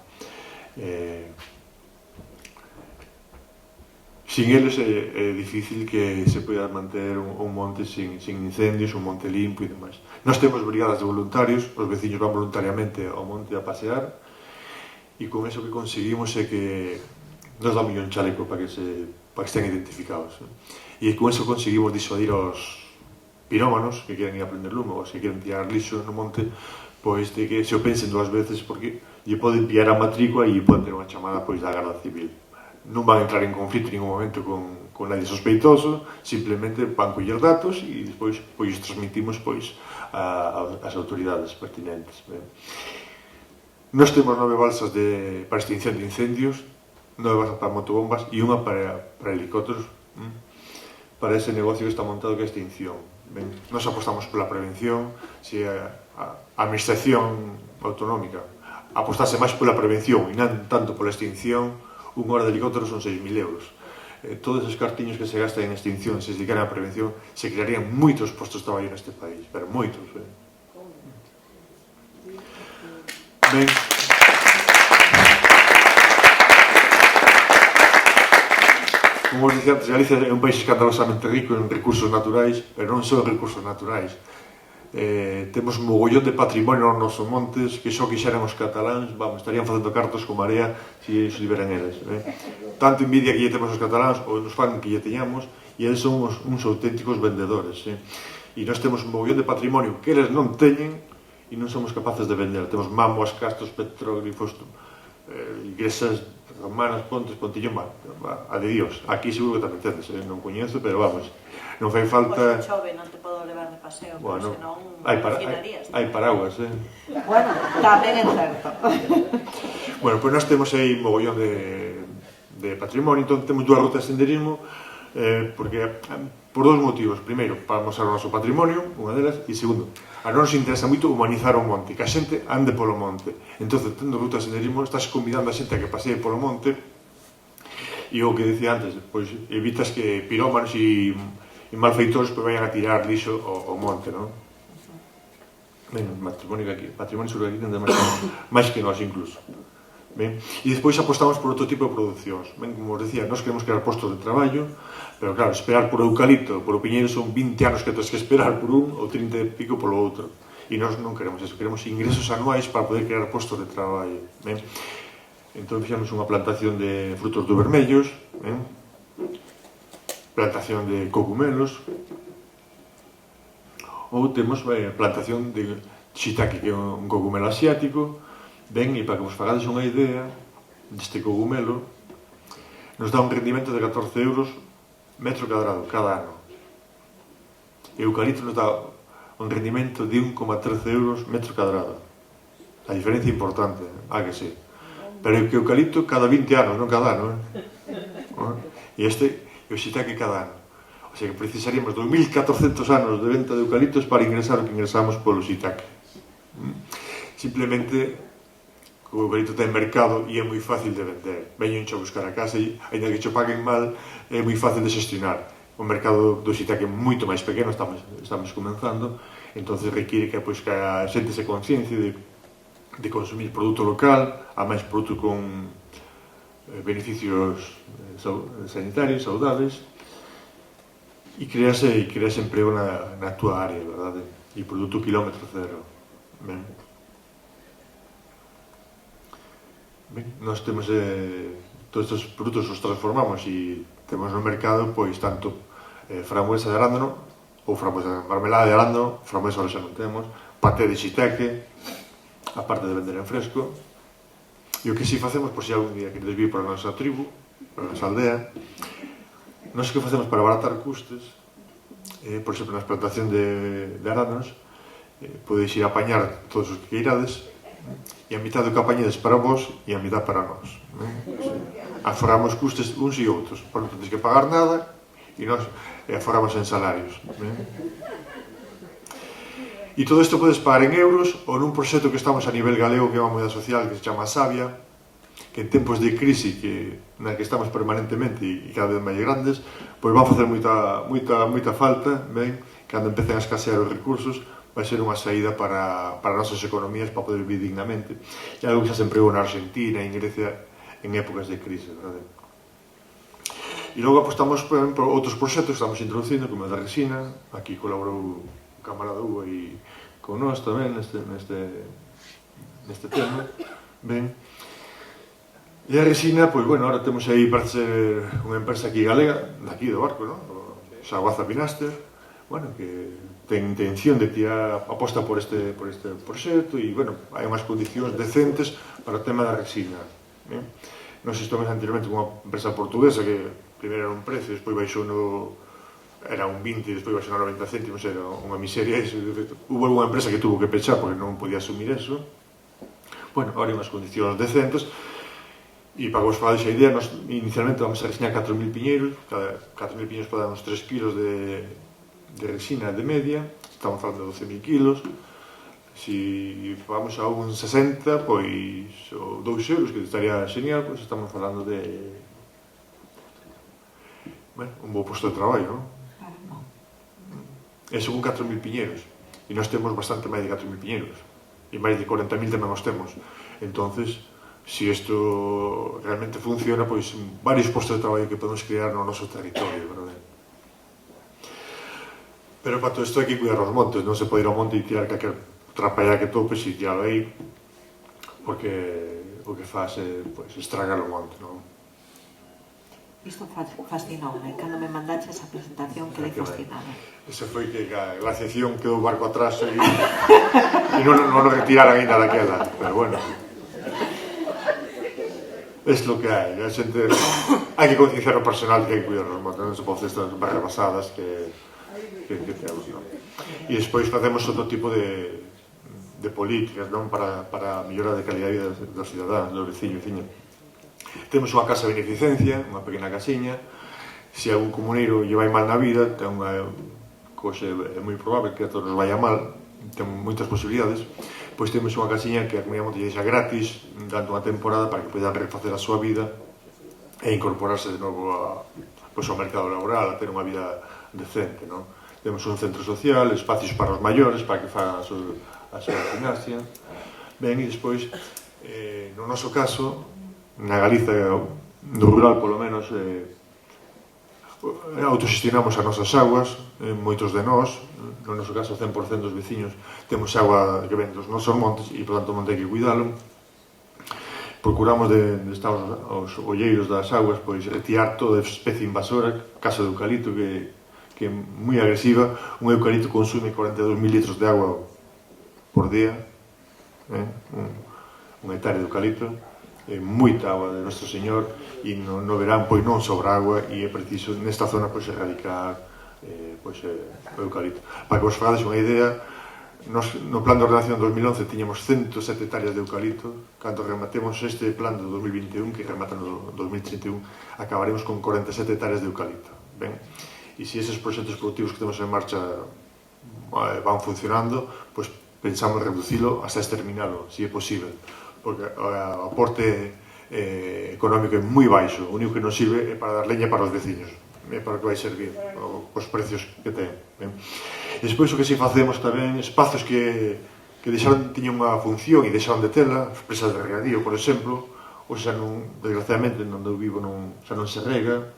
Sin eles é difícil que se poida manter un monte sin incendios, un monte limpo e demais. Nós temos brigadas de voluntarios, os veciños van voluntariamente ao monte a pasear, e con eso que conseguimos é que nos dá un millón chaleco para que estén identificados. E con eso conseguimos disuadir aos pirómanos que queren ir a prender lume ou que queren tirar lixo no monte, pois de que se o pensen dúas veces, porque lle poden pillar a matrícula e lle poden ter unha chamada pois da Garda Civil. Non van a entrar en conflito en ningún momento con nadie sospeitoso, simplemente van coller datos e despois pois transmitimos pois ás autoridades pertinentes. Nós temos 9 balsas para extinción de incendios, 9 balsas para motobombas e unha para helicópteros, para ese negocio que está montado que é a extinción. Nós apostamos pola prevención, se a administración autonómica apostase máis pola prevención e non tanto pola extinción, unha hora de helicóptero son 6.000 euros. Todos esos cartiños que se gastan en extinción, se dedicaran á prevención, se crearían moitos postos de traballo neste país, pero moitos. Ben. Como vos dicía antes, Galicia é un país escandalosamente rico en recursos naturais, pero non son recursos naturais. Temos un mogollón de patrimonio nos nosos montes que só quixeran os cataláns, estarían facendo cartos con marea se os liberan eles. Tanto envidia que lle temos os cataláns ou nos fan que lle teñamos, e eles son uns auténticos vendedores. E nós temos un mogollón de patrimonio que eles non teñen e non somos capaces de vender. Temos mambos, castros, petróglifos, igrexas romanas, pontes, Pontillón, a de Dios. Aquí seguro que tamén tedes, non coñezo, pero vamos, non fai falta... Pois chove, non te podo levar de paseo, bueno, senón finarías. Hai paraguas, Bueno, tamén é certo. Bueno, pois nós temos aí mogollón de patrimonio, entón temos dúas rutas de senderismo, porque por dous motivos. Primeiro, para mostrar o noso patrimonio, unha delas, e segundo, a non nos interesa moito humanizar o monte, que a xente ande polo monte. Entón, tendo rutas de senderismo, estás convidando a xente a que pasee polo monte, e o que dicía antes, pois evitas que pirómanos e malfeitores vayan a tirar lixo ao monte, non? Ben, patrimonio sobre aquí tende máis que nós incluso. Ben, e despois apostamos por outro tipo de producións. Ben, como vos decía, nós queremos crear postos de traballo, pero claro, esperar por eucalipto, por o piñeiro son 20 anos que tens que esperar por un ou 30 e pico polo outro. E nós non queremos eso, queremos ingresos anuais para poder crear postos de traballo. Ben, entón fixamos unha plantación de frutos do vermellos, plantación de cogumelos, ou temos plantación de shiitake, que é un cogumelo asiático. Ben, e para que vos fagades unha idea deste cogumelo, nos dá un rendimento de 14 euros metro cadrado cada ano. E o eucalipto nos dá un rendimento de 1,13 euros metro cadrado. A diferencia é importante, que sí. Pero que o eucalipto cada 20 anos, non cada ano. E o shiitake cada ano. O sea que precisaríamos 2.400 anos de venta de eucaliptos para ingresar o que ingresamos polo shiitake. Simplemente o eucalipto ten mercado e é moi fácil de vender. Veñen a buscar a casa e, ainda que cho paguen mal, é moi fácil de xestionar. O mercado do shiitake é moito máis pequeno, estamos comenzando, entonces require que a xente se conciencia de consumir produto local, a máis produto con beneficios sanitarios, saudables, e crease emprego na túa área, verdade? E produto kilómetro cero. Ben, nós temos todos estes produtos os transformamos e temos no mercado, pois, tanto frambuesa de arándano, ou frambuesa marmelada de arándano, frambuesa ahora xa non temos, paté de xiteque, aparte de vender en fresco. E o que si facemos, por se algún día queredes vir para a nosa tribu, para a nosa aldea, nós que facemos para abaratar custes, por exemplo, na explotación de arándanos, podeis ir a apañar todos os que queirades, e a mitad do que apañedes para vos e a mitad para nós. Aforramos custes uns e outros, por non tedes que pagar nada e nós aforramos en salarios. E todo isto podes pagar en euros ou nun proxecto que estamos a nivel galego, que é unha moeda social que se chama Sabia, que en tempos de crise na que estamos permanentemente e cada vez máis grandes, pois van facer moita falta, ben, cando empecen a escasear os recursos, vai ser unha saída para nosas economías para poder vivir dignamente. E algo que xa se empregou na Argentina e en Grecia en épocas de crise, verdade? E logo apostamos por outros proxectos que estamos introducindo, como o da resina. Aquí colaborou un camarada Hugo e con nós tamén neste tema. Ben. E a resina, pois, bueno, ahora temos aí para ser unha empresa aquí galega, daqui do barco, non? Saguaza Pinaster, bueno, que ten intención de tirar aposta por este proxecto e, bueno, hai unhas condicións decentes para o tema da resina. Nos estamos anteriormente con unha empresa portuguesa que primeiro era un precio, despois baixou era un 20 e despois baixou a 90 céntimos, era unha miseria eso. Hubo unha empresa que tuvo que pechar porque non podía asumir eso. Bueno, ahora hai unhas condicións decentes e para vos falar desa idea, nos inicialmente vamos a resinar 4.000 piñeiros, cada 4.000 piñeiros para dar uns 3 kilos de resina de media, estamos falando de 12.000 kilos. Si vamos a un 60, pois, ou 2 euros, que estaría genial, pois estamos falando de, bueno, un bo posto de traballo, non? E según 4.000 piñeiros, e nós temos bastante máis de 4.000 piñeiros, e máis de 40.000 tamén nos temos. Entonces, si isto realmente funciona, pois varios postos de traballo que podemos crear no noso territorio, verdade? Pero para todo isto hai que cuidar os montes, non se pode ir ao monte e tirar calquer trapallá que topes e tiralo aí, porque o que faz é, pois, estragar o monte, non? Isto fascinoume, cando me mandaches a presentación quedei fascinada. Ese foi que a glaciación quedou o barco atrás e non nos retiraran ainda daquela, pero bueno. Es lo que hai, a xente hai que concienciar o personal que hai que cuidar os montes, non se pode facer estas barrabasadas que temos, non? E despois facemos outro tipo de políticas, non? Para mellorar a calidad de vida dos cidadáns, dos veciños. Temos unha casa de beneficencia, unha pequena casiña. Se algún comuneiro lle vai mal na vida, ten unha cousa, é moi probable que a todos nos vaya mal, ten moitas posibilidades, pois temos unha casiña que a comunidade lle deixa gratis durante unha temporada para que poidan refacer a súa vida e incorporarse de novo ao mercado laboral, a ter unha vida decente, non? Temos un centro social, espacios para os maiores, para que fagan a súa gimnasia. Ben, e despois, no noso caso, na Galiza, no rural polo menos, autoxestionamos as nosas aguas, moitos de nós, no noso caso 100% dos veciños, temos agua que ven dos nosos montes e, por tanto, o monte hai que cuidalo. Procuramos de estar aos olleiros das aguas, pois retirar toda especie invasora, caso de eucalipto, que é moi agresiva. Un eucalipto consume 42.000 litros de agua por día, un hectárea de eucalipto, moita agua de Nuestro Señor, e no verán pois non sobra agua e é preciso nesta zona pois erradicar o eucalipto. Para que vos fagades unha idea, nos, no plan de ordenación de 2011 tiñamos 107 hectáreas de eucalipto. Cando rematemos este plan do 2021, que remata no 2031, acabaremos con 47 hectáreas de eucalipto. Ben? E se eses proxectos productivos que temos en marcha van funcionando, pois pensamos reducilo hasta exterminalo, se é posible, porque o aporte económico é moi baixo. O único que nos sirve é para dar leña para os veciños, é para o que vai servir, os precios que ten. E despois o que si facemos tamén, espazos que tiñan unha función e deixaron de tela, as presas de regadío, por exemplo, ou xa non, desgraciadamente, onde eu vivo xa non se rega,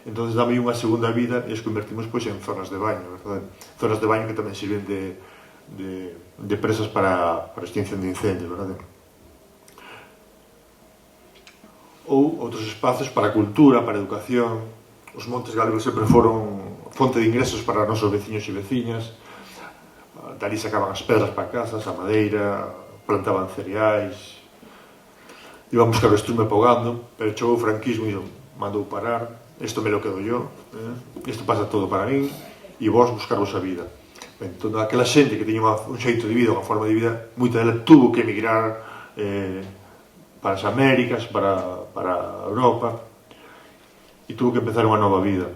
entón dame unha segunda vida e os convertimos pois en zonas de baño, verdade? Zonas de baño que tamén sirven de presas para extinción de incendios, verdade? Ou outros espazos para a cultura, para a educación, os montes galegos sempre foron fonte de ingresos para os nosos veciños e veciñas. Dali sacaban as pedras para casas, a madeira, plantaban cereais, iban buscar o estrume pogando, pero chegou o franquismo e mandou parar. Isto me lo quedo yo, isto pasa todo para min, e vos buscarvos a vida. Entón, aquela xente que tiña un xeito de vida, unha forma de vida, moita dela tuvo que emigrar para as Américas, para Europa, e tuvo que empezar unha nova vida.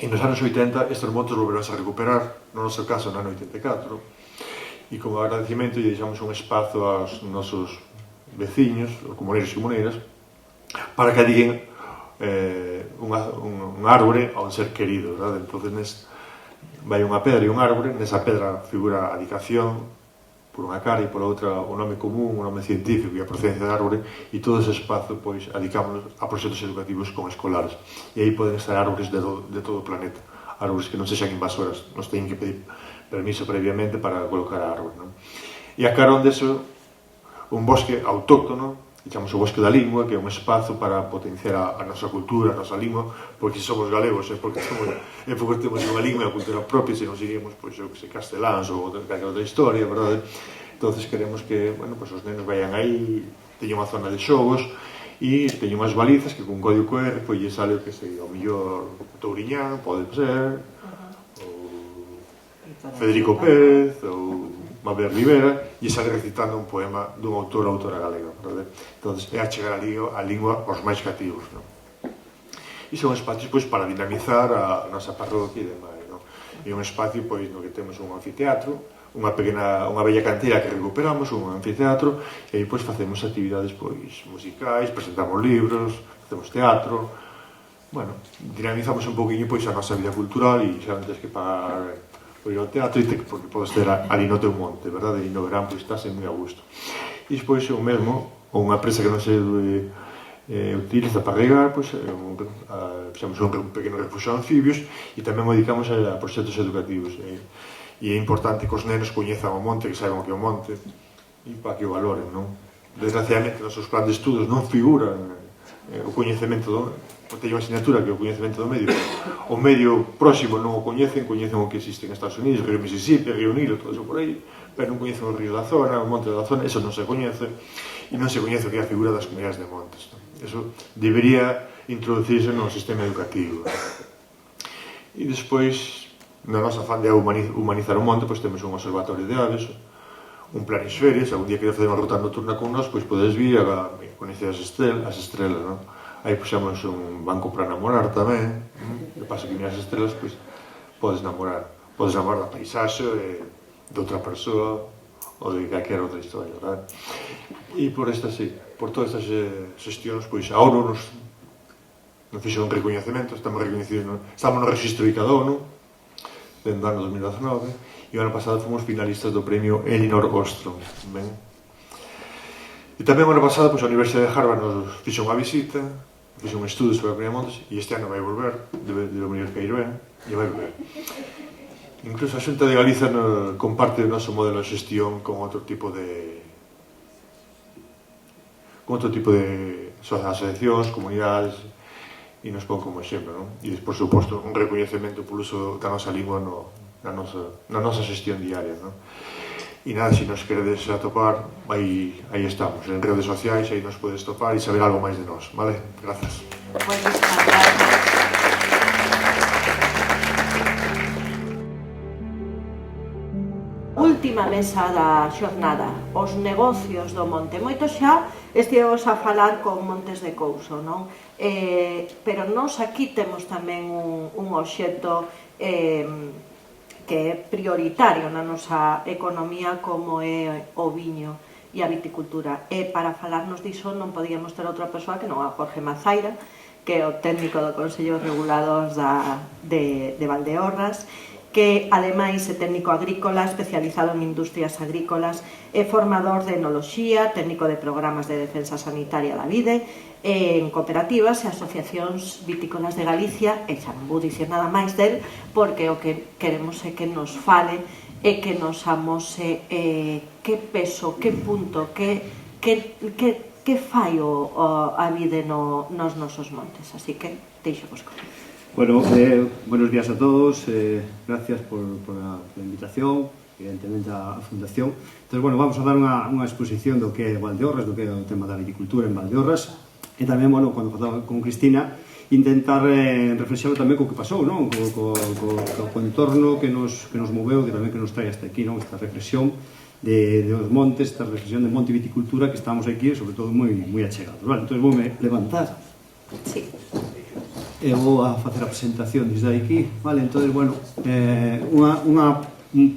E nos anos 80 estes montes volveron a recuperar, no noso caso no ano 84, e como agradecimento lle deixamos un espazo aos nosos veciños, os comuneiros e comuneiras, para que diguen un árbore a un ser querido, verdad? Entonces vai unha pedra e un árbore, nesa pedra figura a dedicación por unha cara e pola outra o nome común, o nome científico e a procedencia do árbore, e todo ese espazo pois adicámonos a proxectos educativos con escolares, e aí poden estar árbores de todo o planeta, árbores que non sexan invasoras, nos teñen que pedir permiso previamente para colocar a árbore, non? E a carón deso un bosque autóctono, chamamos o Bosque da Lingua, que é un espazo para potenciar a nosa cultura, a nosa lingua, porque somos galegos, porque temos unha lingua e a cultura propia, se non seguimos, pois, eu que sei, casteláns ou calquera outra historia, verdade? Entonces queremos que, bueno, pois os nenos vayan aí, teñen unha zona de xogos, e teñen unhas balizas que con código QR, pois lle sale o que sei, o mellor Touriñán, pode ser, ou Federico Pérez, ou Mabel Rivera, e sale recitando un poema dun autor ou autora galega, verdade? Entón, é achegar a lingua aos máis cativos, non? E son espacios, pois, para dinamizar a nosa parroquia e demais, non? E un espacio, pois, no que temos un anfiteatro, unha bella canteira que recuperamos, un anfiteatro, e aí, pois, facemos actividades, pois, musicais, presentamos libros, facemos teatro, bueno, dinamizamos un poquinho, pois, a nosa vida cultural, e xa non tens que pagar por ir ao teatro, porque podes ter ali no teu monte, verdade? E no verán, pois, estás moi a gusto. E despois, o mesmo, unha presa que non se utiliza para regar, pois, fixamos un pequeno refugio de anfibios, e tamén o dedicamos a proxectos educativos. E é importante que os nenos coñezan o monte, que saiban que é o monte, e para que o valoren, non? Desgraciadamente, nos seus plans de estudos non figura o coñecemento do... teño unha asignatura que é o coñecemento do medio, o medio próximo non o coñecen o que existe en Estados Unidos, o río Mississippi, o río Nilo, todo eso por aí, pero non coñecen o río da zona, o monte da zona, eso non se coñece, e non se coñece o que é a figura das comunidades de montes, non? Eso debería introducirse no sistema educativo. E despois, na nosa afán de humanizar o monte, pois temos un observatorio de aves, un planisferio, se algún día queres fazer unha ruta nocturna con nós, pois podes vir a coñecer as estrelas, non? Aí puxamos un banco para namorar tamén, de paso que miras as estrelas, pois podes namorar da paisaxe, de outra persoa, ou de calquera outra historia, verdad? E por todas estas xestións, pois a ONU nos fixo un recoñecemento, estamos no registro de cada ONU, dentro do ano 2019, e o ano pasado fomos finalistas do premio Elinor Ostrom, ben? E tamén o ano pasado, pois, a Universidade de Harvard nos fixo unha visita, fixe un estudo sobre a Comunidade de Montes, e este ano vai volver, de Domínguez Queiroen, e vai volver. Incluso a Xunta de Galiza comparte o noso modelo de xestión con outro tipo de asociacións, comunidades, e nos pon como exemplo, non? E, por suposto, un recoñecemento polo uso da nosa lingua na nosa xestión diaria, non? E nada, se nos queredes atopar, aí estamos, en redes sociais, aí nos podes topar e saber algo máis de nós, vale? Grazas. Última mesa da xornada, os negocios do monte. Moito xa estivemos a falar con Montes de Couso, non? Pero nós aquí temos tamén un obxecto que é prioritario na nosa economía, como é o viño e a viticultura. E para falarnos diso non podíamos ter outra persoa que non a Jorge Mazaira, que é o técnico do Consello de Regulados de Valdeorras, que ademais é técnico agrícola especializado en industrias agrícolas, é formador de enoloxía, técnico de programas de defensa sanitaria da vide, en cooperativas e asociacións vitícolas de Galicia, e xa non vou dicir nada máis del, porque o que queremos é que nos fale e que nos amose que peso, que punto, que fai a vide nos nosos montes. Así que deixo vos con. Bueno, buenos días a todos, gracias por la invitación, evidentemente a Fundación. Entonces, bueno, vamos a dar unha exposición do que é Valdeorras, do que é o tema da viticultura en Valdeorras, e tamén, bueno, cando falaba con Cristina, intentar reflexionar tamén co que pasou, non? Co entorno que nos moveu, que tamén que nos trae hasta aquí, non? Esta reflexión de os montes, esta reflexión de monte e viticultura que estamos aquí, sobre todo moi achegados. Vale, entón, vou me levantar. Sí. E vou a facer a presentación desde aquí, vale? Entón, bueno, unha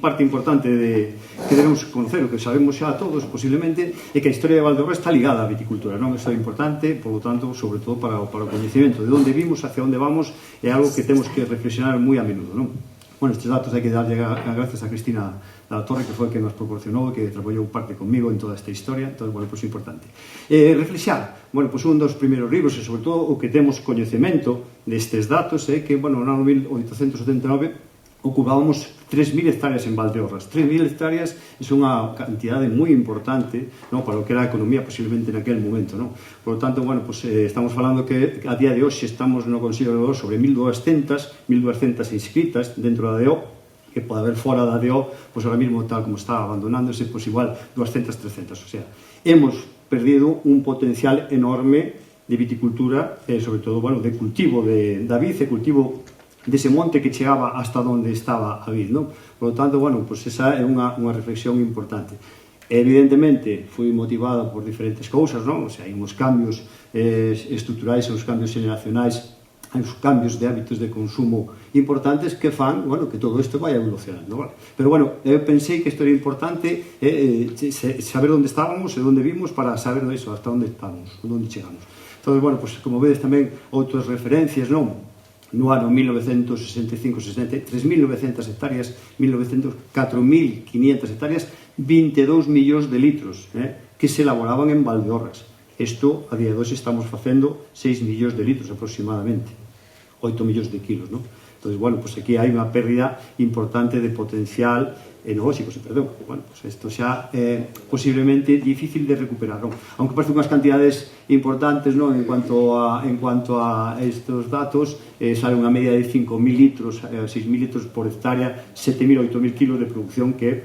parte importante que debemos conocer, o que sabemos xa todos posiblemente, é que a historia de Valdeorras está ligada á viticultura, non? Isto é importante, por lo tanto, sobre todo para o coñecemento de onde vimos, hacia onde vamos, é algo que temos que reflexionar moi a menudo, non? Bueno, estes datos hai que darlle gracias a Cristina da Torre, que foi que nos proporcionou, que traballou parte conmigo en toda esta historia. Entón, bueno, pois é importante. Reflexar, bueno, pois un dos primeiros libros, e sobre todo o que temos coñecemento destes datos, é que, bueno, no ano 1879 ocupábamos 3.000 hectáreas en Valdeorras. 3.000 hectáreas é unha cantidade moi importante, non, para o que era a economía posiblemente naquele momento, non? Por lo tanto, bueno, pues, estamos falando que a día de hoxe estamos no Consello de Valdeorras sobre 1.200 inscritas dentro da DO, que pode haber fora da DO, pois ahora mismo tal como está abandonándose, pois igual 200, 300, o sea, hemos perdido un potencial enorme de viticultura, sobre todo, bueno, de cultivo da vid, de cultivo dese monte que chegaba hasta onde estaba a vid, non? Por lo tanto, bueno, pois esa é unha reflexión importante. Evidentemente, foi motivada por diferentes cousas, non? O sea, hai uns cambios estruturais, uns cambios generacionais, hai uns cambios de hábitos de consumo importantes que fan, bueno, que todo isto vai evolucionando, vale? Pero, bueno, eu pensei que isto era importante saber onde estábamos e onde vimos para saber iso, hasta onde estamos, onde chegamos. Entón, bueno, pues, como vedes tamén outras referencias, non? No ano 1965-60, 3.900 hectáreas, 4.500 hectáreas, 22 millóns de litros que se elaboraban en Valdeorras. Isto, a día de hoxe, estamos facendo 6 millóns de litros aproximadamente, 8 millóns de kilos, non? Entón, bueno, pues aquí hai unha pérdida importante de potencial enolóxico, bueno, pues isto xa é posiblemente difícil de recuperar, non? Aunque parece unhas cantidades importantes, non? En cuanto a estos datos, sale unha media de 5.000 litros, 6.000 litros por hectárea, 7.000, 8.000 kilos de producción, que é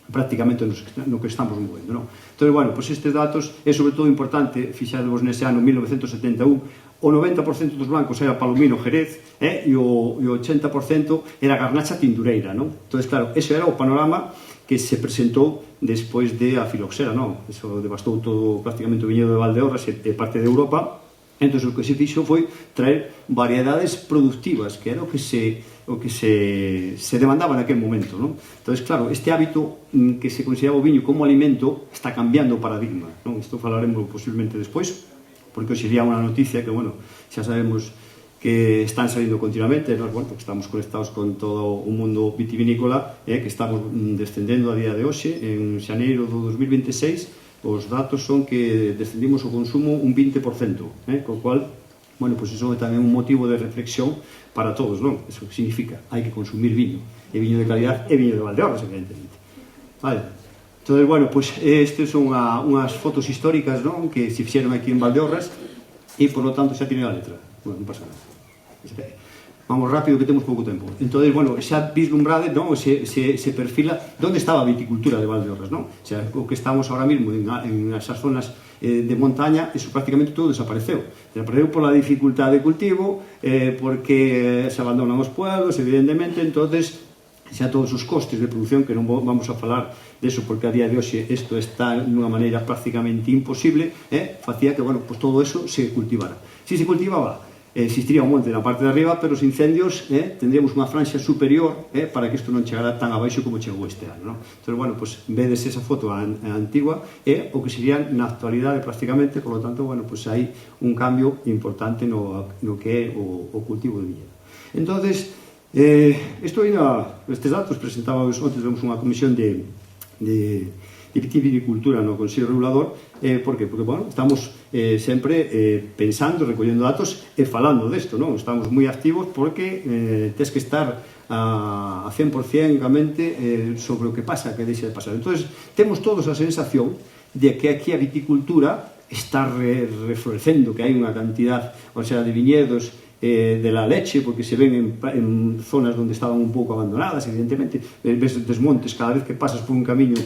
prácticamente no que estamos movendo, non? Entón, bueno, pues estes datos é sobre todo importante, fixadevos nese ano 1971, o 90% dos blancos era Palomino Jerez e o 80% era Garnacha Tindureira, non? Entón, claro, ese era o panorama que se presentou despois de a filoxera, non? Eso devastou todo prácticamente o viñedo de Valdeorras e parte de Europa. Entón, o que se fixo foi traer variedades productivas, que era o que se demandaba naquele momento, non? Entón, claro, este hábito que se consideraba o viño como alimento está cambiando o paradigma, non? Isto falaremos posiblemente despois, porque hoxe sería unha noticia que, bueno, xa sabemos que están salindo continuamente, nós, bueno, porque estamos conectados con todo o mundo vitivinícola, que estamos descendendo a día de hoxe. En xaneiro do 2026 os datos son que descendimos o consumo un 20%, co cual, bueno, pues iso é tamén un motivo de reflexión para todos, non? Eso significa, hai que consumir viño, e viño de calidad e viño de Valdeorras, evidentemente. Vale. Entón, bueno, pues estes son unhas fotos históricas, non? Que se fixeron aquí en Valdeorras e, por lo tanto, xa tiene a letra. Bueno, non pasa nada. Vamos rápido, que temos pouco tempo. Entón, bueno, xa vislumbrade, non? Se perfila onde estaba a viticultura de Valdeorras, non? O sea, o que estamos ahora mismo en esas zonas de montaña, eso prácticamente todo desapareceu. Desapareceu pola dificultade de cultivo, porque se abandonan os pueblos, evidentemente, entonces xa todos os costes de producción, que non vamos a falar deso porque a día de hoxe isto está dunha maneira prácticamente imposible, facía que, bueno, pues todo eso se cultivara. Si se cultivaba, existiría un monte na parte de arriba, pero os incendios tendríamos unha franxa superior para que isto non chegara tan abaixo como chegou este ano, non? Entón, bueno, pues vedes esa foto antigua, o que sería na actualidade prácticamente, por lo tanto, bueno, pues hai un cambio importante no que é o cultivo de viñedo. Entonces, estes datos presentábamos onte, temos unha comisión de viticultura no Consello Regulador. Por que? Porque, bueno, estamos sempre pensando, recollendo datos e falando desto, non? Estamos moi activos porque tens que estar a 100% sobre o que pasa, que deixa de pasar. Entón, temos todos a sensación de que aquí a viticultura está reflorecendo, que hai unha cantidad, o sea, de viñedos de la leche, porque se ven en zonas donde estaban un pouco abandonadas, evidentemente, ves desmontes, cada vez que pasas por un camiño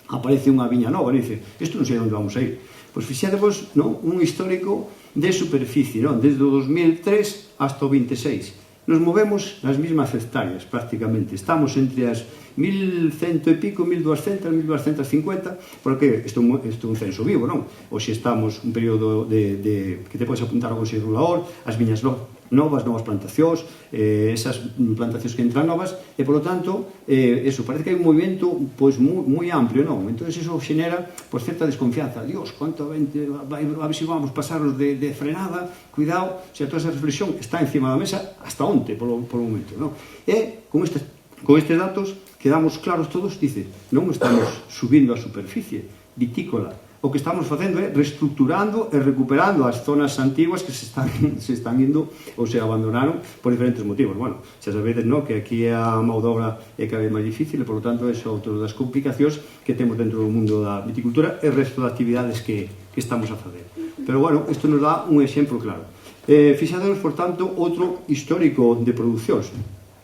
aparece unha viña nova, e dice, isto non sei onde vamos a ir. Pois fixadevos, non, un histórico de superficie, non, desde o 2003 hasta o 26. Nos movemos nas mismas hectáreas, prácticamente. Estamos entre as 1.100 e pico, 1.200, 1.250, porque isto é un censo vivo, non? Oxe estamos un período que te podes apuntar ao Consello Regulador, as viñas novas plantacións, esas plantacións que entran novas, e, polo tanto, eso, parece que hai un movimento pois moi amplio, non? Entón, eso xenera pois certa desconfianza. Dios, quanto vente, a ver se vamos pasarnos de frenada, cuidado, se toda esa reflexión está encima da mesa hasta onte, polo momento, non? E, con estes datos, quedamos claros todos, dice, non estamos subindo a superficie vitícola, o que estamos facendo é reestructurando e recuperando as zonas antiguas que se están indo ou se abandonaron por diferentes motivos. Bueno, xa sabedes, non, que aquí a mão de obra é cada vez máis difícil e, por lo tanto, é outra das complicacións que temos dentro do mundo da viticultura e o resto de actividades que estamos a fazer. Pero, bueno, isto nos dá un exemplo claro. Fixademos, por tanto, outro histórico de producións.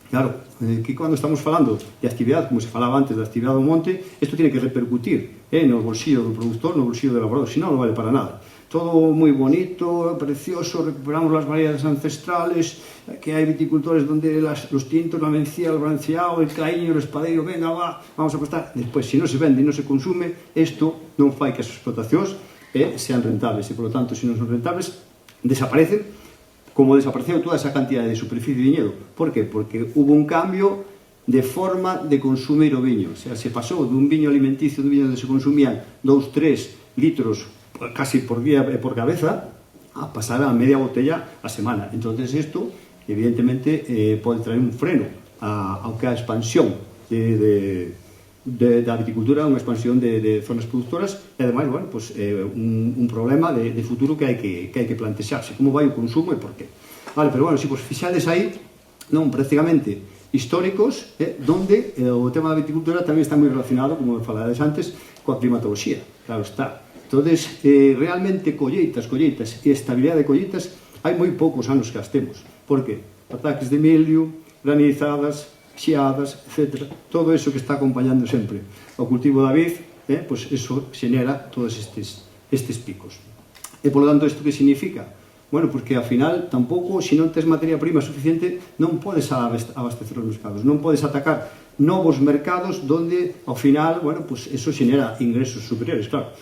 Claro, que cando estamos falando de actividade, como se falaba antes da actividade do monte, isto tiene que repercutir no bolsillo do productor, no bolsillo do elaborador, senón non vale para nada. Todo moi bonito, precioso, recuperamos as variedades ancestrales, que hai viticultores donde los tintos, la mencía, el blanceado, el caíño, el espadeiro, venga, va, vamos a apostar. Despois, se non se vende e non se consume, isto non fai que as explotacións sean rentables, e, por lo tanto, se non son rentables, desaparecen, como desapareceu toda esa cantidad de superficie de viñedo. Por qué? Porque hubo un cambio de forma de consumir o viño. O sea, se pasou dun viño alimenticio, dun viño onde se consumían 2-3 litros casi por día e por cabeza, a pasar a media botella a semana. Entonces, isto, evidentemente, pode traer un freno ao que a expansión da viticultura, unha expansión de zonas productoras, e, ademais, bueno, pues, un problema de futuro que hai que plantexarse, como vai o consumo e por qué. Vale, pero, bueno, se vos fixades aí, non, prácticamente históricos, donde o tema da viticultura tamén está moi relacionado, como falades antes, coa climatoloxía, claro está. Entonces, realmente colleitas e estabilidade de colleitas, hai moi poucos anos que as temos. Por qué? Ataques de mildio, granizadas, xiadas, etc. Todo eso que está acompañando sempre o cultivo da vid, pues eso xenera todos estes picos. E, polo tanto, isto que significa? Bueno, porque, ao final, tampouco, se non tes materia prima suficiente, non podes abastecer os mercados, non podes atacar novos mercados donde, ao final, bueno, pues eso xenera ingresos superiores, claro.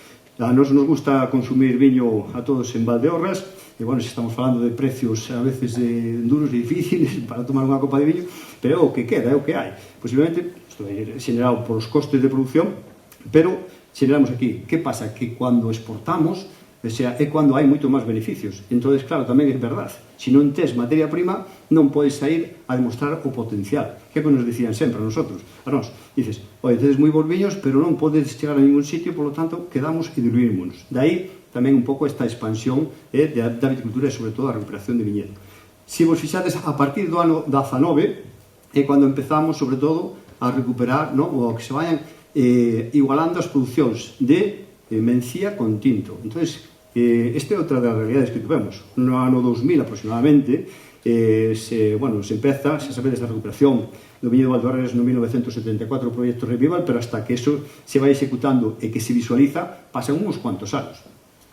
A nos gusta consumir viño a todos en Valdeorras, e, bueno, se estamos falando de precios a veces duros e difíciles para tomar unha copa de viño, pero é o que queda, é o que hai. Posiblemente, isto é generado por os costes de producción, pero generamos aquí. Que pasa? Que cando exportamos, o sea, é cando hai moito máis beneficios. Entón, claro, tamén é verdad. Se non tes materia prima, non podes sair a demostrar o potencial. Que é que nos decían sempre a nosotros. A nós, dices, oi, tedes moi bons viños, pero non podes chegar a ningún sitio, por lo tanto, quedamos e diluímonos. De aí, tamén un pouco esta expansión da viticultura e, sobre todo, a recuperación de viñedo. Se vos fixades, a partir do ano 19, é cando empezamos, sobre todo, a recuperar, o que se vayan igualando as producións de mencía con tinto. Entón, esta é outra das realidades que tivemos. No ano 2000, aproximadamente, se empeza, xa sabedes, a recuperación do viñedo de Valdeorras no 1974, o proxecto Revival, pero hasta que eso se vai executando e que se visualiza, pasan uns cuantos anos.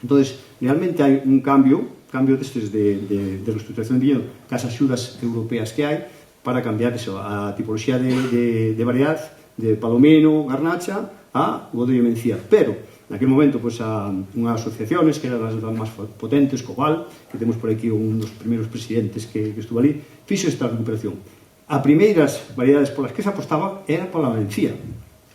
Entón, realmente hai un cambio destes de reestructuración de viñedo cas axudas europeas que hai para cambiar eso, a tipoloxía de variedade de palomino, garnacha a godello e mencía. Pero, naquele momento, unhas asociaciones que eran as máis potentes, Cobal, que temos por aquí un dos primeiros presidentes que estuvo ali, fixo esta recuperación. As primeiras variedades polas que se apostaba era pola mencía,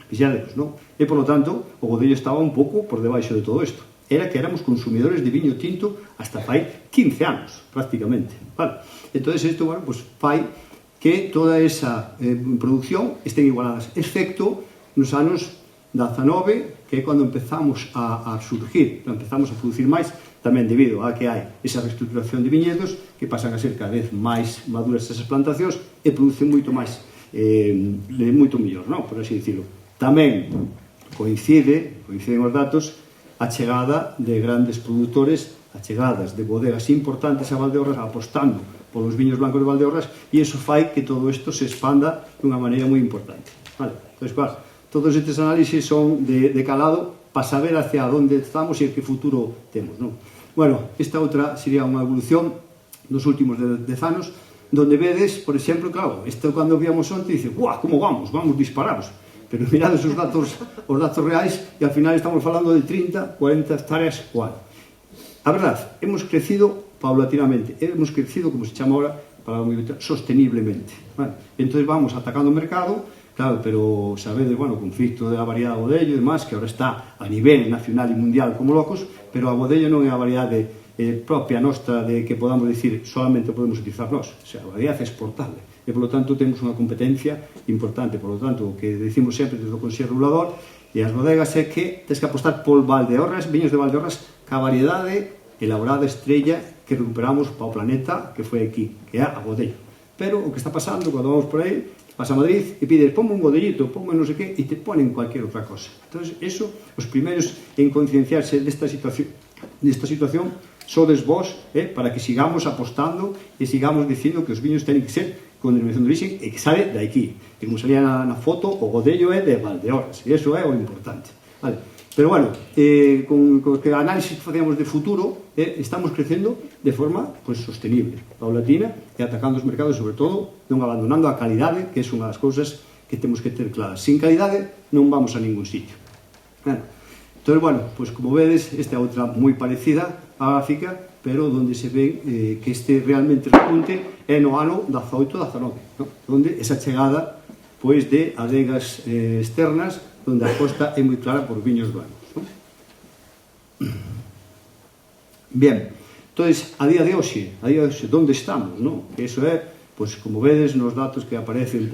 fixadevos, non? E, por lo tanto, o godello estaba un pouco por debaixo de todo isto. Era que éramos consumidores de viño tinto hasta fai 15 anos, prácticamente. Vale? Entón, isto, bueno, pues fai que toda esa producción estén igualadas, excepto nos anos 19, que é cando empezamos a surgir, empezamos a producir máis, tamén debido a que hai esa reestructuración de viñedos que pasan a ser cada vez máis maduras esas plantacións e producen moito máis, moito mellor, non? Por así dicirlo. Tamén coinciden os datos a chegada de grandes produtores, a chegadas de bodegas importantes a Valdeorras apostando polos viños blancos de Valdeorras, e iso fai que todo isto se expanda dunha maneira moi importante. Vale? Entón, claro, todos estes análisis son de calado para saber hacia onde estamos e que futuro temos, non? Bueno, esta outra sería unha evolución dos últimos 10 anos, donde vedes, por exemplo, claro, isto cando víamos onte, dice, ¡buah, como vamos disparados! Pero mirades os datos reais e ao final estamos falando de 30, 40 hectáreas o ano. A verdade, hemos crecido paulatinamente, hemos crecido, como se chama ahora, sosteniblemente. Bueno, entón vamos atacando o mercado, claro, pero sabedes, bueno, o conflicto da variedade Godello e demás, que ahora está a nivel nacional e mundial como locos, pero a Godello non é a variedade propia nosa de que podamos dicir solamente podemos utilizar nós, o sea, a variedade é exportable. E, polo tanto, temos unha competencia importante. Por lo tanto, o que decimos sempre desde o Consello Regulador e as bodegas é que tens que apostar por Valdeorras, viños de Valdeorras, ca variedade elaborada estrella que recuperamos para o planeta que foi aquí, que é a Godello. Pero o que está pasando, cando vamos por aí, vas a Madrid e pides, ponme un godellito, ponme non sei que, e te ponen cualquier outra cosa. Entón, eso, os primeiros en concienciarse desta situación sodes vos, para que sigamos apostando e sigamos dicindo que os viños teñen que ser con denominación de origen e que sale de aquí. E como salía na foto, o Godello é de Valdeorras, e iso é o importante. Vale. Pero, bueno, con que análisis que facíamos de futuro, estamos crecendo de forma sostenible, paulatina, e atacando os mercados, sobre todo, non abandonando a calidade, que é unha das cousas que temos que ter claras. Sin calidade non vamos a ningún sitio. Entón, bueno, como vedes, esta é outra moi parecida á gráfica, pero onde se ve que este realmente repunte é no ano 18-19, onde esa chegada de adegas externas, onde a costa é moi clara por viños blancos. Bien, entón, a día de hoxe, onde estamos? Iso é, como vedes nos datos que aparecen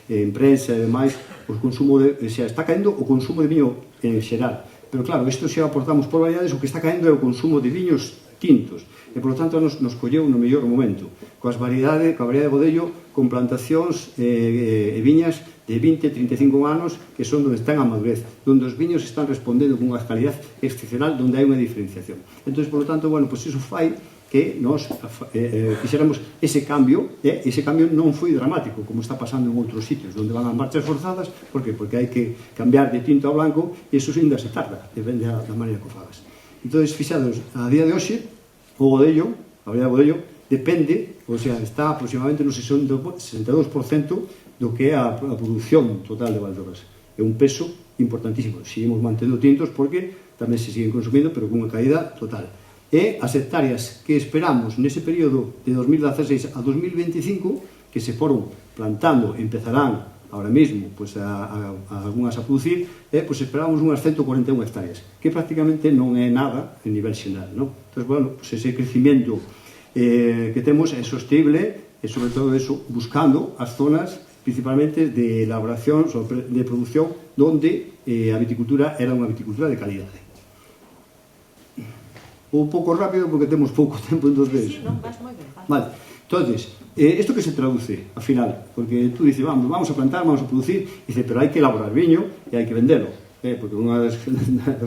en prensa e demais, o consumo está caendo o consumo de viño en xeral. Pero claro, isto se aportamos por variedades, o que está caendo é o consumo de viños tintos. E, por lo tanto, nos colleu no mellor momento, coa variedade Godello, con plantacións e viñas de 20-35 anos, que son onde están a madurez, onde os viños están respondendo con unha calidad excepcional, onde hai unha diferenciación. Entón, por lo tanto, iso fai que nos fixéramos ese cambio, e ese cambio non foi dramático, como está pasando en outros sitios, onde van a marchas forzadas. Por que? Porque hai que cambiar de tinto a blanco, e iso ainda se tarda, depende da maneira que o fagas. Entón, fixados, a día de hoxe, o Godello, a variedade Godello, depende, o sea, está aproximadamente no 62% do que é a produción total de Valdeorras. É un peso importantísimo. Seguimos mantendo tintos porque tamén se siguen consumindo, pero con unha caída total. E as hectáreas que esperamos nese período de 2016 a 2025, que se foron plantando, empezarán ahora mesmo algunhas a producir, esperamos unhas 141 hectáreas, que prácticamente non é nada en nivel xeral. Entón, ese crecimiento que temos é sostible, e sobre todo eso, buscando as zonas principalmente de elaboración, de produción, onde a viticultura era unha viticultura de calidade. Un pouco rápido porque temos pouco tempo, entonces... Sí, non, vas moi ben. Vale, entonces, isto que se traduce, ao final, porque tú dices, vamos a plantar, vamos a producir, dice, pero hai que elaborar viño e hai que vendelo, porque unha das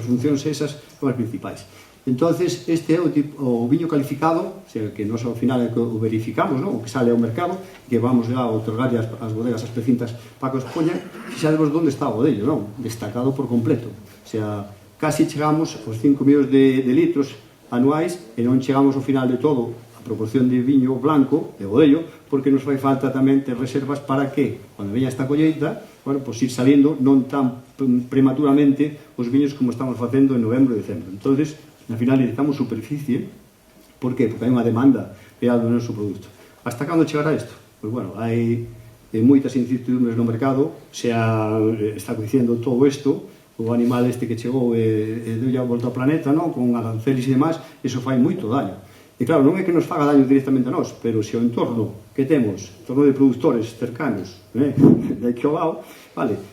funcións esas son as principais. Entonces, este é o viño calificado, que nós ao final o verificamos, o que sale ao mercado, que vamos a otorgar as bodegas, as precintas, para que os poñan, fixadevos onde está o Godello, destacado por completo. O sea, casi chegamos aos 5 millóns de litros anuais e non chegamos ao final de todo a proporción de viño blanco, de Godello, porque nos fai falta tamén ter reservas para que, cando veña esta colleita, ir saliendo non tan prematuramente os viños como estamos facendo en novembro e decembro. Entonces, na final necesitamos superficie. Por qué? Porque hai unha demanda real do noso produto. Hasta cando chegará isto? Pois, hai moitas incertidumbres no mercado, está dicindo todo isto, o animal este que chegou e deu a volta ao planeta, con aranceles e demais, iso fai moito daño. E claro, non é que nos faga daño directamente a nós, pero se o entorno que temos, entorno de produtores cercanos, de aquí ao lado,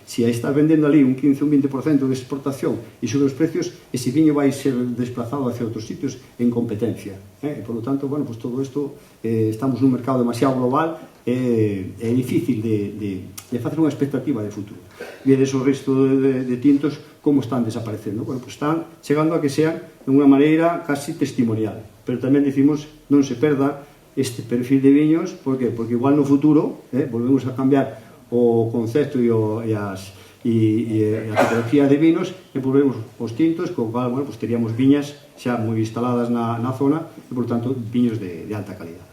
se estás vendendo ali un 15 ou un 20% de exportación e sube os precios, ese viño vai ser desplazado hacia outros sitios en competencia. E, por lo tanto, todo isto, estamos nun mercado demasiado global, é difícil de facer unha expectativa de futuro. Vedes o resto de tintos como están desaparecendo. Están chegando a que sean de unha maneira casi testimonial, pero tamén dicimos non se perda este perfil de viños, por que? Porque igual no futuro volvemos a cambiar o concepto e a tipología de vinos e volvemos os tintos, con o cual, bueno, pues teríamos viñas xa moi instaladas na zona e, por tanto, viños de alta calidad.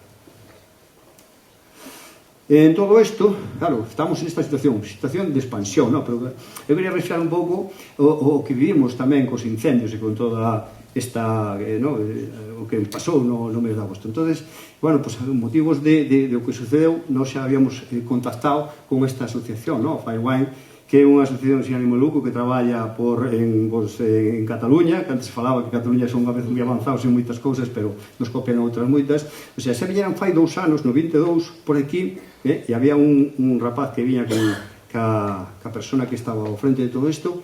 En todo isto, claro, estamos en esta situación de expansión, ¿no? Pero eu quería reflexar un pouco o que vivimos tamén cos incendios e con toda esta, ¿no? O que pasou no mes de agosto. Entonces, bueno, pues motivos de o que sucedeu, nós xa habíamos contactado con esta asociación, ¿no? Firewine, que é unha asociación sin ánimo de lucro que traballa en Cataluña, que antes falaba que Cataluña son unha vez moi avanzados en moitas cousas, pero nos copian outras moitas. O sea, xa viñeran fai 2 anos, no 22, por aquí, e había un rapaz que viña ca persona que estaba ao frente de todo isto,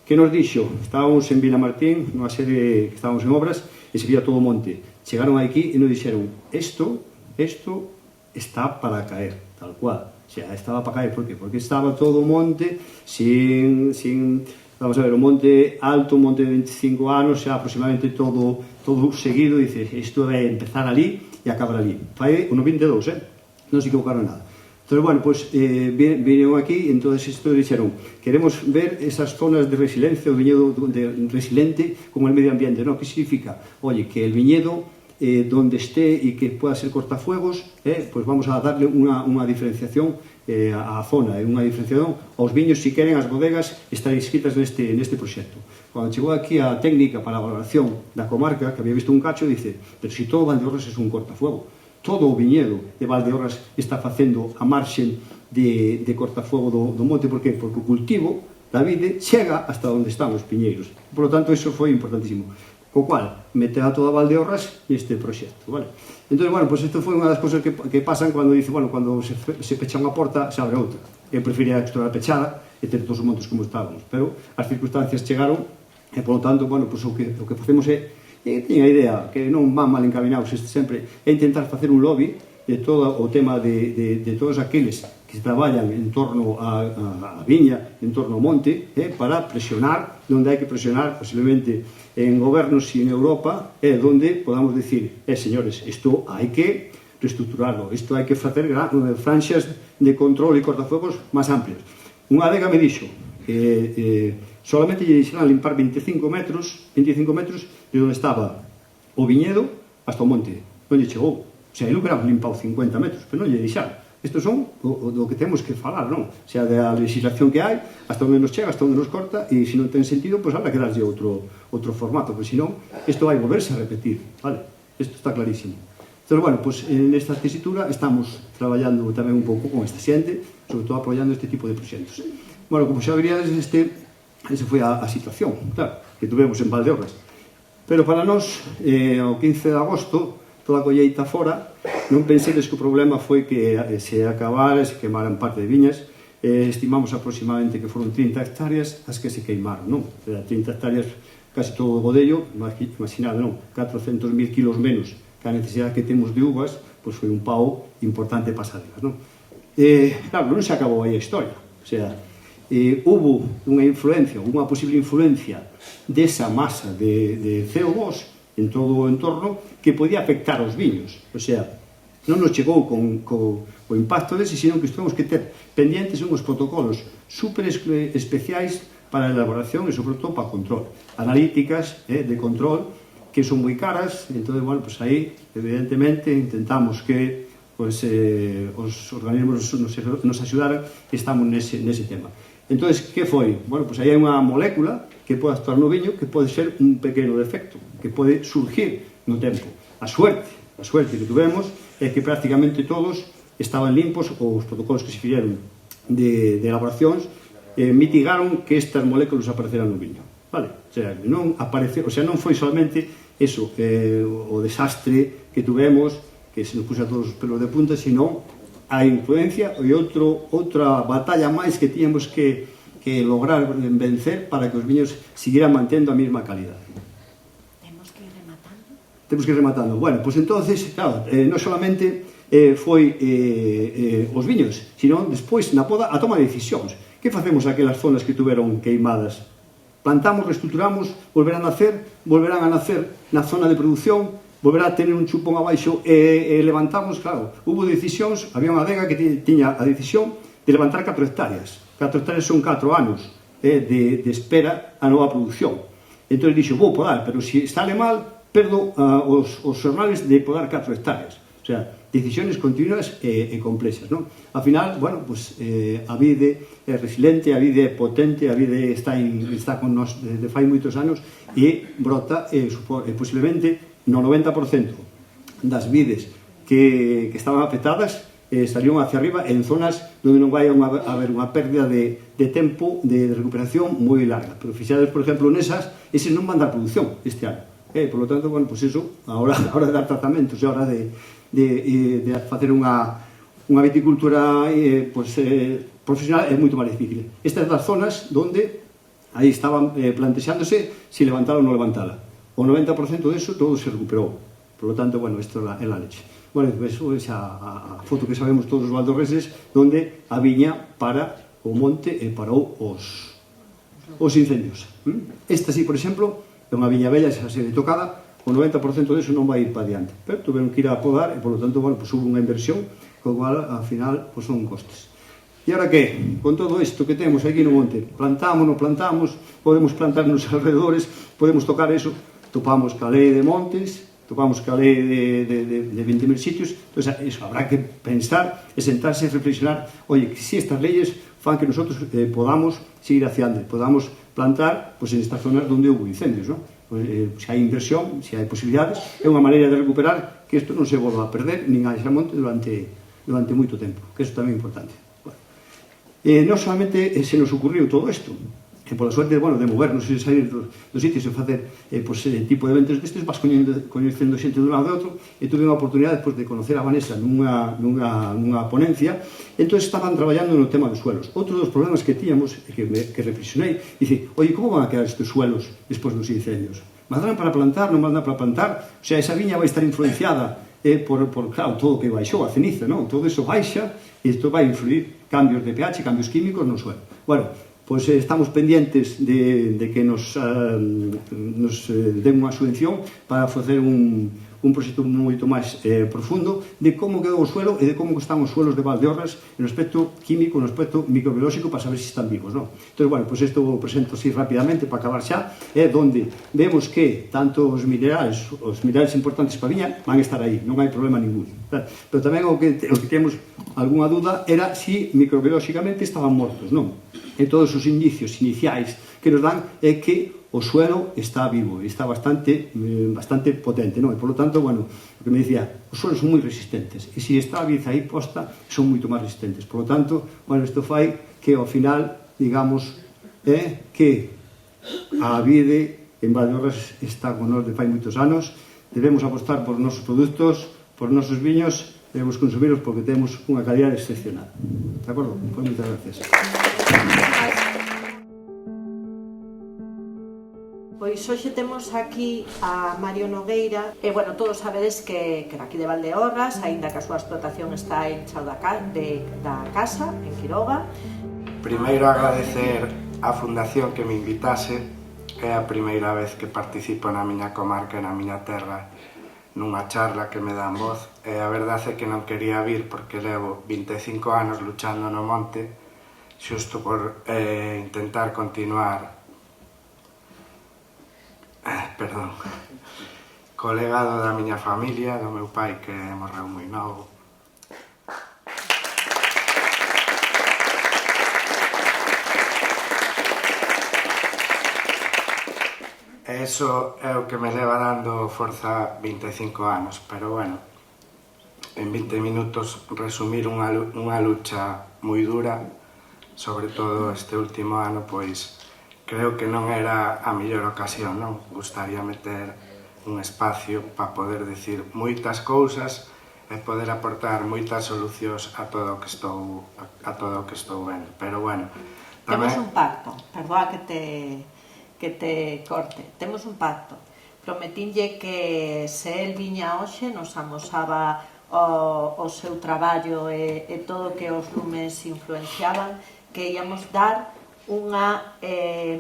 que nos dixo, estábamos en Vilamartín, nunha sede que estábamos en obras, e se vía todo o monte. Chegaron aquí e nos dixeron, isto está para caer, tal cual. O sea, estaba para caer, por qué? Porque estaba todo o monte sin vamos a ver, o monte alto, un monte de 25 anos, xa aproximadamente todo seguido, e dice, isto vai empezar ali e acabar ali. Fai o 92, non se equivocaron nada. Entón, bueno, pues vinieron aquí, entón isto dixeron, queremos ver esas zonas de resiliencia, o viñedo resiliente con el medio ambiente, ¿no? ¿Qué significa? Oye, que el viñedo donde esté y que pueda ser cortafuegos, pues vamos a darle unha diferenciación á zona, unha diferenciación aos viños, si queren as bodegas estar inscritas neste proxecto. Cando chegou aquí a técnica para a valoración da comarca, que había visto un cacho, dice, pero si todo Valdeorras é un cortafuego, todo o viñedo de Valdeorras está facendo a marxen de cortafuego do monte, por qué? Porque o cultivo da vide chega hasta onde están os piñeiros. Por lo tanto, iso foi importantísimo. Co cual, mete a toda Valdeorras neste proxecto, vale? Entón, bueno, pues isto foi unha das cousas que pasan cando dice, bueno, cando se pecha unha porta, se abre outra. Eu prefería estar pechada e ter todos os montes como estábamos, pero as circunstancias chegaron e, por lo tanto, bueno, pues o que facemos é, teña a idea, que non van mal encaminados sempre, é intentar facer un lobby de todo o tema de todos aqueles que traballan en torno a viña, en torno ao monte, para presionar, donde hai que presionar, posiblemente en gobernos e en Europa, donde podamos decir, señores, isto hai que reestructurarlo, isto hai que facer franxas de control e cortafuegos máis amplios. Unha adega me dixo que solamente lle deixaran limpar 25 metros de onde estaba o viñedo hasta o monte, non lle chegou. O sea, eu hubiera limpado 50 metros, pero non lle deixaron. Estos son do que temos que falar, non? O sea, da legislación que hai, hasta onde nos chega, hasta onde nos corta, e se non ten sentido, pois habrá que darlle outro formato, porque senón, isto vai volverse a repetir, vale? Isto está clarísimo. Entón, bueno, pois nesta tesitura estamos traballando tamén un pouco con esta xente, sobre todo apoiando este tipo de proxectos. Bueno, como xa veríades, esa foi a situación, claro, que tuvemos en Valdeorras. Pero para nós, o 15 de agosto, toda a colleita fora, non pensedes que o problema foi que se acabara, se quemaran parte de viñas, estimamos aproximadamente que foron 30 hectáreas as que se queimaron, non? 30 hectáreas, casi todo o godello, imaginade, non? 400.000 kilos menos que a necesidade que temos de uvas, pois foi un pau importante para as adegas, non? Claro, non se acabou aí a historia, o sea, hubo unha influencia, unha posible influencia desa masa de CO2 en todo o entorno que podía afectar aos viños. O sea, non nos chegou co impacto dese, sino que temos que ter pendientes unhos protocolos super especiais para a elaboración e, sobre todo, para control. Analíticas de control que son moi caras, entón, bueno, pues aí, evidentemente, intentamos que os organismos nos axudaran e estamos nese tema. Entón, que foi? Bueno, pues aí hai unha molécula que pode actuar no viño, que pode ser un pequeno defecto, que pode surgir no tempo. A suerte que tuvemos é que prácticamente todos estaban limpos, os protocolos que se fixeron de elaboracións mitigaron que estas moléculas apareceran no viño. Vale? O sea, non apareceu, o sea, non foi solamente eso, o desastre que tuvemos, que se nos puxa todos os pelos de punta, sino a influencia e outra batalla máis que tiñamos que lograr vencer para que os viños siguieran mantendo a mesma calidad. Temos que ir rematando. Bueno, pois entonces, claro, non solamente foi os viños, sino despois na poda a toma de decisións. Que facemos aquelas zonas que tuveron queimadas? Plantamos, reestruturamos, volverán a nacer na zona de produción, volverá a tener un chupón abaixo e levantamos, claro, hubo decisións, había unha adega que tiña a decisión de levantar 4 hectáreas. 4 hectáreas son 4 anos de espera a nova produción. Entón dixo, vou podar, pero se sale mal, perdo os xornales de podar 4 hectáreas. O sea, decisiones continuas e complexas, non? Al final, bueno, pues, a vide é resiliente, a vide é potente, a vide está con nos de fai moitos anos e brota, posiblemente, no 90% das vides que estaban afectadas salieron hacia arriba en zonas onde non vai haber unha pérdida de tempo de recuperación moi larga. Pero fixades, por exemplo, nesas, eses non van dar produción este ano. Por lo tanto, bueno, pues eso, a hora de dar tratamentos, a hora de facer unha viticultura profesional é moito máis difícil. Estas das zonas onde aí estaban plantexándose se levantala ou non levantala. O 90% disso todo se recuperou. Por lo tanto, bueno, isto é la leche. Bueno, eso é a foto que sabemos todos os valdorreses onde a viña para o monte e parou os incendios. Esta sí, por exemplo, é unha viña bella, xa se tocada, o 90% disso non vai ir para diante. Pero tuveron que ir a podar e, por lo tanto, bueno, pues hubo unha inversión, co cual, ao final, pues son costes. E agora que, con todo isto que temos aquí no monte, plantamos, podemos plantar nos alrededores, podemos tocar eso, topamos ca lei de montes, topamos ca lei de 20.000 sitios, entón, eso habrá que pensar e sentarse e reflexionar, oye, que si estas leyes fan que nosotros podamos seguir hacia ande, podamos plantar pues, en estas zonas onde houve incendios, ¿no? Se hai inversión, se hai posibilidades, é unha maneira de recuperar que isto non se volva a perder nin a ese monte durante moito tempo, que iso tamén é importante. Non solamente se nos ocurriu todo isto, que pola suerte, bueno, de movernos e sair dos sitios e facer tipo de eventos destes, vas coñecendo xente dun lado e outro, e tuve unha oportunidade despois de conocer a Vanessa nunha ponencia, entón estaban traballando no tema dos suelos. Outro dos problemas que tíamos, que reflexionei, dice, oye, como van a quedar estes suelos despois dos incendios? Maldarán para plantar, non maldarán para plantar? O sea, esa viña vai estar influenciada por claro, todo o que baixou, a ceniza, non? Todo iso baixa, e isto vai influir cambios de pH, cambios químicos no suelo. Bueno, pois estamos pendientes de que nos den unha subvención para facer un proxecto moito máis profundo de como quedou o suelo e de como están os suelos de Valdeorras no aspecto químico, no aspecto microbiolóxico para saber se están vivos, non? Entón, bueno, pois isto o presento así rapidamente para acabar xa, é onde vemos que tanto os minerales importantes para a viña van estar aí, non hai problema ningún. Pero tamén o que temos algunha duda era se microbiolóxicamente estaban mortos, non? E todos os indicios iniciais que nos dan é que o suelo está vivo, está bastante potente, non? E, por lo tanto, bueno, o que me dicía, os suelos son moi resistentes, e se está a viza aí posta, son moito máis resistentes. Por lo tanto, bueno, isto fai que, ao final, digamos, que a vide en Valdeorras está con nós de fai moitos anos, debemos apostar por nosos produtos, por nosos viños, debemos consumirlos porque temos unha calidad excepcional. De acordo? Pois moitas gracias. Pois hoxe temos aquí a Mario Nogueira e, bueno, todos sabedes que aquí de Valdeorras, aínda que a súa explotación está en Chao da Casa, en Quiroga. Primeiro agradecer á Fundación que me invitase, é a primeira vez que participo na miña comarca e na miña terra nunha charla que me dan voz, e a verdade é que non quería vir porque levo 25 anos luchando no monte xusto por intentar continuar co legado da miña familia, do meu pai que morreu moi novo. E iso é o que me leva dando forza 25 anos, pero bueno, en 20 minutos resumir unha lucha moi dura, sobre todo este último ano, pois creo que non era a mellor ocasión, non? Gustaría meter un espacio para poder decir moitas cousas e poder aportar moitas solucións a todo o que estou vendo. Pero bueno, tamén... Temos un pacto, perdoa que te corte. Temos un pacto. Prometinlle que se el viña hoxe nos amosaba o seu traballo e todo o que os lumes influenciaban, que íamos dar unha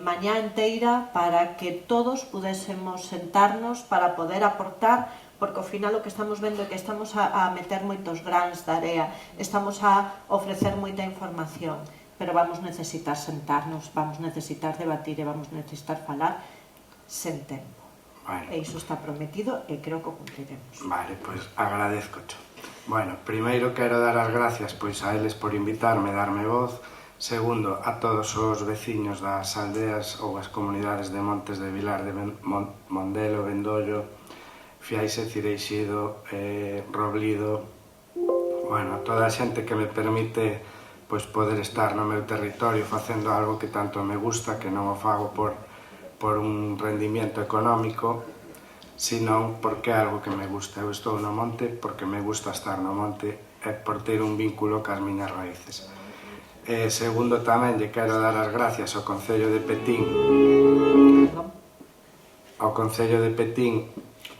mañá inteira para que todos pudésemos sentarnos para poder aportar porque ao final o que estamos vendo é que estamos a meter moitos grans da area, estamos a ofrecer moita información, pero vamos necesitar sentarnos, vamos necesitar debatir e vamos necesitar falar sen tempo. E iso está prometido e creo que o cumpliremos. Vale, pois agradezcocho. Bueno, primeiro quero dar as gracias pois a eles por invitarme e darme voz. Segundo, a todos os veciños das aldeas ou as comunidades de Montes de Vilar de Mondelo, Vendollo, Fiaixe, Cireixido, Roblido, bueno, toda a xente que me permite pois poder estar no meu territorio facendo algo que tanto me gusta, que non o fago por un rendimiento económico, sino porque é algo que me gusta. Eu estou no monte porque me gusta estar no monte e por ter un vínculo cas miñas raíces. Segundo, tamén lle quero dar as gracias ao Concello de Petín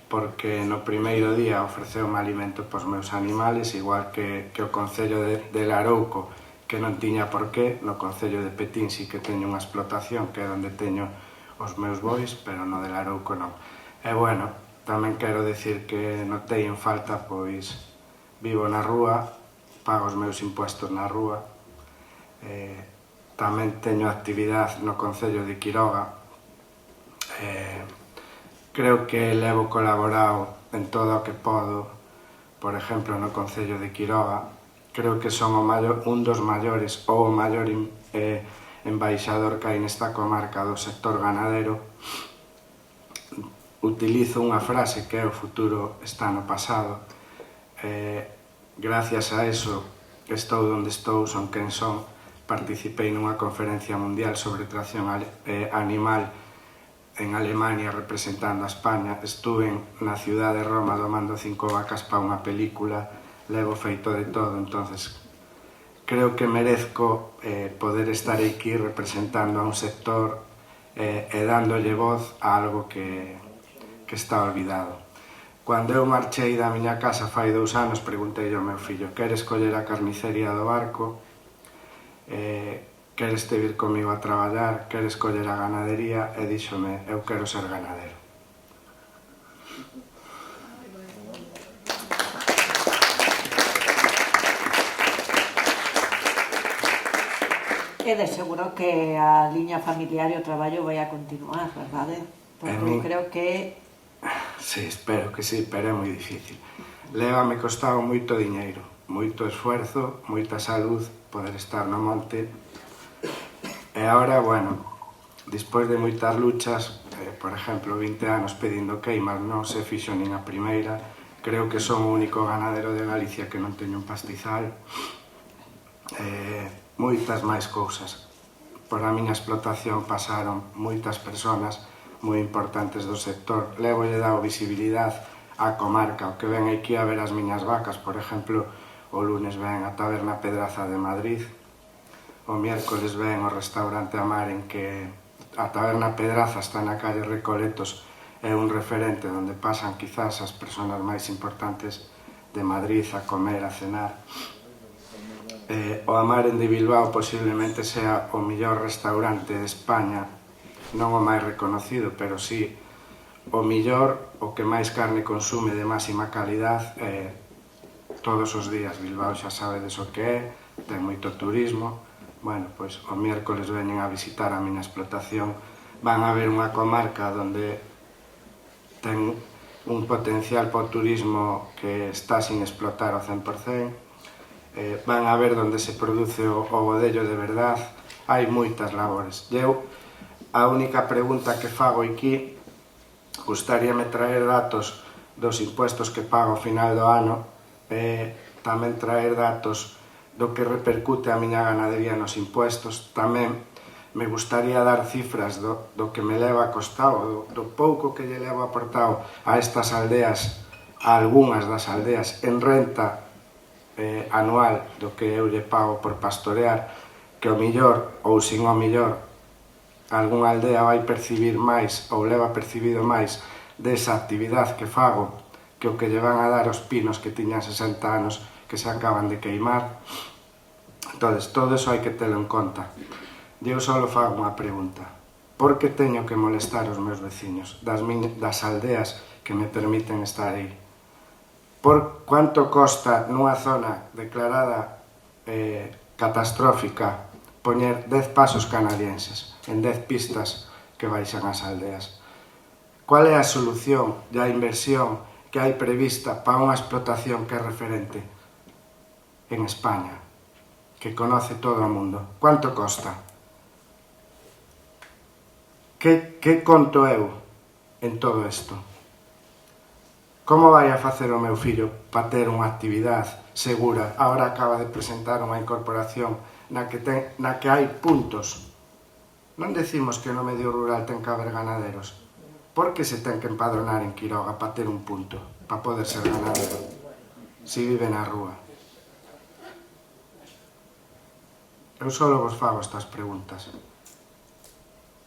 porque no primeiro día ofreceume alimento pos meus animales, igual que o Concello de Larouco, que non tiña por qué. No Concello de Petín sí que teño unha explotación, que é onde teño os meus bois, pero no de Larouco non. E bueno, tamén quero decir que notei en falta, pois vivo na rúa, pago os meus impuestos na rúa, tamén teño actividade no Concello de Quiroga, creo que levo colaborado en todo o que podo, por exemplo no Concello de Quiroga, creo que son un dos maiores ou o maior embaixador que hai nesta comarca do sector ganadero. Utilizo unha frase que é: o futuro está no pasado. Gracias a eso estou onde estou, son quen son. Participei nunha conferencia mundial sobre tracción animal en Alemania representando a España. Estuve na ciudad de Roma domando 5 vacas para unha película, levo feito de todo, entonces creo que merezco poder estar aquí representando a un sector e dándolle voz a algo que está olvidado. Cando eu marchei da miña casa fai 2 anos, preguntei ao meu fillo: queres coller a carnicería do barco? Queres te vir comigo a traballar? Queres coller a ganadería? E díxome: eu quero ser ganadero. E de seguro que a liña familiar e o traballo vai a continuar, verdade? Porque creo que... Sí, espero que sí, pero é moi difícil. Lévame costado moito diñeiro, moito esfuerzo, moita salud, poder estar no monte. E agora, bueno, despois de moitas luchas, por exemplo, 20 anos pedindo queimas, non se fixo nin a primeira. Creo que son o único ganadero de Galicia que non teño un pastizal. Moitas máis cousas. Por a miña explotación pasaron moitas persoas moi importantes do sector. Levolle dado visibilidade á comarca. O que ven aquí a ver as miñas vacas, por exemplo, o lunes ven a Taberna Pedraza de Madrid, o miércoles ven o restaurante Amar, en que a Taberna Pedraza está na calle Recoletos, é un referente onde pasan quizás as persoas máis importantes de Madrid a comer, a cenar. O Amar de Bilbao posiblemente sea o mellor restaurante de España, non o máis reconocido, pero sí o mellor, o que máis carne consume de máxima calidade. Todos os días Bilbao xa sabedes o que é, ten moito turismo. Bueno, pois o miércoles veñen a visitar a miña explotación, van a ver unha comarca onde ten un potencial para o turismo que está sin explotar ao 100%. Van a ver onde se produce o bodello de verdade. Hai moitas labores. Eu, a única pregunta que fago aquí, gustaríame traer datos dos impuestos que pago ao final do ano, tamén traer datos do que repercute a miña ganadería nos impuestos. Tamén me gustaría dar cifras do que me leva costado, do pouco que lle levo aportado a estas aldeas, a algunhas das aldeas, en renta anual do que eu lle pago por pastorear, que o millor, ou sin o millor, algunha aldea vai percibir máis ou leva percibido máis desa actividade que fago que o que lle van a dar os pinos que tiñan 60 anos que se acaban de queimar. Entón, todo eso hai que telo en conta. Eu só fago unha pregunta: por que teño que molestar os meus veciños das aldeas que me permiten estar aí? por cuánto costa nunha zona declarada catastrófica poñer 10 pasos canadienses en 10 pistas que baixan as aldeas. Cual é a solución e a inversión que hai prevista para unha explotación que é referente en España, que conoce todo o mundo? Cuánto costa? Que conto eu en todo isto? Como vai a facer o meu fillo para ter unha actividade segura? Ahora acaba de presentar unha incorporación na que hai puntos. Non decimos que no medio rural ten que haber ganaderos. Por que se ten que empadronar en Quiroga para ter un punto, para poder ser ganadero, se vive na rúa? Eu só vos fago estas preguntas.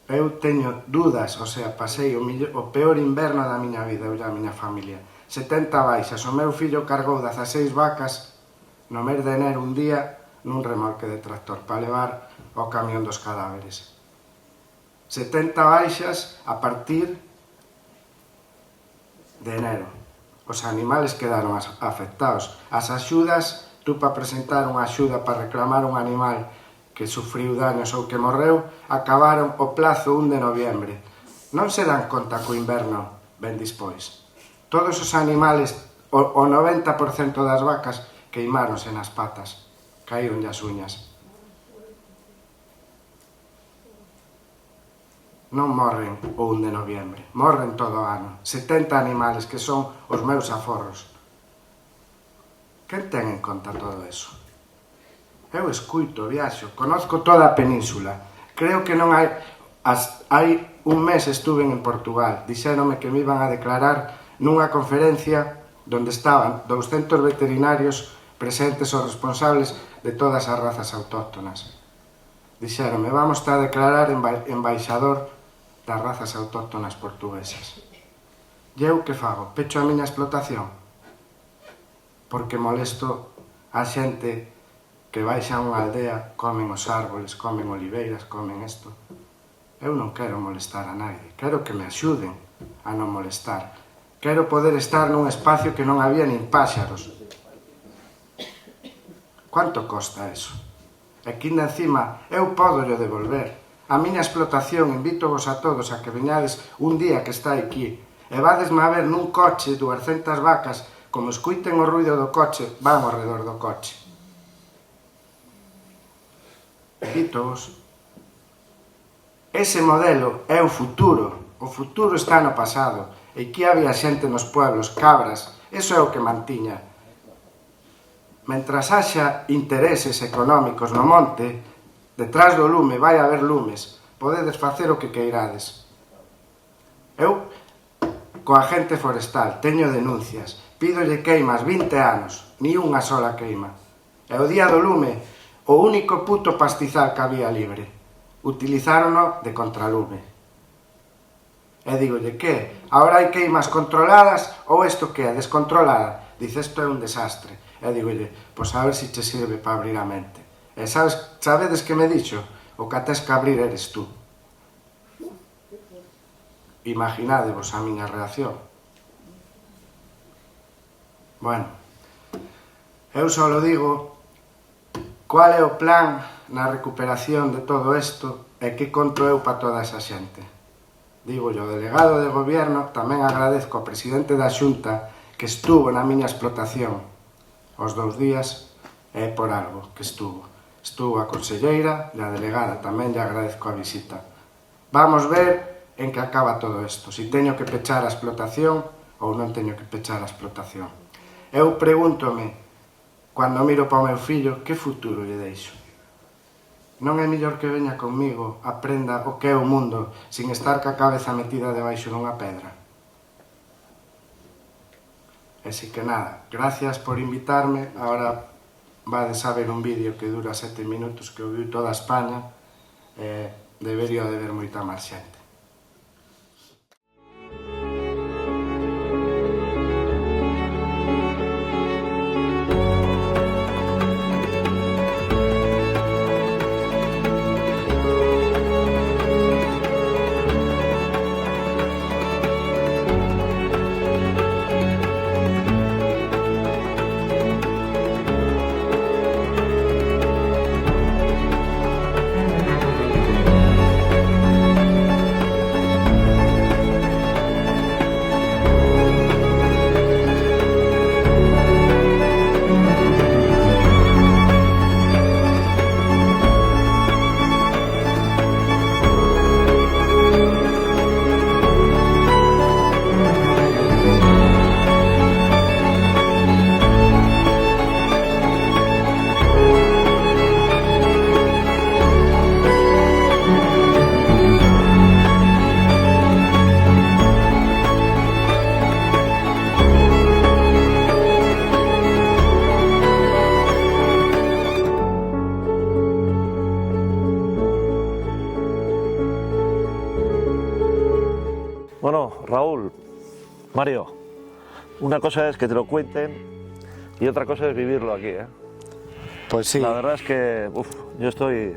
Eu teño dúdas, o sea, pasei o peor inverno da miña vida, eu e a miña familia. 70 baixas, o meu fillo cargou 16 vacas no mes de enero un día nun remolque de tractor para levar ao camión dos cadáveres. 70 baixas a partir de enero. Os animales quedaron afectados. As axudas, tú para presentar unha axuda para reclamar un animal que sufriu daños ou que morreu, acabaron o plazo 1 de noviembre. Non se dan conta que o inverno ven dispois. Todos os animales, o 90% das vacas, queimáronse nas patas, caíronlle as uñas. Non morren o 1 de noviembre, morren todo o ano. 70 animales que son os meus aforros. Quen ten en conta todo eso? Eu escuito, viaxo, conozco toda a península. Creo que non hai... Hai un mes estuve en Portugal. Dixéronme que me iban a declarar nunha conferencia onde estaban 200 veterinarios presentes os responsables de todas as razas autóctonas. Dixéronme, vamos a declarar embaixador das razas autóctonas portuguesas. E eu que fago? Pecho a miña explotación? Porque molesto a xente que baixa a unha aldea, comen os árboles, comen oliveiras, comen isto. Eu non quero molestar a nadie, quero que me axuden a non molestar. Quero poder estar nun espacio que non había nin páxaros. Quanto costa eso? E que ainda encima eu podo yo devolver. A miña explotación, invítovos a todos a que veñades un día que está aquí e vadesme a ver nun coche 200 vacas, como escuiten o ruido do coche, van ao redor do coche. Invítovos. Ese modelo é o futuro. O futuro está no pasado. E aquí había xente nos pueblos, cabras. Eso é o que mantiña. Mentras haxa intereses económicos no monte, detrás do lume vai haber lumes. Podedes facer o que queirades. Eu, coa agente forestal, teño denuncias. Pídolle queimas 20 anos. Ni unha sola queima. E o día do lume, o único puto pastizal que había libre. Utilizárono de contralume. E digolle, que? Agora hai queimas controladas ou isto que é descontrolada? Dice, isto é un desastre. E digolle, pois a ver se te sirve para abrir a mente. E sabedes que me dixo? O que tes que abrir eres tú. Imaginádevos a miña reacción. Bueno, eu só lo digo, cual é o plan na recuperación de todo isto e que conto eu para toda esa xente. Digo yo, delegado de gobierno, tamén agradezco ao presidente da Xunta que estuvo na miña explotación os 2 días e por algo que estuvo. Estuvo a conselleira e a delegada, tamén lle agradezco a visita. Vamos ver en que acaba todo isto, se teño que pechar a explotación ou non teño que pechar a explotación. Eu pregúntome, cando miro para o meu fillo, que futuro lle deixo? Non é mellor que veña conmigo, aprenda o que é o mundo, sin estar ca cabeza metida debaixo dunha pedra. E si que nada, gracias por invitarme. Ahora vades a ver un vídeo que dura 7 minutos que o viu toda España. Debería de ver moita máis xente. Raúl, Mario, una cosa es que te lo cuenten y otra cosa es vivirlo aquí, ¿eh? Pues sí. La verdad es que yo estoy,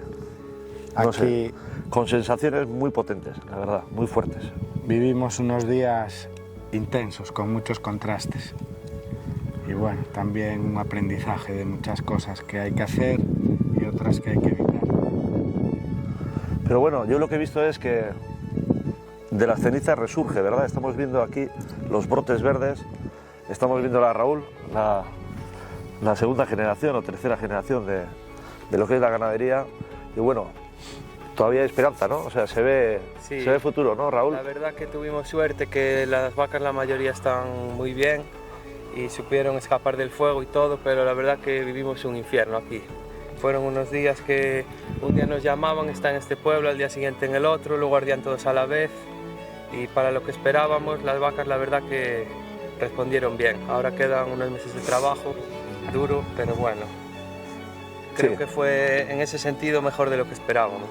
no sé, con sensaciones muy potentes, la verdad, muy fuertes. Vivimos unos días intensos, con muchos contrastes. Y bueno, también un aprendizaje de muchas cosas que hay que hacer y otras que hay que evitar. Pero bueno, yo lo que he visto es que de las cenizas resurge, ¿verdad? Estamos viendo aquí los brotes verdes, estamos viendo a Raúl, la segunda generación o tercera generación de lo que es la ganadería, y bueno, todavía hay esperanza, ¿no? O sea, se ve futuro, ¿no, Raúl? La verdad que tuvimos suerte, que las vacas la mayoría están muy bien y supieron escapar del fuego y todo, pero la verdad que vivimos un infierno aquí. Fueron unos días que un día nos llamaban, está en este pueblo, al día siguiente en el otro, luego ardían todos a la vez, y para lo que esperábamos, las vacas la verdad que respondieron bien. Ahora quedan unos meses de trabajo, duro, pero bueno, creo que fue en ese sentido mejor de lo que esperábamos.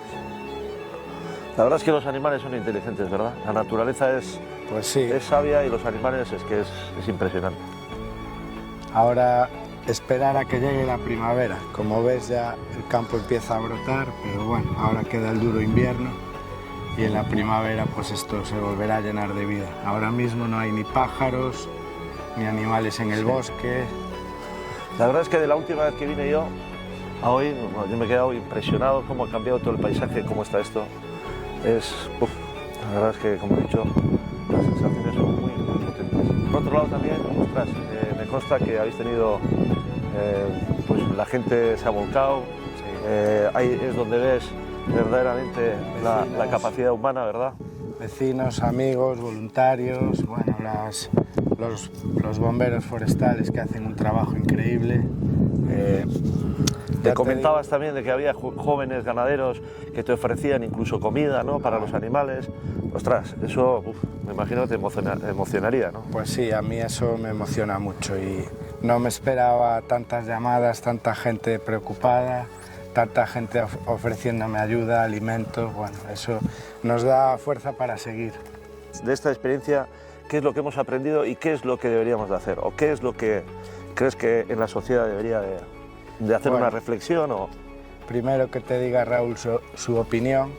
La verdad es que los animales son inteligentes, ¿verdad? La naturaleza es sabia y los animales es impresionante. Ahora esperar a que llegue la primavera. Como ves, ya el campo empieza a brotar, pero bueno, ahora queda el duro invierno y en la primavera pues esto se volverá a llenar de vida. Ahora mismo no hay ni pájaros ni animales en el bosque. La verdad es que de la última vez que vine yo a hoy, yo me he quedado impresionado cómo ha cambiado todo el paisaje, cómo está esto. La verdad es que, como he dicho, las sensaciones son muy potentes. Por otro lado también, ostras, me consta que habéis tenido, pues la gente se ha volcado, ahí es donde ves verdaderamente la capacidad humana, ¿verdad? Vecinos, amigos, voluntarios, bueno, los bomberos forestales que hacen un trabajo increíble. Te comentabas también de que había jóvenes ganaderos que te ofrecían incluso comida, ¿no?, para los animales. Ostras, eso me imagino que te emocionaría, ¿no? Pues sí, a mí eso me emociona mucho y no me esperaba tantas llamadas, tanta gente preocupada, tanta gente ofreciéndome ayuda, alimentos. Bueno, eso nos da fuerza para seguir. De esta experiencia, ¿qué es lo que hemos aprendido y qué es lo que deberíamos de hacer? ¿O qué es lo que crees que en la sociedad debería de hacer una reflexión? O... Primero que te diga Raúl su opinión.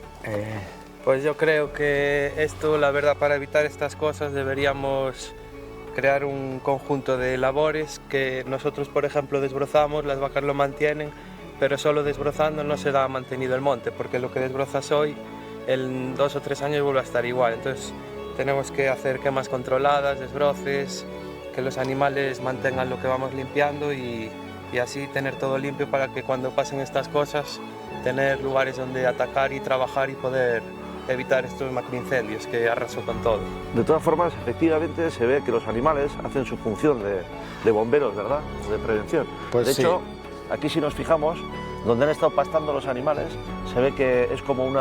Pues yo creo que esto, la verdad, para evitar estas cosas deberíamos crear un conjunto de labores que nosotros, por ejemplo, desbrozamos, las vacas lo mantienen, pero solo desbrozando no se da mantenido el monte, porque lo que desbrozas hoy, en 2 o 3 años vuelve a estar igual. Entonces tenemos que hacer quemas controladas, desbroces, que los animales mantengan lo que vamos limpiando y así tener todo limpio para que cuando pasen estas cosas tener lugares donde atacar y trabajar y poder evitar estos macroincendios que arrasó con todo. De todas formas, efectivamente se ve que los animales hacen su función de bomberos, ¿verdad?, de prevención. Pues de hecho, aquí si nos fijamos, donde han estado pastando los animales, se ve que es como un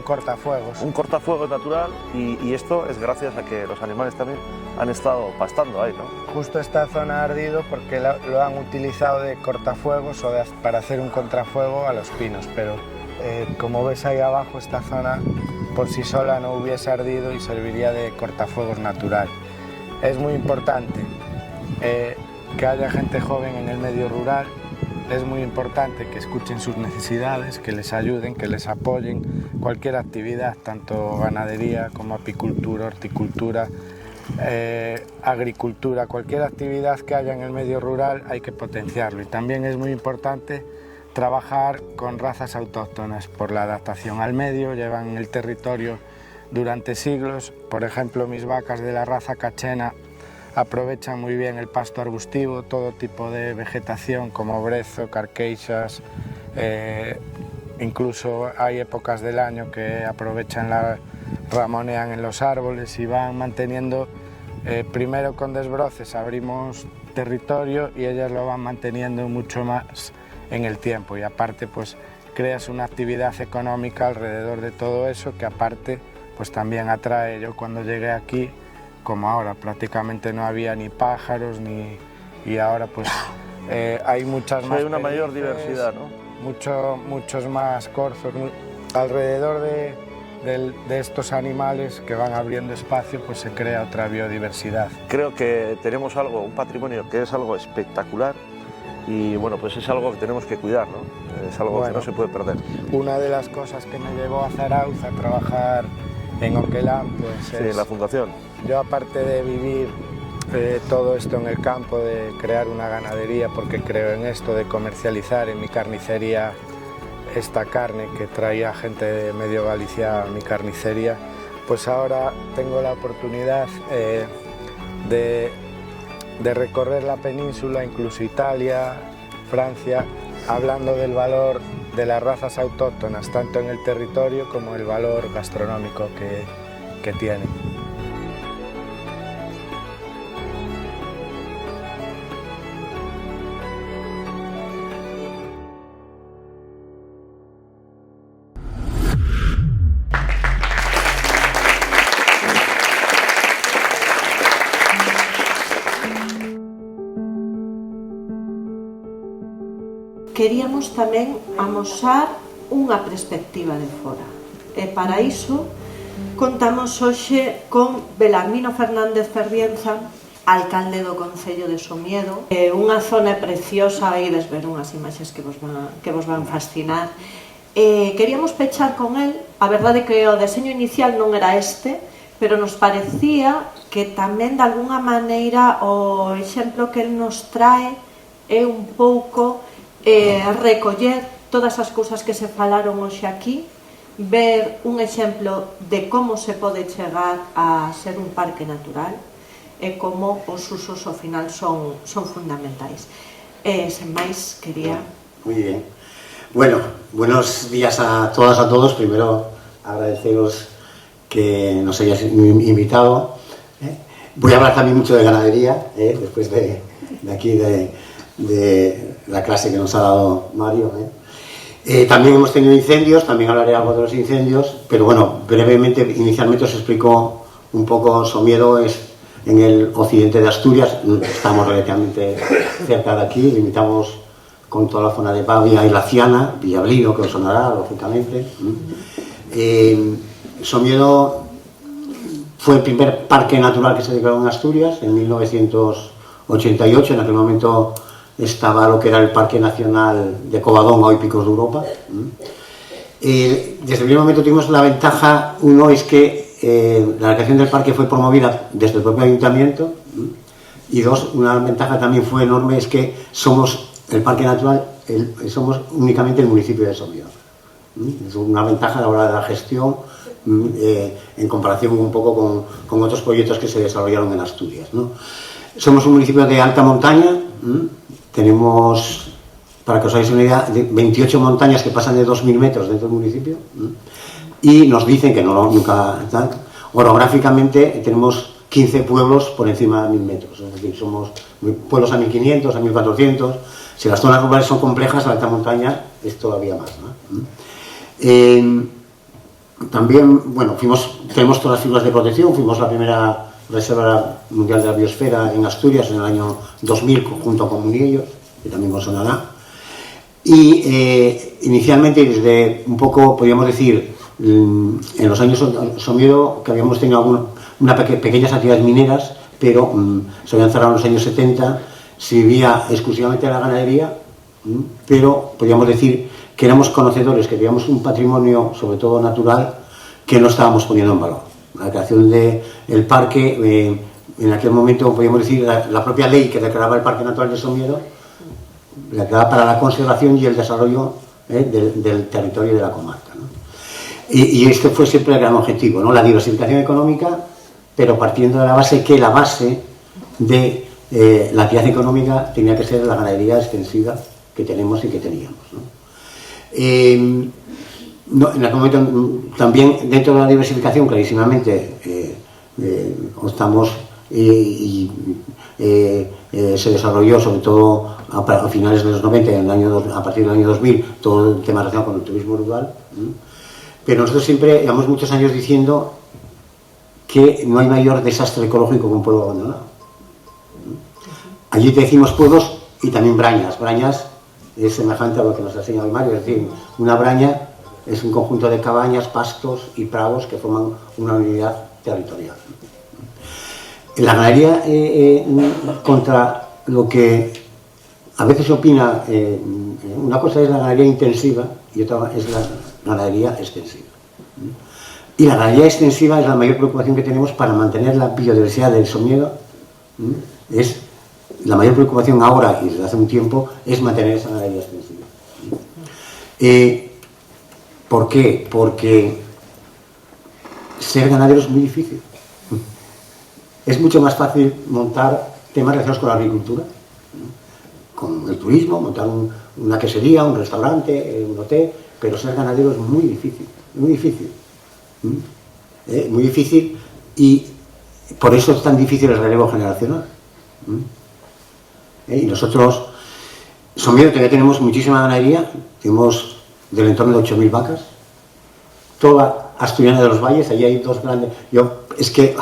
cortafuegos. Un cortafuegos natural y esto es gracias a que los animales también han estado pastando ahí, ¿no? Justo esta zona ha ardido porque lo han utilizado de cortafuegos o para hacer un contrafuego a los pinos, pero como ves ahí abajo, esta zona por sí sola no hubiese ardido y serviría de cortafuegos natural. Es muy importante que haya gente joven en el medio rural. Es muy importante que escuchen sus necesidades, que les ayuden, que les apoyen. Cualquier actividad, tanto ganadería como apicultura, horticultura, agricultura, cualquier actividad que haya en el medio rural hay que potenciarlo. Y también es muy importante trabajar con razas autóctonas por la adaptación al medio, llevan el territorio durante siglos. Por ejemplo, mis vacas de la raza cachena aprovechan muy bien el pasto arbustivo, todo tipo de vegetación como brezo, carqueixas, incluso hay épocas del año que aprovechan ramonean en los árboles y van manteniendo, primero con desbroces abrimos territorio y ellas lo van manteniendo mucho más en el tiempo y aparte pues creas una actividad económica alrededor de todo eso que aparte pues también atrae. Yo cuando llegué aquí, como ahora prácticamente no había ni pájaros y ahora pues hay muchas más. Hay una mayor diversidad, ¿no? Muchos más corzos. Alrededor de estos animales que van abriendo espacio, pues se crea otra biodiversidad. Creo que tenemos algo, un patrimonio que es algo espectacular y bueno, pues es algo que tenemos que cuidar, ¿no? Es algo que no se puede perder. Una de las cosas que me llevó a Zarauz a trabajar en Oquelán, pues sí, en la fundación. Yo, aparte de vivir todo esto en el campo, de crear una ganadería, porque creo en esto de comercializar en mi carnicería esta carne que traía gente de medio Galicia a mi carnicería, pues ahora tengo la oportunidad de recorrer la península, incluso Italia, Francia, hablando del valor de las razas autóctonas, tanto en el territorio como el valor gastronómico que tienen. Queríamos tamén amosar unha perspectiva de fora. E para iso contamos hoxe con Belarmino Fernández Ferbienza, alcalde do Concello de Somiedo. Unha zona preciosa, ides ver unhas imaxes que vos van fascinar. Queríamos pechar con el. A verdade é que o deseño inicial non era este, pero nos parecía que tamén de alguna maneira o exemplo que el nos trae é un pouco recoller todas as cousas que se falaron hoxe aquí, ver un exemplo de como se pode chegar a ser un parque natural e como os usos ao final son fundamentais. Sen máis, quería... Muy bien. Bueno, buenos días a todas, a todos. Primero, agradeceros que nos hayáis invitado. Voy a hablar también mucho de ganadería, después de aquí, de la clase que nos ha dado Mario. También hemos tenido incendios, también hablaré algo de los incendios, pero bueno, brevemente, inicialmente os explico un poco. Somiedo es en el occidente de Asturias, estamos relativamente cerca de aquí, limitamos con toda la zona de Pavia y Laciana, Villablino, que os sonará, lógicamente. Somiedo fue el primer parque natural que se declaró en Asturias en 1988, en aquel momento estaba lo que era el Parque Nacional de Covadonga, hoy Picos de Europa. Desde el primer momento tuvimos la ventaja, uno es que la creación del parque fue promovida desde el propio ayuntamiento, y dos, una ventaja también fue enorme, es que somos el Parque Natural, somos únicamente el municipio de Somiedo. Es una ventaja a la hora de la gestión en comparación un poco con otros proyectos que se desarrollaron en Asturias, ¿no? Somos un municipio de alta montaña. Tenemos, para que os hagáis una idea, 28 montañas que pasan de 2.000 metros dentro del municipio, y nos dicen que nunca tal. Orográficamente tenemos 15 pueblos por encima de 1.000 metros, es decir, somos pueblos a 1.500, a 1.400. Si las zonas rurales son complejas, la alta montaña es todavía más, ¿no? También, bueno, tenemos todas las figuras de protección. Fuimos la primera Reserva Mundial de la Biosfera en Asturias en el año 2000, junto con Munillos, que también os sonará. Y inicialmente, desde un poco, podríamos decir, en los años Somiedo, que habíamos tenido pequeñas actividades mineras, pero se habían cerrado en los años 70, se vivía exclusivamente de la ganadería, pero podríamos decir que éramos conocedores, que teníamos un patrimonio, sobre todo natural, que no estábamos poniendo en valor. La creación del parque, en aquel momento, podríamos decir, la propia ley que declaraba el Parque Natural de Somiedo, la declaraba para la conservación y el desarrollo del territorio de la comarca, ¿no? Y este fue siempre el gran objetivo, ¿no? La diversificación económica, pero partiendo de la base que la base de la actividad económica tenía que ser la ganadería extensiva que tenemos y que teníamos, ¿no? En aquel momento también, dentro de la diversificación, clarísimamente optamos y se desarrolló, sobre todo a finales de los 90, a partir del año 2000, todo el tema relacionado con el turismo rural. Pero nosotros siempre llevamos muchos años diciendo que no hay mayor desastre ecológico que un pueblo abandonado. Allí te decimos pueblos y también brañas. Brañas es semejante a lo que nos ha enseñado Mario, es decir, una braña es un conjunto de cabañas, pastos y prados que forman una unidad territorial. La ganadería, contra lo que a veces se opina, una cosa es la ganadería intensiva y otra es la ganadería extensiva. Y la ganadería extensiva es la mayor preocupación que tenemos para mantener la biodiversidad del Somiedo. Es la mayor preocupación ahora y desde hace un tiempo es mantener esa ganadería extensiva. ¿Por qué? Porque ser ganadero es muy difícil. Es mucho más fácil montar temas relacionados con la agricultura, con el turismo, montar una quesería, un restaurante, un hotel, pero ser ganadero es muy difícil, muy difícil. Muy difícil, y por eso es tan difícil el relevo generacional. Y nosotros, Somiedo, todavía tenemos muchísima ganadería, tenemos del entorno de 8.000 vacas, toda Asturiana de los Valles, allí hay dos grandes. Yo, es que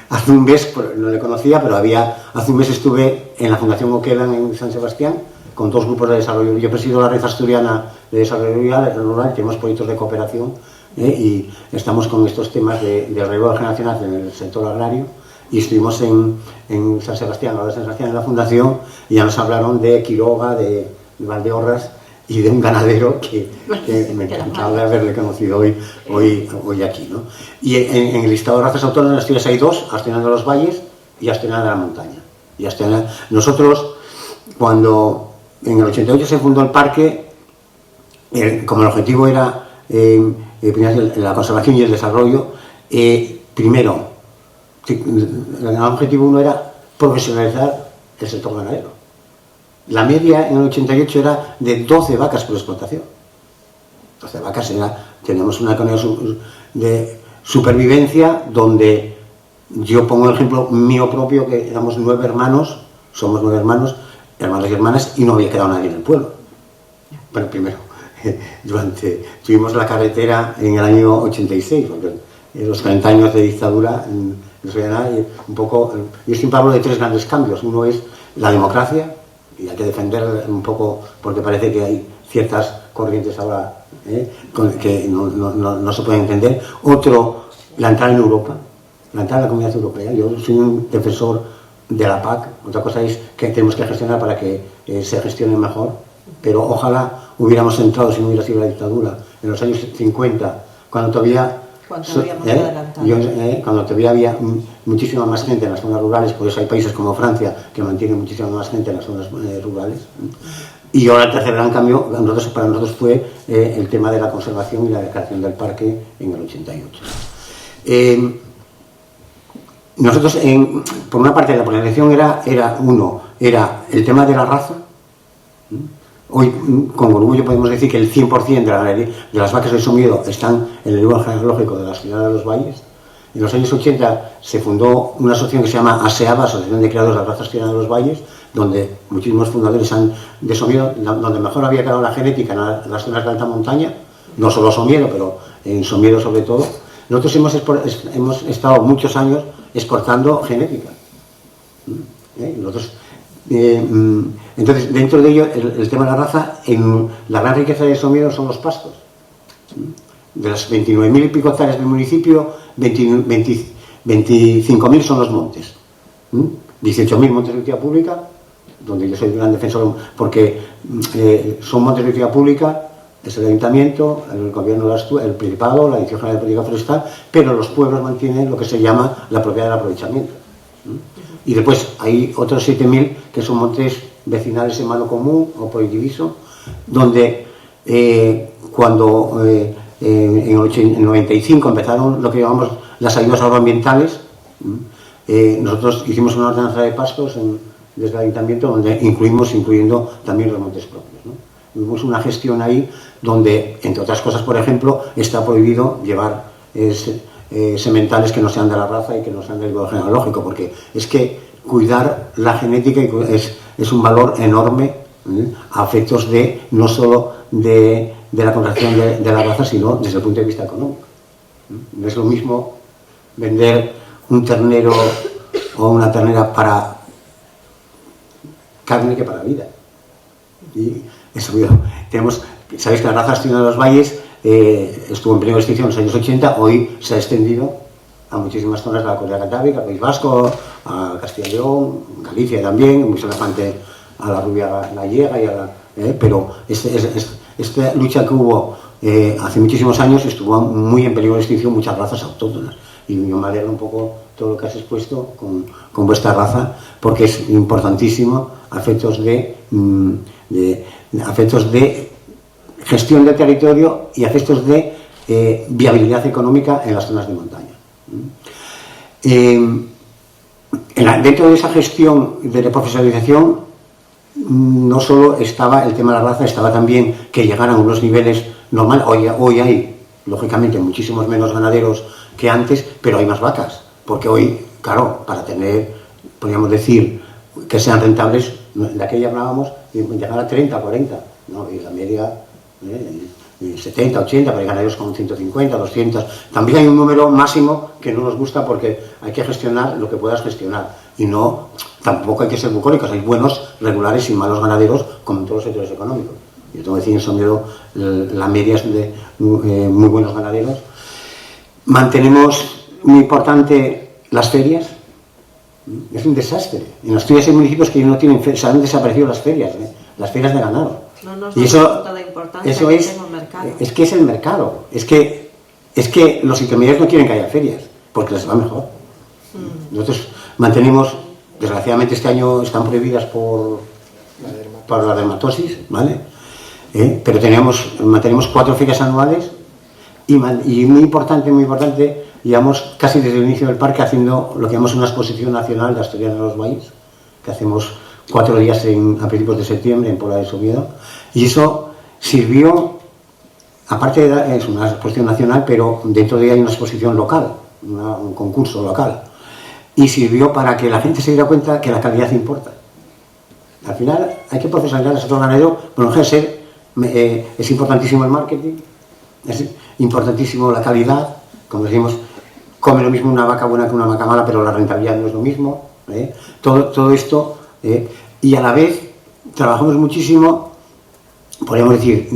hace un mes, no le conocía, pero hace un mes estuve en la Fundación Oquelan en San Sebastián con dos grupos de desarrollo. Yo presido la Red Asturiana de Desarrollo Rural, tenemos proyectos de cooperación y estamos con estos temas de relevo generacional en el sector agrario, y estuvimos en San Sebastián, ahora San Sebastián en la Fundación, y ya nos hablaron de Quiroga, de Valdeorras y de un ganadero que me encantaba de haberle conocido hoy aquí, ¿no? Y en el listado de razas autóctonas en Asturias hay dos: Asturiana de los Valles y Asturiana de la Montaña. Y nosotros, cuando en el 88 se fundó el parque, como el objetivo era la conservación y el desarrollo, primero, el objetivo uno era profesionalizar el sector ganadero. La media en el 88 era de 12 vacas por explotación. 12 vacas tenemos una economía de supervivencia donde yo pongo el ejemplo mío propio, que éramos 9 hermanos, somos 9 hermanos y hermanas, y no había quedado nadie en el pueblo. Bueno, primero, tuvimos la carretera en el año 86, porque en los 40 años de dictadura no se veía nada, y un poco, yo siempre hablo de 3 grandes cambios. Uno es la democracia, y hay que defender un poco porque parece que hay ciertas corrientes ahora que no se pueden entender. Otro, la entrada en Europa, la entrada en la Comunidad Europea. Yo soy un defensor de la PAC. Otra cosa es que tenemos que gestionar para que se gestione mejor, pero ojalá hubiéramos entrado, si no hubiera sido la dictadura, en los años 50, cuando todavía cuando todavía había muchísima más gente en las zonas rurales. Por eso hay países como Francia que mantienen muchísima más gente en las zonas rurales. Y ahora el tercer gran cambio para nosotros fue el tema de la conservación y la declaración del parque en el 88. Nosotros, por una parte, la polinización era el tema de la raza. Hoy, con orgullo, podemos decir que el 100% de las vacas del Somiedo están en el libro genealógico de la Asturiana de los Valles. En los años 80 se fundó una asociación que se llama ASEAVA, Asociación de Criadores de la Raza Asturiana de los Valles, donde muchísimos fundadores de Somiedo, donde mejor había quedado la genética en las zonas de alta montaña, no solo Somiedo, pero en Somiedo sobre todo. Nosotros hemos estado muchos años exportando genética. Entonces, dentro de ello, el tema de la raza, la gran riqueza de Somiedo son los pastos. De las 29.000 y pico hectáreas del municipio, 25.000 son los montes. 18.000 montes de utilidad pública, donde yo soy un gran defensor, porque son montes de utilidad pública, es el ayuntamiento, el gobierno del Principado, la Dirección General de Política Forestal, pero los pueblos mantienen lo que se llama la propiedad del aprovechamiento. Y después hay otros 7.000 que son montes vecinales en mano común o prohibidizo, donde cuando en el 95 empezaron lo que llamamos las ayudas agroambientales, nosotros hicimos una ordenanza de pastos desde el ayuntamiento donde incluyendo también los montes propios, ¿no? Tuvimos una gestión ahí donde, entre otras cosas, por ejemplo, está prohibido llevar sementales que no sean de la raza y que no sean del libro genealógico, porque es que cuidar la genética es un valor enorme a efectos de no solo de la conservación de la raza, sino desde el punto de vista económico. No es lo mismo vender un ternero o una ternera para carne que para vida. Y eso, sabéis que la raza asturiana de los Valles estuvo en plena extinción en los años 80, hoy se ha extendido a muchísimas zonas de la Cordillera Cantábrica, al País Vasco, a Castilla y León, Galicia también, muy semejante a la rubia gallega, pero esta lucha que hubo hace muchísimos años estuvo muy en peligro de extinción muchas razas autóctonas, y yo me alegro un poco todo lo que has expuesto con vuestra raza, porque es importantísimo a efectos de gestión del territorio y a efectos de viabilidad económica en las zonas de montaña. Dentro de esa gestión de la profesionalización no solo estaba el tema de la raza, estaba también que llegaran a unos niveles normales. Hoy hay, lógicamente, muchísimos menos ganaderos que antes, pero hay más vacas, porque hoy, claro, para tener, podríamos decir, que sean rentables, de aquella hablábamos de llegar a 30, 40, ¿no? Y la media 70, 80, pero hay ganaderos con 150, 200. También hay un número máximo que no nos gusta porque hay que gestionar lo que puedas gestionar y no, tampoco hay que ser bucólicos, hay buenos, regulares y malos ganaderos como en todos los sectores económicos. Yo tengo que decir, en Somiedo la media es de muy buenos ganaderos. Mantenemos muy importante las ferias. Es un desastre. En Asturias hay municipios que no tienen ferias, se han desaparecido las ferias de ganado. No nos y eso es que es el mercado. Es que los intermediarios no quieren que haya ferias, porque les va mejor. Nosotros mantenemos, desgraciadamente este año están prohibidas por la dermatosis, ¿vale? Pero mantenemos 4 ferias anuales y muy importante, llevamos casi desde el inicio del parque haciendo lo que llamamos una exposición nacional de Asturias de los Valles, que hacemos 4 días a principios de septiembre en Pola de Somiedo, y eso sirvió, aparte es una exposición nacional, pero dentro de ella hay una exposición local, un concurso local, y sirvió para que la gente se diera cuenta que la calidad importa. Al final hay que profesionalizar al sector ganadero, pero en general es importantísimo el marketing, es importantísimo la calidad, como decimos, come lo mismo una vaca buena que una vaca mala, pero la rentabilidad no es lo mismo, todo esto, y a la vez trabajamos muchísimo, podríamos decir,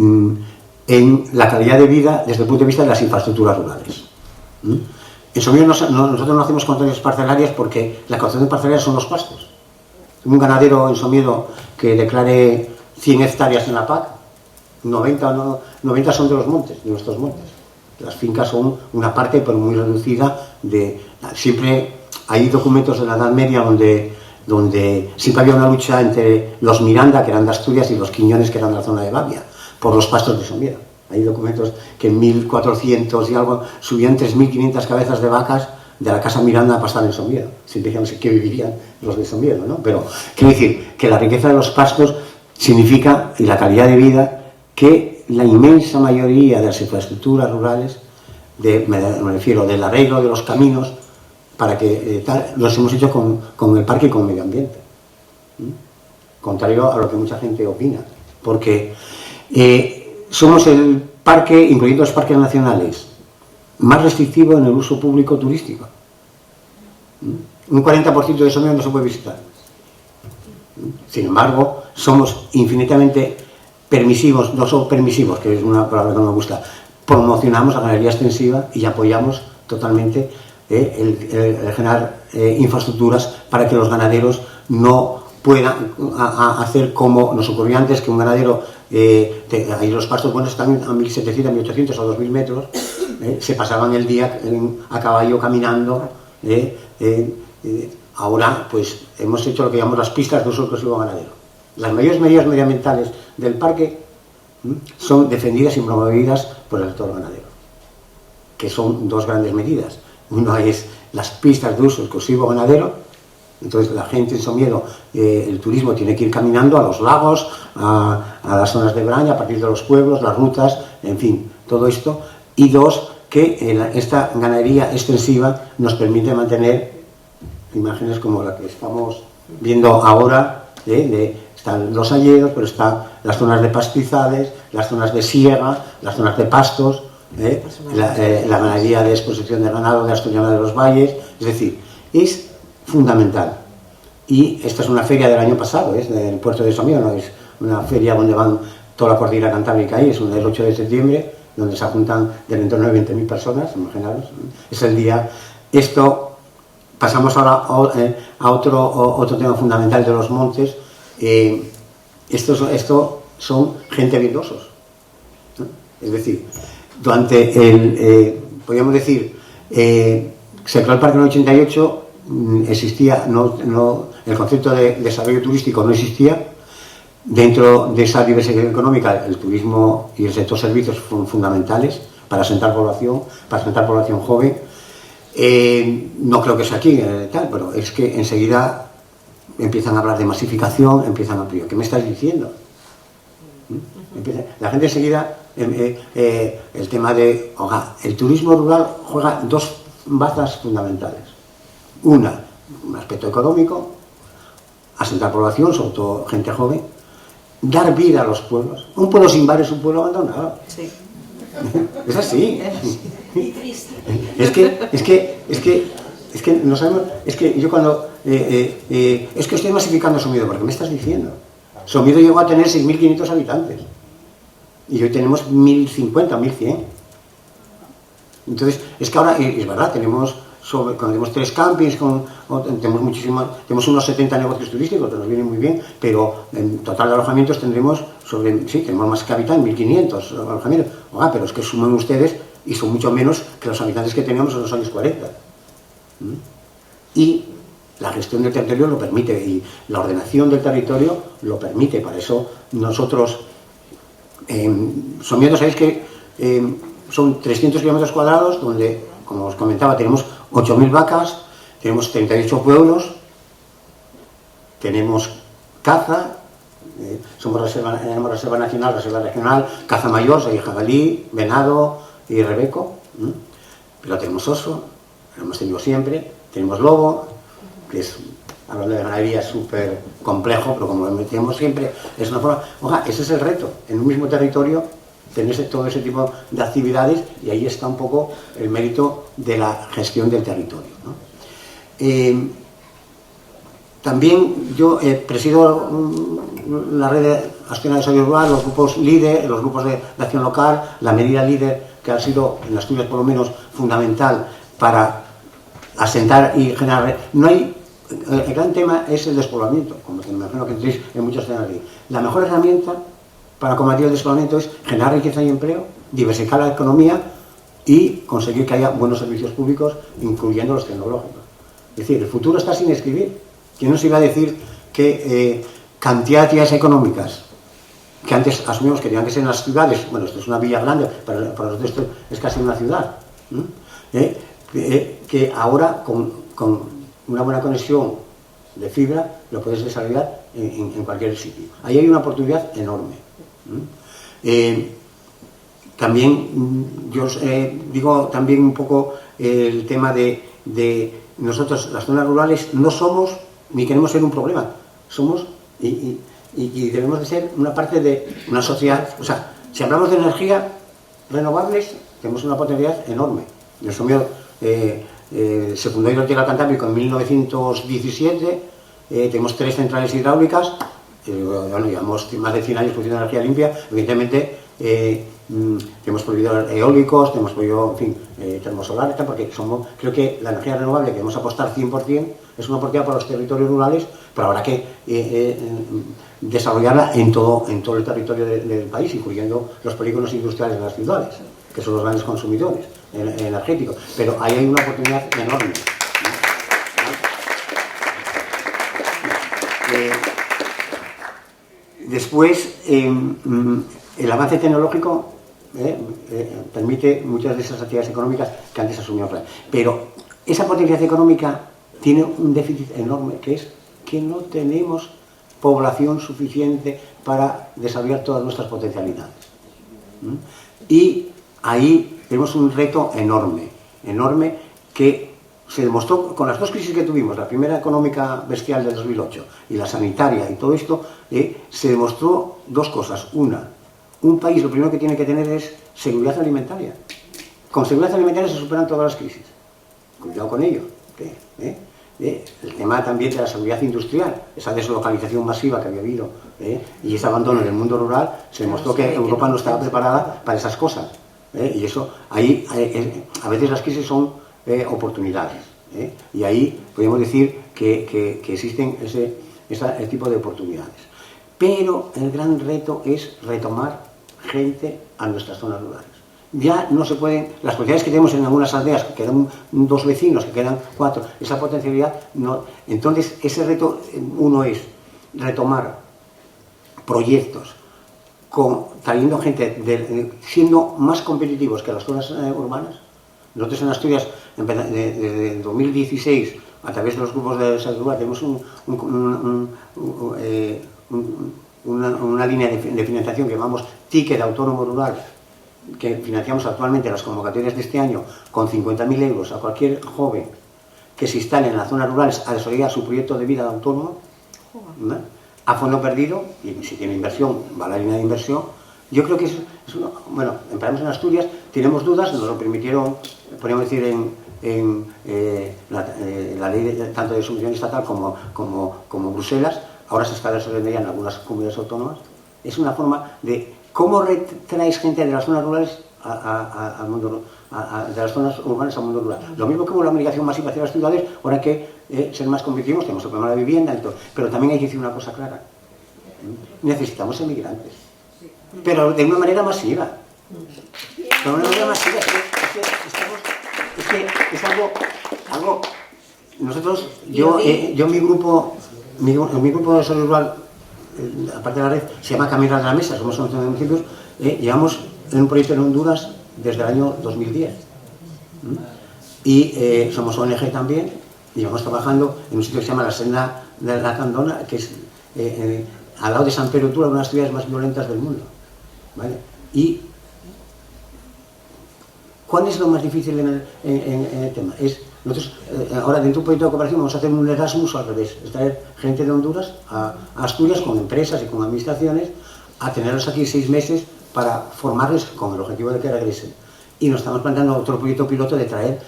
en la calidad de vida desde el punto de vista de las infraestructuras rurales. En Somiedo nosotros no hacemos concesiones parcelarias porque las concesiones parcelarias son los pastos. Un ganadero en Somiedo que declare 100 hectáreas en la PAC, 90 son de los montes, de nuestros montes. Las fincas son una parte, pero muy reducida. Siempre hay documentos de la Edad Media donde siempre había una lucha entre los Miranda, que eran de Asturias, y los Quiñones, que eran de la zona de Babia, por los pastos de Somiedo. Hay documentos que en 1400 y algo subían 3.500 cabezas de vacas de la casa Miranda a pastar en Somiedo. Siempre decíamos que vivirían los de Somiedo, ¿no? Pero quiero decir que la riqueza de los pastos significa, y la calidad de vida, que la inmensa mayoría de las infraestructuras rurales, me refiero del arreglo de los caminos, para que los hemos hecho con el parque y con el medio ambiente. Contrario a lo que mucha gente opina. Porque somos el parque, incluyendo los parques nacionales, más restrictivo en el uso público turístico. Un 40% de Somiedo no se puede visitar. Sin embargo, somos infinitamente permisivos, no son permisivos, que es una palabra que no me gusta, promocionamos la ganadería extensiva y apoyamos totalmente el generar infraestructuras para que los ganaderos no puedan hacer como nos ocurrió antes, que un ganadero, ahí los pastos buenos están a 1700, 1800 o 2000 metros, se pasaban el día a caballo caminando. Ahora pues hemos hecho lo que llamamos las pistas de uso exclusivo ganadero. Las mayores medidas medioambientales del parque son defendidas y promovidas por el sector ganadero, que son 2 grandes medidas. Una es las pistas de uso exclusivo ganadero, entonces la gente en Somiedo, el turismo tiene que ir caminando a los lagos, a las zonas de Braña, a partir de los pueblos, las rutas, en fin, todo esto. Y 2, que esta ganadería extensiva nos permite mantener imágenes como la que estamos viendo ahora, están los hayedos, pero están las zonas de pastizales, las zonas de siega, las zonas de pastos, la ganadería de exposición de ganado de Asturias de los Valles. Es decir, es fundamental. Y esta es una feria del año pasado, es del puerto de Somiedo, no es una feria donde van toda la cordillera cantábrica ahí, es el 8 de septiembre, donde se juntan del entorno de 20.000 personas, imaginaros. Es el día. Esto, pasamos ahora a otro tema fundamental de los montes. Esto son gente habilidosos, ¿no? Es decir, durante podríamos decir, se creó el parque en el 88, existía, el concepto de desarrollo turístico no existía. Dentro de esa diversidad económica, el turismo y el sector servicios son fundamentales para asentar población joven. No creo que sea aquí, pero es que enseguida empiezan a hablar de masificación, empiezan a ampliar. ¿Qué me estás diciendo? La gente enseguida, el tema de, el turismo rural juega dos bazas fundamentales. Un aspecto económico, asentar población, sobre todo gente joven, dar vida a los pueblos. Un pueblo sin bar es un pueblo abandonado. Sí. Es así. Y triste. Es que no sabemos, es que yo cuando es que estoy masificando Somiedo, porque me estás diciendo. Somiedo llegó a tener 6.500 habitantes y hoy tenemos 1.050, 1.100. Entonces, es que ahora, es verdad, tenemos 3 campings, tenemos unos 70 negocios turísticos que nos vienen muy bien, pero en total de alojamientos tendremos tenemos más que habitantes, 1.500 alojamientos. Pero es que suman ustedes y son mucho menos que los habitantes que teníamos en los años 40. Y la gestión del territorio lo permite y la ordenación del territorio lo permite. Para eso nosotros, Somiedo, sabéis que son 300 kilómetros cuadrados donde, como os comentaba, tenemos 8.000 vacas, tenemos 38 pueblos, tenemos caza, tenemos reserva nacional, reserva regional, caza mayor, hay jabalí, venado y rebeco, pero tenemos oso, lo hemos tenido siempre, tenemos lobo, que es, hablando de ganadería, súper complejo, pero como lo metemos siempre, es una forma. Ese es el reto, en un mismo territorio tener todo ese tipo de actividades, y ahí está un poco el mérito de la gestión del territorio, ¿no? También yo presido la red de acción de desarrollo rural, los grupos líder, los grupos de acción local, la medida líder, que ha sido en Asturias por lo menos fundamental para asentar y generar. El gran tema es el despoblamiento, como me imagino que tenéis en muchos escenarios. La mejor herramienta para combatir el despoblamiento es generar riqueza y empleo, diversificar la economía y conseguir que haya buenos servicios públicos, incluyendo los tecnológicos. Es decir, el futuro está sin escribir. ¿Quién nos iba a decir que cantidad de actividades económicas que antes asumimos que tenían que ser en las ciudades? Bueno, esto es una villa grande, para nosotros esto es casi una ciudad. Que ahora con una buena conexión de fibra lo puedes desarrollar en cualquier sitio. Ahí hay una oportunidad enorme. También yo digo también un poco el tema de nosotros, las zonas rurales, no somos ni queremos ser un problema, somos y debemos de ser una parte de una sociedad. O sea, si hablamos de energía renovables, tenemos una potencialidad enorme. El Somiedo se fundó Hidroeléctrica Cantábrico en 1917, tenemos 3 centrales hidráulicas, llevamos más de 100 años produciendo energía limpia. Evidentemente tenemos prohibido eólicos, tenemos prohibido, en fin, termosolares, porque creo que la energía renovable que debemos apostar 100% es una oportunidad para los territorios rurales, pero habrá que desarrollarla en todo el territorio del país, incluyendo los polígonos industriales de las ciudades, que son los grandes consumidores energéticos. Pero ahí hay una oportunidad enorme. Después, el avance tecnológico permite muchas de esas actividades económicas que antes asumíamos. Pero esa potencialidad económica tiene un déficit enorme, que es que no tenemos población suficiente para desarrollar todas nuestras potencialidades. Y ahí tenemos un reto enorme que se demostró con las 2 crisis que tuvimos, la primera económica bestial del 2008 y la sanitaria y todo esto, se demostró 2 cosas. Una, un país lo primero que tiene que tener es seguridad alimentaria. Con seguridad alimentaria se superan todas las crisis. Cuidado con ello. El tema también de la seguridad industrial, esa deslocalización masiva que había habido y ese abandono en el mundo rural, se demostró que Europa no estaba preparada para esas cosas. Y eso, ahí, a veces las crisis son oportunidades. Y ahí podemos decir que existen ese tipo de oportunidades. Pero el gran reto es retomar gente a nuestras zonas rurales. Ya no se pueden, las posibilidades que tenemos en algunas aldeas, que quedan 2 vecinos, que quedan 4, esa potencialidad no. Entonces, ese reto, uno es retomar proyectos trayendo gente, siendo más competitivos que las zonas urbanas. Nosotros en Asturias, desde 2016, a través de los grupos de salud rural, tenemos una línea de financiación que llamamos Ticket Autónomo Rural, que financiamos actualmente las convocatorias de este año con 50.000 euros a cualquier joven que se instale en las zonas rurales a desarrollar su proyecto de vida de autónomo, a fondo perdido, y si tiene inversión, va a la línea de inversión. Yo creo que bueno, empezamos en Asturias, tenemos dudas, nos lo permitieron, podríamos decir, en la ley tanto de subvención estatal como Bruselas. Ahora se está desarrollando ya en algunas comunidades autónomas. Es una forma de cómo traes gente de las zonas rurales al mundo, de las zonas urbanas al mundo rural. Lo mismo que con la migración masiva hacia las ciudades, ahora hay que ser más competitivos, tenemos el problema de la vivienda, pero también hay que decir una cosa clara. Necesitamos emigrantes, pero de una manera masiva. De una manera masiva. Es algo. Nosotros, mi grupo de salud rural, aparte de la red, se llama Camino a la Mesa, somos 11 municipios, llevamos en un proyecto en Honduras desde el año 2010. Y somos ONG también, y vamos trabajando en un sitio que se llama la Senda de la Candona, que es al lado de San Pedro Tula, una de las ciudades más violentas del mundo. ¿Vale? Y ¿cuál es lo más difícil en el tema? Nosotros, ahora dentro de un proyecto de cooperación vamos a hacer un Erasmus al revés, es traer gente de Honduras a Asturias con empresas y con administraciones, a tenerlos aquí 6 meses para formarles con el objetivo de que regresen. Y nos estamos planteando otro proyecto piloto de traer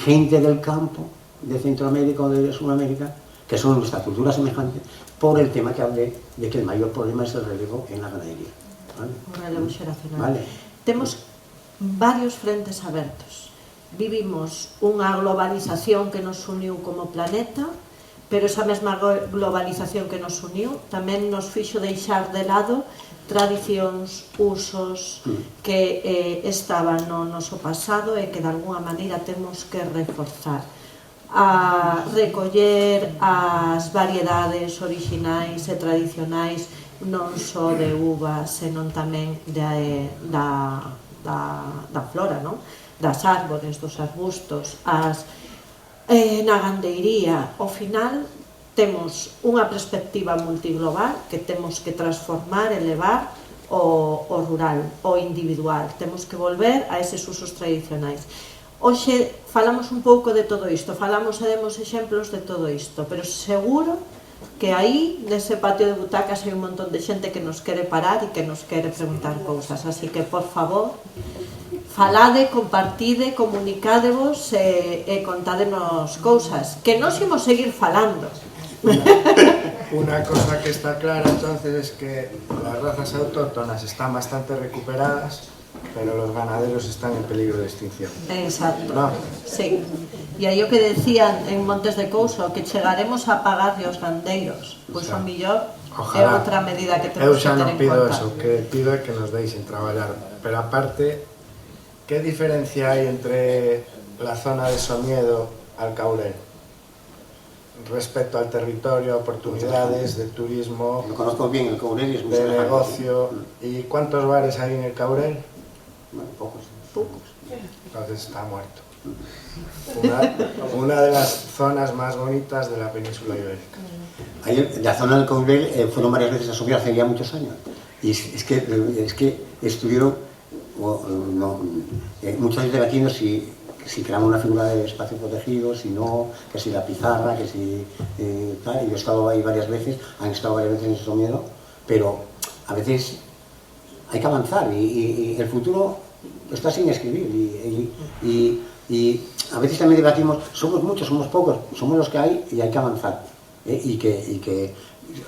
gente del campo, de Centroamérica o de Sudamérica, que son nuestra cultura semejante, por el tema que hablé de que el mayor problema es el relevo en la ganadería. ¿Vale? Un relevo xeracional. Vale. Temos varios frentes abertos. Vivimos unha globalización que nos uniu como planeta, pero esa mesma globalización que nos uniu tamén nos fixo deixar de lado tradicións, usos que estaban no noso pasado e que de alguna maneira temos que reforzar, a recoller as variedades orixinais e tradicionais non só de uvas, senón tamén da flora, non? Das árbores, dos arbustos, na gandeiría. Ao final temos unha perspectiva multiglobal que temos que transformar, elevar o rural, o individual. Temos que volver a eses usos tradicionais. Hoxe falamos un pouco de todo isto, falamos e demos exemplos de todo isto, pero seguro que aí, nese patio de butacas, hai un montón de xente que nos quere parar e que nos quere preguntar cousas. Así que, por favor, falade, compartide, comunicádevos e contádenos cousas, que nos imos seguir falando. Una cosa que está clara entonces es que las razas autóctonas están bastante recuperadas, pero los ganaderos están en peligro de extinción. Exacto. ¿No? Sí. E aí o que decían en Montes de Couso, que chegaremos a pagarle aos gandeiros, pois o millor é outra medida que temos que ter en conta. Eu xa non pido eso, que pido é que nos deixen traballar, pero aparte, que diferencia hai entre la zona de Somiedo al Caurel respecto al territorio, oportunidades de turismo, lo conozco bien, el Caurel es muy de negocio? ¿Y cuántos bares hay en el Caurel? Bueno, pocos. Entonces está muerto. Una de las zonas más bonitas de la península ibérica. La zona del Caurel fueron varias veces a subir hace ya muchos años. Y es que estuvieron muchos años debatiendo si creamos una figura de espacio protegido, si no, que si la pizarra, que si tal. Y yo he estado ahí varias veces, han estado varias veces en Somiedo, pero a veces hay que avanzar y el futuro está sin escribir y a veces también debatimos, somos muchos, somos pocos, somos los que hay y hay que avanzar. Y que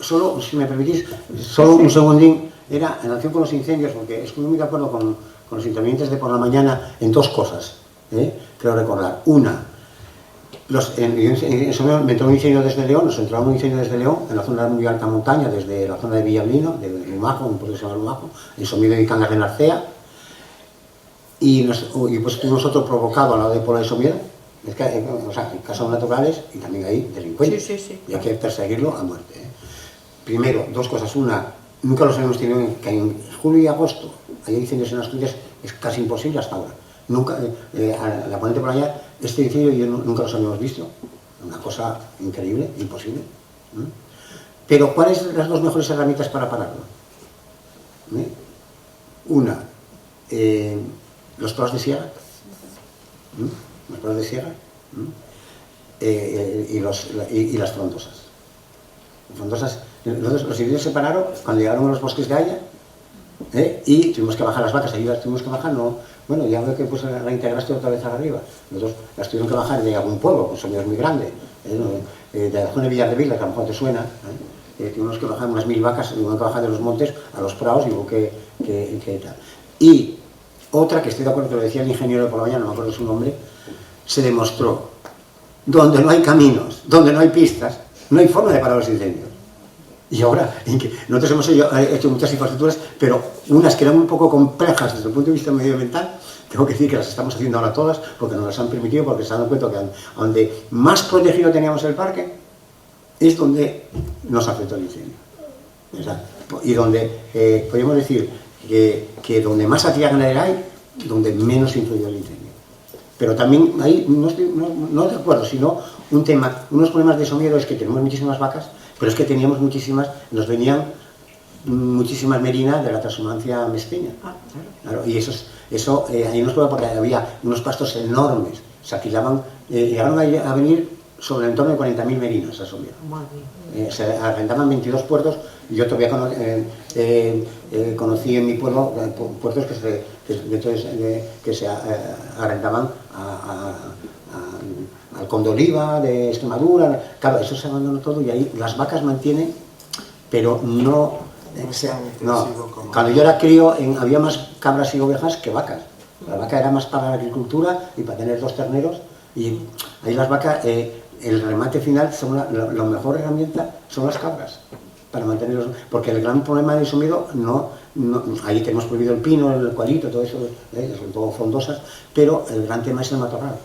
solo, si me permitís, solo un segundín, era en relación con los incendios, porque estuve muy de acuerdo con los intervinientes de por la mañana en dos cosas, creo recordar. Una, en Somiedo me entró un incendio desde León, nos entró un incendio desde León, en la zona de muy alta montaña, desde la zona de Villablino, de Lumajo, un pueblo que se llama Lumajo, en Somiedo y Cangas de Narcea, y pues tuvimos otro provocado al lado de Pola de Somiedo, o sea, en casos naturales, y también hay delincuentes, sí. Y hay que perseguirlo a muerte. Primero, dos cosas. Una, nunca los hemos tenido, que en julio y agosto hay incendios en Asturias, es casi imposible hasta ahora. Nunca, la ponente por allá, este incendio yo nunca los habíamos visto, una cosa increíble, imposible. Pero ¿cuáles son las dos mejores herramientas para pararlo? Una, los palos de sierra, los palos de sierra, y las frondosas. Los incendios se pararon cuando llegaron a los bosques de Haya, y tuvimos que bajar las vacas, ahí las tuvimos que bajar, bueno, ya veo que pues la integraste otra vez arriba. Nosotros las tuvimos que bajar de algún pueblo, pues Somiedo es muy grande, de la zona de Villarrevilla, que a lo mejor te suena, tuvimos que bajar unas 1000 vacas, tuvimos que bajar de los montes a los prados y hubo que tal. Y otra, que estoy de acuerdo que lo decía el ingeniero de por la mañana, no me acuerdo su nombre, se demostró, donde no hay caminos, donde no hay pistas, no hay forma de parar los incendios. Y ahora, nosotros hemos hecho muchas infraestructuras, pero unas que eran un poco complejas desde el punto de vista medioambiental, tengo que decir que las estamos haciendo ahora todas, porque nos las han permitido, porque se han dado cuenta que donde más protegido teníamos el parque, es donde nos afectó el incendio. O sea, y donde, podríamos decir, que donde más actividad ganadera hay, donde menos influyó el incendio. Pero también ahí no de acuerdo, sino un tema, unos problemas de Somiedo es que tenemos muchísimas vacas, pero es que teníamos muchísimas, nos venían muchísimas merinas de la transhumancia mesteña. Claro, y eso ahí nos prueba porque había unos pastos enormes, se alquilaban, llegaron a venir sobre el entorno de 40.000 merinas a Somiedo. Se arrendaban 22 puertos, y yo todavía conocí en mi pueblo puertos que se arrendaban al Conde Oliva de Extremadura. Claro, eso se abandonó todo y ahí las vacas mantienen, pero no. Cuando yo era crío había más cabras y ovejas que vacas. La vaca era más para la agricultura y para tener 2 terneros, y ahí las vacas, el remate final, la mejor herramienta son las cabras para mantenerlos, porque el gran problema de Somiedo ahí tenemos prohibido el pino, el cualito, todo eso, son todo frondosas, pero el gran tema es el matorral.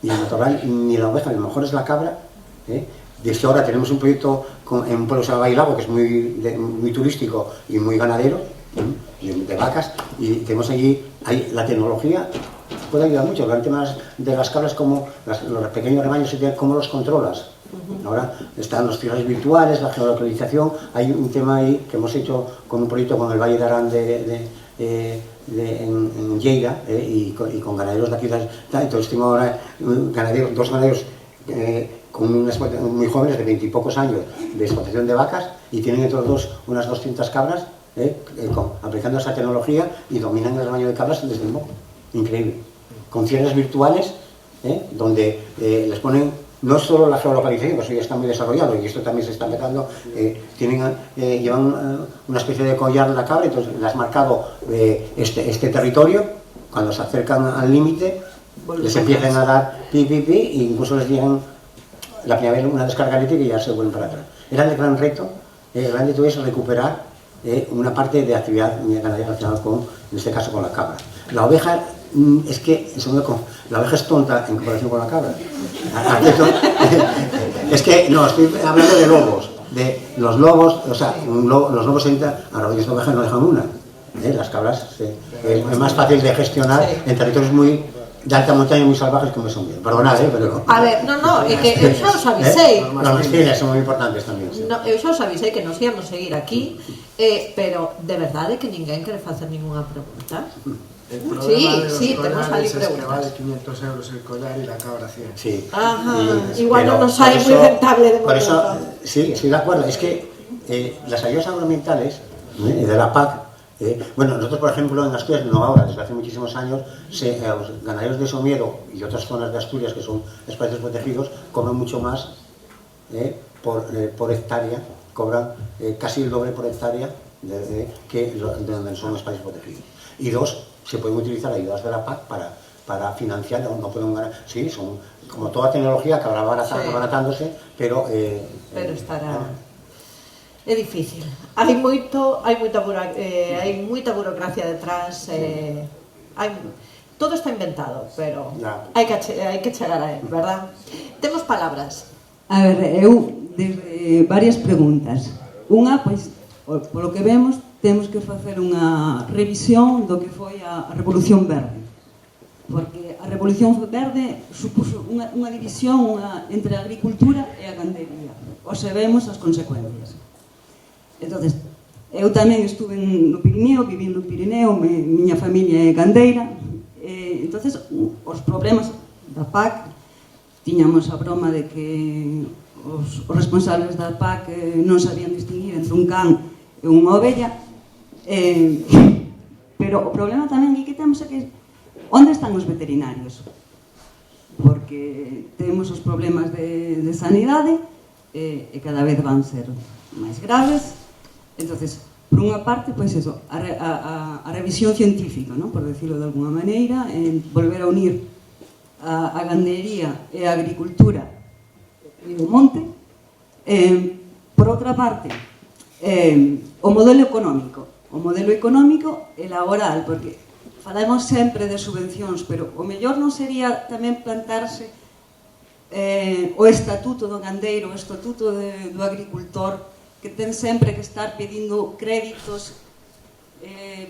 Y el matorral ni la oveja, lo mejor es la cabra. Desde ahora tenemos un proyecto en un pueblo que se llama Bailago, que es muy turístico y muy ganadero, de vacas, y tenemos allí la tecnología puede ayudar mucho. El gran tema de las cabras, como los pequeños rebaños, cómo los controlas. Ahora están los tierras virtuales, la geolocalización. Hay un tema ahí que hemos hecho con un proyecto con el Valle de Arán en Lleida, y con ganaderos de aquí. Entonces tengo ahora 2 ganaderos muy jóvenes, de 20 y pocos años, de explotación de vacas, y tienen entre los dos unas 200 cabras, aplicando esa tecnología, y dominan el rebaño de cabras desde el moco. Increíble. Con cierres virtuales, donde les ponen no solo la geolocalización, que eso ya está muy desarrollado, y esto también se está empezando, llevan una especie de collar de la cabra, entonces le has marcado este territorio, cuando se acercan al límite, les empiezan a dar pi, e incluso les llegan la primera vez una descarga eléctrica y ya se vuelven para atrás. Era el gran reto es recuperar una parte de actividad ganadera relacionada con, en este caso, con la cabra. La oveja, es que la oveja es tonta en comparación con la cabra. Es que, no, estoy hablando de lobos. De los lobos, o sea, los lobos entran, a rodillas de oveja no dejan una. Las cabras es más fácil de gestionar en territorios muy de alta montaña, muy salvajes como son. Perdonad, pero... A ver, é que eu xa os avisei. Los mestines son moi importantes tamén. Eu xa os avisei que nos íamos seguir aquí, pero de verdade que ninguén quere facer ninguna pregunta. Sí, temos ali preguntas. Que vale 500 euros el collar y la cabra 100. Sí. Igual non nos sale moi rentable de momento. Por eso, sí, estoy de acuerdo. Es que las ayudas agroambientales de la PAC, bueno, nosotros, por ejemplo, en Asturias, no ahora, desde hace muchísimos años, los ganaderos de Somiedo y otras zonas de Asturias que son espacios protegidos cobran mucho más por hectárea, cobran casi el doble por hectárea donde son espacios protegidos. Y dos, se pueden utilizar ayudas de la PAC para financiar, no pueden ganar, sí, son como toda tecnología que habrá abaratándose, pero estará... É difícil. Hai moita burocracia detrás, todo está inventado, pero hai que chegar a él, verdad? Temos palabras. A ver, eu desde varias preguntas. Unha, pois, polo que vemos, temos que facer unha revisión do que foi a Revolución Verde. Porque a Revolución Verde supuso unha división entre a agricultura e a gandería. O sabemos as consecuencias. Entonces, eu tamén estuve no Pirineo, viví no Pirineo, miña familia é gandeira. Entonces, os problemas da PAC, tiñamos a broma de que os responsables da PAC non sabían distinguir entre un can e unha ovella, pero o problema tamén que temos é que onde están os veterinarios? Porque temos os problemas de sanidade e cada vez van ser máis graves. Entonces, por unha parte, pois eso, a revisión científica, ¿no? Por decirlo de alguna maneira, volver a unir a gandería e a agricultura e o monte. Por outra parte, o modelo económico e laboral, porque falamos sempre de subvencións, pero o mellor non sería tamén plantarse o estatuto do gandeiro, o estatuto do agricultor, que ten sempre que estar pedindo créditos,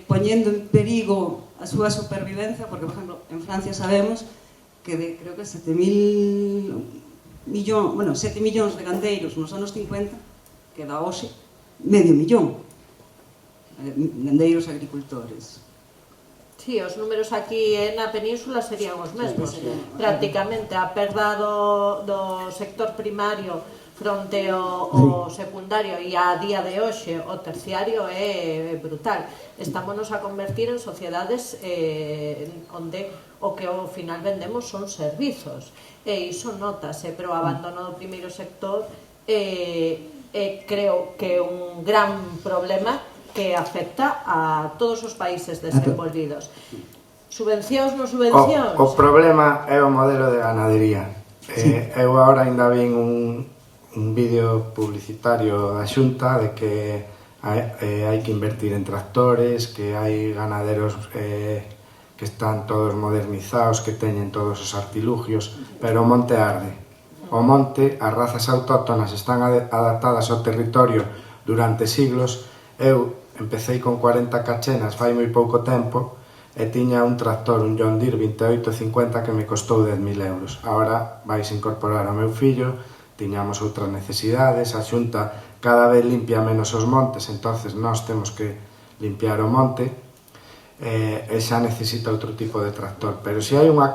poñendo en perigo a súa supervivencia, porque, por exemplo, en Francia sabemos que creo que 7 millóns de gandeiros nos anos 50, queda hoxe medio millón gandeiros agricultores. Sí, os números aquí na península serían os mesmos. Prácticamente a perda do sector primario fronte ao secundario e a día de hoxe o terciario é brutal. Estámonos a convertir en sociedades onde o que ao final vendemos son servizos, e iso notase, pero o abandono do primeiro sector creo que é un gran problema que afecta a todos os países desenvolvidos. Subvencións, non subvencións? O problema é o modelo de ganadería. Eu agora ainda vin un vídeo publicitario da Xunta de que hai que invertir en tractores, que hai ganaderos que están todos modernizados, que teñen todos os artilugios, pero o monte arde. O monte, as razas autóctonas están adaptadas ao territorio durante siglos. Eu empecé con 40 cachenas fai moi pouco tempo e tiña un tractor, un John Deere 2850 que me costou 10.000 euros. Agora vais incorporar ao meu fillo, tiñamos outras necesidades, a Xunta cada vez limpia menos os montes, entonces nós temos que limpiar o monte e xa necesita outro tipo de tractor. Pero se hai unha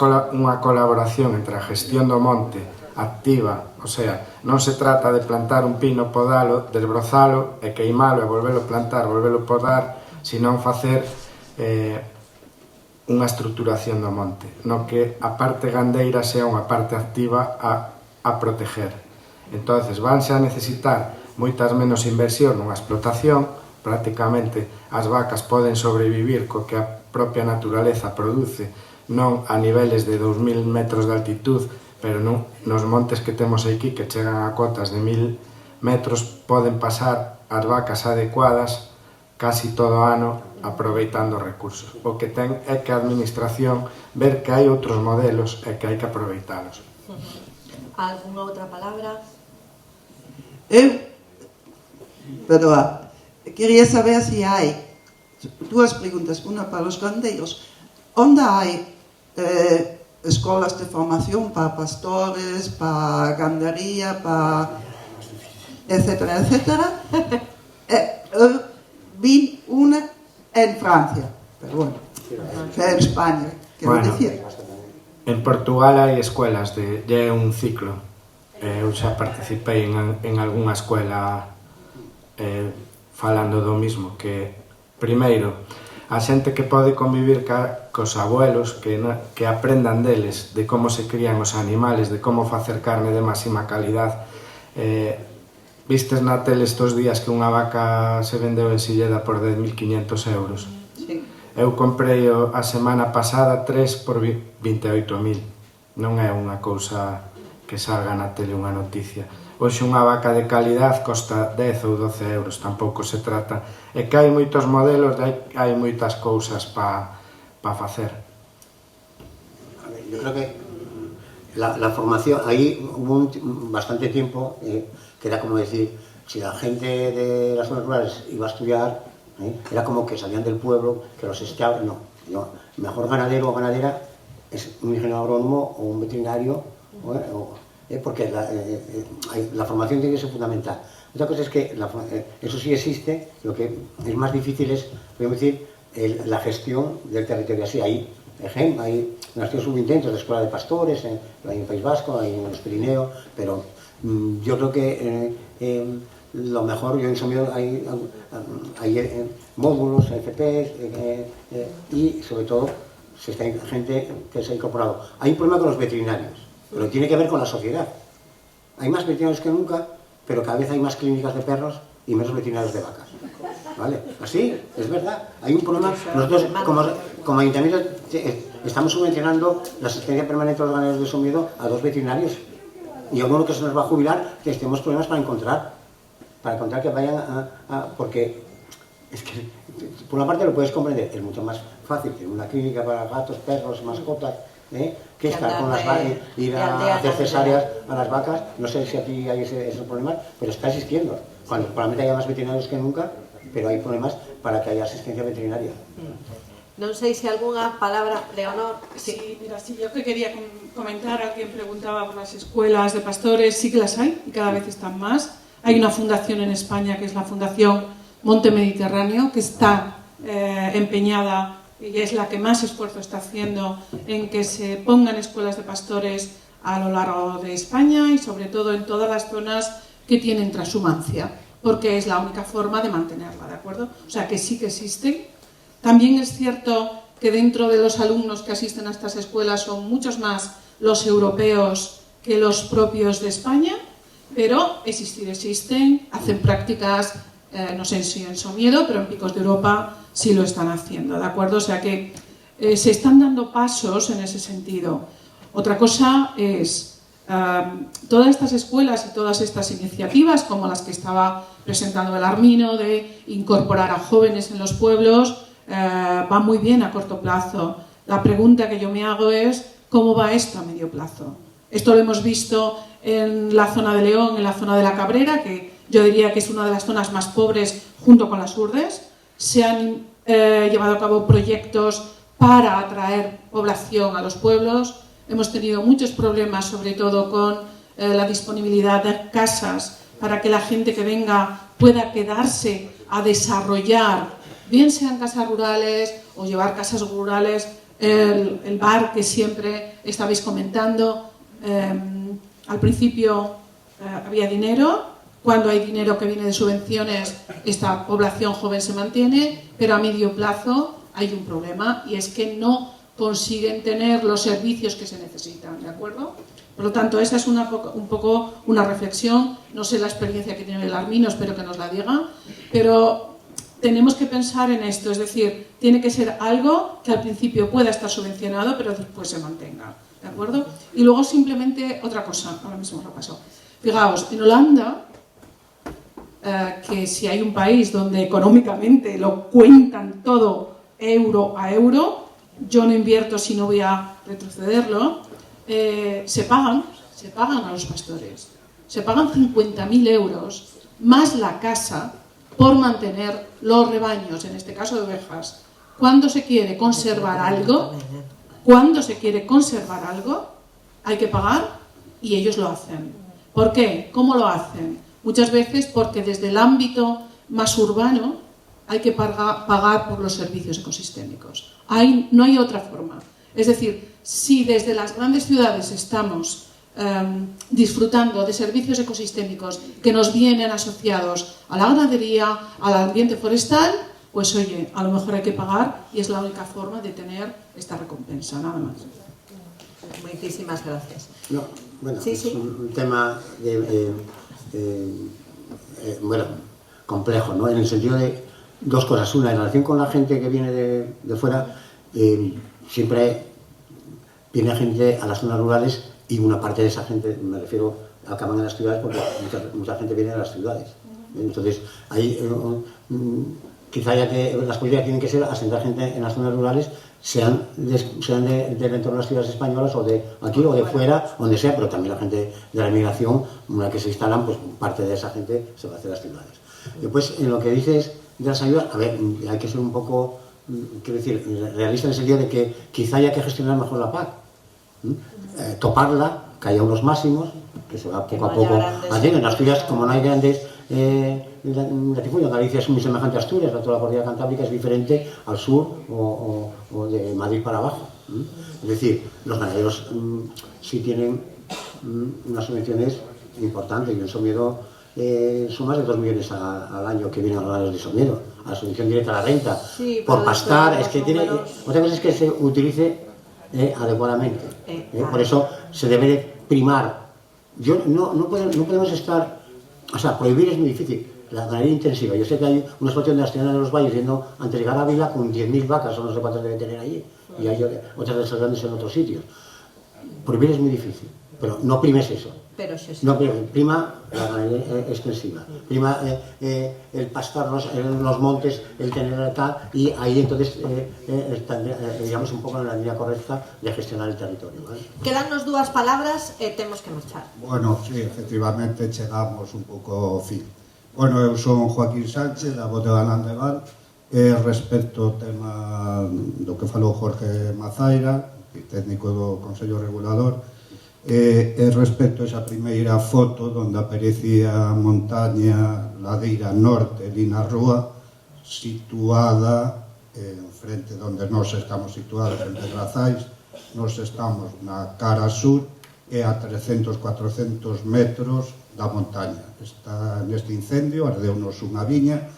colaboración entre a gestión do monte activa, o sea, non se trata de plantar un pino, podalo, desbrozalo e queimalo e volvelo plantar, volvelo podar, sino facer unha estruturación do monte, no que a parte gandeira sea unha parte activa a proteger. Entonces, vanse a necesitar moitas menos inversión nunha explotación, prácticamente as vacas poden sobrevivir co que a propia naturaleza produce, non a niveles de 2000 metros de altitud, pero non nos montes que temos aquí que chegan a cotas de 1000 metros poden pasar as vacas adecuadas casi todo o ano aproveitando recursos. O que ten é que a administración ver que hai outros modelos e que hai que aproveitalos. Alguna outra palabra? Quería saber se hai dúas preguntas, unha para os gandeiros. Onde hai escolas de formación para pastores, para gandaría, para etcétera, etcétera? Vi unha en Francia, pero bueno, en España, quero dicir. En Portugal hai escuelas de un ciclo. Eu xa participei en algunha escuela falando do mismo, que primeiro a xente que pode convivir cos abuelos, que aprendan deles de como se crían os animales, de como facer carne de máxima calidad, Vistes na tele estos días que unha vaca se vendeu en Silleda por 10.500 euros. Sí. Eu comprei a semana pasada 3 por 28.000. Non é unha cousa que salga na tele unha noticia. Hoxe unha vaca de calidad costa 10 ou 12 euros, tampouco se trata. É que hai moitos modelos, hai moitas cousas para facer. Yo creo que la formación, ahí hubo bastante tiempo que era como decir, si la gente de las zonas rurales iba a estudiar, era como que salían del pueblo, que los estudiaban, no. Mejor ganadero o ganadera es un ingeniero agrónomo o un veterinario, porque la formación tiene que ser fundamental. Otra cosa es que eso sí existe, lo que es más difícil es, podemos decir, la gestión del territorio. Así, hay intentos de escuela de pastores, hay en el País Vasco, hay en los Pirineos, pero yo creo que lo mejor, yo en Somiedo hay módulos, FPs, y sobre todo gente que se ha incorporado. Hay un problema con los veterinarios, pero tiene que ver con la sociedad. Hay más veterinarios que nunca, pero cada vez hay más clínicas de perros y menos veterinarios de vacas. ¿Vale? Así, es verdad. Hay un problema. Nosotros, como ayuntamiento, estamos subvencionando la asistencia permanente de los ganaderos de Somiedo a 2 veterinarios. Y a uno que se nos va a jubilar, que tenemos problemas para encontrar que vayan porque es que, por una parte lo puedes comprender, es mucho más fácil tener una clínica para gatos, perros, mascotas, que estar con las vacas, ir a hacer cesáreas a las vacas. No sé si aquí hay esos problemas, pero está existiendo. Cuando probablemente haya más veterinarios que nunca, pero hay problemas para que haya asistencia veterinaria. Non sei se algunha palabra, Leonor. Sí, mira, sí, yo que quería comentar, alguien preguntaba por las escuelas de pastores, sí que las hay y cada vez están más. Hay una fundación en España que es la Fundación Monte Mediterráneo, que está empeñada y es la que más esfuerzo está haciendo en que se pongan escuelas de pastores a lo largo de España y sobre todo en todas las zonas que tienen transhumancia, porque es la única forma de mantenerla, ¿de acuerdo? O sea que sí que existen. También es cierto que dentro de los alumnos que asisten a estas escuelas son muchos más los europeos que los propios de España, pero existen, hacen prácticas, no sé si en Somiedo, pero en Picos de Europa sí lo están haciendo, ¿de acuerdo? O sea que se están dando pasos en ese sentido. Otra cosa es, todas estas escuelas y todas estas iniciativas, como las que estaba presentando Belarmino, de incorporar a jóvenes en los pueblos, va muy bien a corto plazo. La pregunta que yo me hago es, ¿cómo va esto a medio plazo? Esto lo hemos visto en la zona de León, en la zona de la Cabrera, que yo diría que es una de las zonas más pobres junto con las Urdes. Se han llevado a cabo proyectos para atraer población a los pueblos. Hemos tenido muchos problemas, sobre todo con la disponibilidad de casas para que la gente que venga pueda quedarse a desarrollar, bien sean casas rurales o llevar casas rurales, el bar que siempre estabais comentando. Al principio había dinero, cuando hay dinero que viene de subvenciones, esta población joven se mantiene, pero a medio plazo hay un problema y es que no consiguen tener los servicios que se necesitan, ¿de acuerdo? Por lo tanto, esa es un poco una reflexión. No sé la experiencia que tiene Belarmino, espero que nos la diga, pero tenemos que pensar en esto, es decir, tiene que ser algo que al principio pueda estar subvencionado, pero después se mantenga, ¿de acuerdo? Y luego simplemente otra cosa, ahora mismo lo paso. Fijaos, en Holanda, que si hay un país donde económicamente lo cuentan todo euro a euro, yo no invierto si no voy a retrocederlo, se pagan a los pastores, se pagan 50.000 euros más la casa por mantener los rebaños, en este caso de ovejas. Cuando se quiere conservar algo, hay que pagar y ellos lo hacen. ¿Por qué? ¿Cómo lo hacen? Muchas veces porque desde el ámbito más urbano hay que pagar por los servicios ecosistémicos. No hay otra forma. Es decir, si desde las grandes ciudades estamos disfrutando de servicios ecosistémicos que nos vienen asociados a la ganadería, al ambiente forestal, pues oye, a lo mejor hay que pagar y es la única forma de tener esta recompensa, nada más. Muchísimas gracias. No, bueno, sí, es sí. un tema bueno, complejo, ¿no? En el sentido de dos cosas. Una, en relación con la gente que viene de fuera, siempre viene gente a las zonas rurales y una parte de esa gente, me refiero, acaban en las ciudades porque mucha gente viene de las ciudades. Entonces, ahí quizá ya que las políticas tienen que ser asentar gente en las zonas rurales, sean del entorno de las ciudades españolas o de aquí o de fuera, donde sea, pero también la gente de la inmigración, una vez que se instalan, pues parte de esa gente se va hacia las ciudades. Después, en lo que dices de las ayudas, a ver, hay que ser un poco, quiero decir, realista en el sentido de que quizá haya que gestionar mejor la PAC, toparla, que haya unos máximos, que se va poco a poco haciendo. En Asturias, como no hay grandes latifundios, Galicia es muy semejante a Asturias, toda la cordillera cantábrica es diferente al sur o de Madrid para abajo. Es decir, los ganaderos sí tienen unas subvenciones importantes. Y en Somiedo son más de 2 millones al año que vienen a los ganaderos de Somiedo, a la subvención directa a la renta, por pastar. Es que tiene, otra cosa es que se utilice adecuadamente. Por eso se debe de primar. No podemos estar, o sea, prohibir es muy difícil. La ganadería intensiva. Yo sé que hay una explotación de Asturias de los Valles yendo antes de llegar a Ávila con 10.000 vacas, o no sé cuántas debe tener allí, y hay otras de esas grandes en otros sitios. Prohibir es muy difícil, pero no primes eso. Pero no, prima la ganadería extensiva, prima el pastar los montes, el tener tal, y ahí entonces digamos un pouco na línea correcta de gestionar el territorio, ¿vale? Quedannos dúas palabras e temos que marchar. Bueno, sí, efectivamente chegamos un pouco ao fin. Bueno, eu son Joaquín Sánchez, da Bodega Nandegal, respecto ao tema do que falou Jorge Mazaira, técnico do Consello Regulador, respecto a esa primeira foto onde aparecía a montaña ladeira norte ali na rúa, situada en frente onde nós estamos situados en Pedrazais. Nós estamos na cara sur e a 300-400 metros da montaña. Está neste incendio, ardeunos unha viña,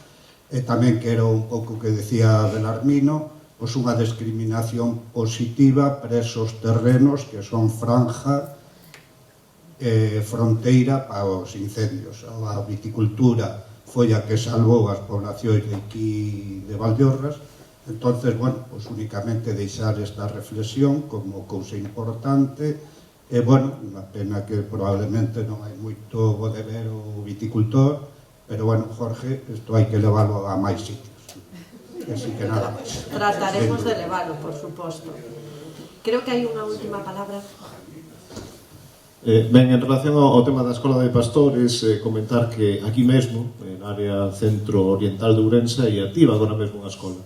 e tamén quero un pouco que decía Belarmino, pois unha discriminación positiva para esos terrenos que son franja fronteira para os incendios. A viticultura foi a que salvou as poblacións de aquí de Valdeorras. Entonces, bueno, pues únicamente deixar esta reflexión como cousa importante. E, bueno, unha pena que probablemente non hai moito bodegero viticultor, pero, bueno, Jorge, isto hai que leválo a máis sitios. Así que nada máis. Trataremos de leválo, por suposto. Creo que hai unha última palabra. Ben, en relación ao tema da Escola de Pastores, comentar que aquí mesmo, na área centro-oriental de Ourense, é activa agora mesmo unha escola.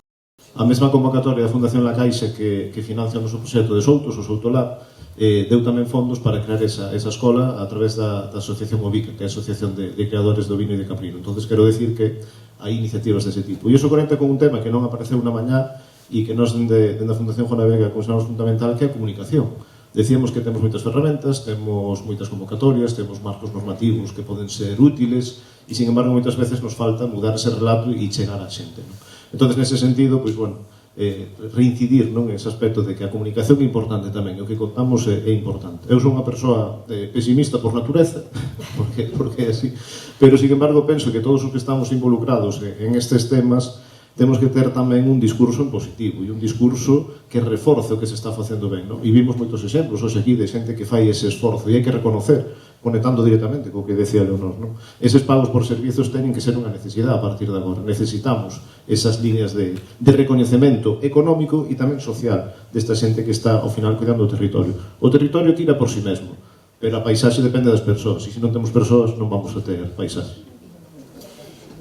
A mesma convocatoria da Fundación La Caixa que financia o noso proxecto de Soutos, o Soutolab, deu tamén fondos para crear esa escola a través da asociación OVICA, que é a Asociación de Creadores de Ovino e de Caprino. Entonces, quero decir que hai iniciativas dese tipo. E iso conecta con un tema que non apareceu na mañá e que nós, dende a Fundación Juana de Vega, consideramos fundamental, que é a comunicación. Decíamos que temos moitas ferramentas, temos moitas convocatorias, temos marcos normativos que poden ser útiles e, sin embargo, moitas veces nos falta mudar ese relato e chegar á xente, non? Entón, nese sentido, pois, bueno, reincidir non ese aspecto de que a comunicación é importante tamén, o que contamos é importante. Eu sou unha persoa pesimista por natureza, porque é así, pero, sin embargo, penso que todos os que estamos involucrados en estes temas temos que ter tamén un discurso en positivo e un discurso que reforce o que se está facendo ben, non? E vimos moitos exemplos hoxe aquí de xente que fai ese esforzo e hai que reconocer, conectando directamente co que decía Leonor, non? Eses pagos por servizos teñen que ser unha necesidade a partir de agora. Necesitamos esas líneas de recoñecemento económico e tamén social desta xente que está ao final cuidando do territorio. O territorio tira por si mesmo, pero a paisaxe depende das persoas e se non temos persoas non vamos a ter paisaxe.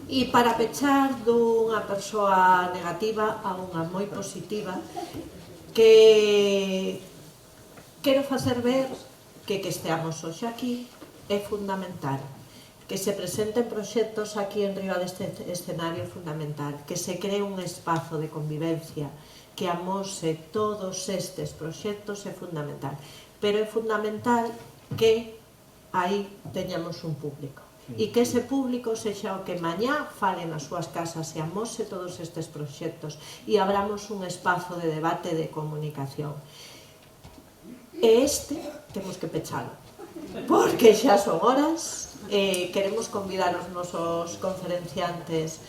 E para pechar dunha persoa negativa a unha moi positiva, que quero facer ver que esteamos hoxe aquí é fundamental, que se presenten proxectos aquí en riba deste escenario fundamental, que se cree un espazo de convivencia que amose todos estes proxectos é fundamental, pero é fundamental que aí teñamos un público e que ese público sexa o que mañá fale nas súas casas e amose todos estes proxectos e abramos un espazo de debate e de comunicación. E temos que pechalo. porque xa son horas. Queremos convidar os nosos conferenciantes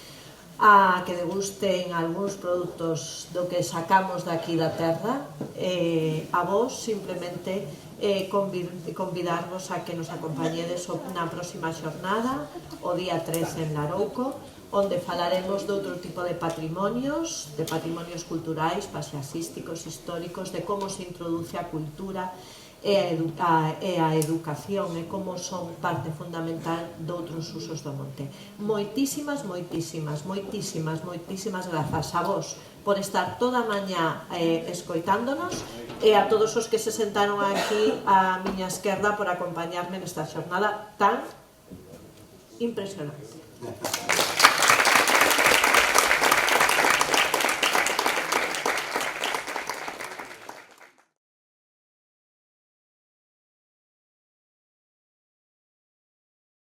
a que degusten algúns produtos do que sacamos daqui da terra. A vos simplemente convidarvos a que nos acompañedes na próxima xornada, o día 13 en Larouco, onde falaremos de outro tipo de patrimonios culturais, paisaxísticos, históricos, de como se introduce a cultura e a educación e como son parte fundamental doutros usos do monte. Moitísimas grazas a vos por estar toda a mañá escoitándonos e a todos os que se sentaron aquí á miña esquerda por acompañarme nesta xornada tan impresionante.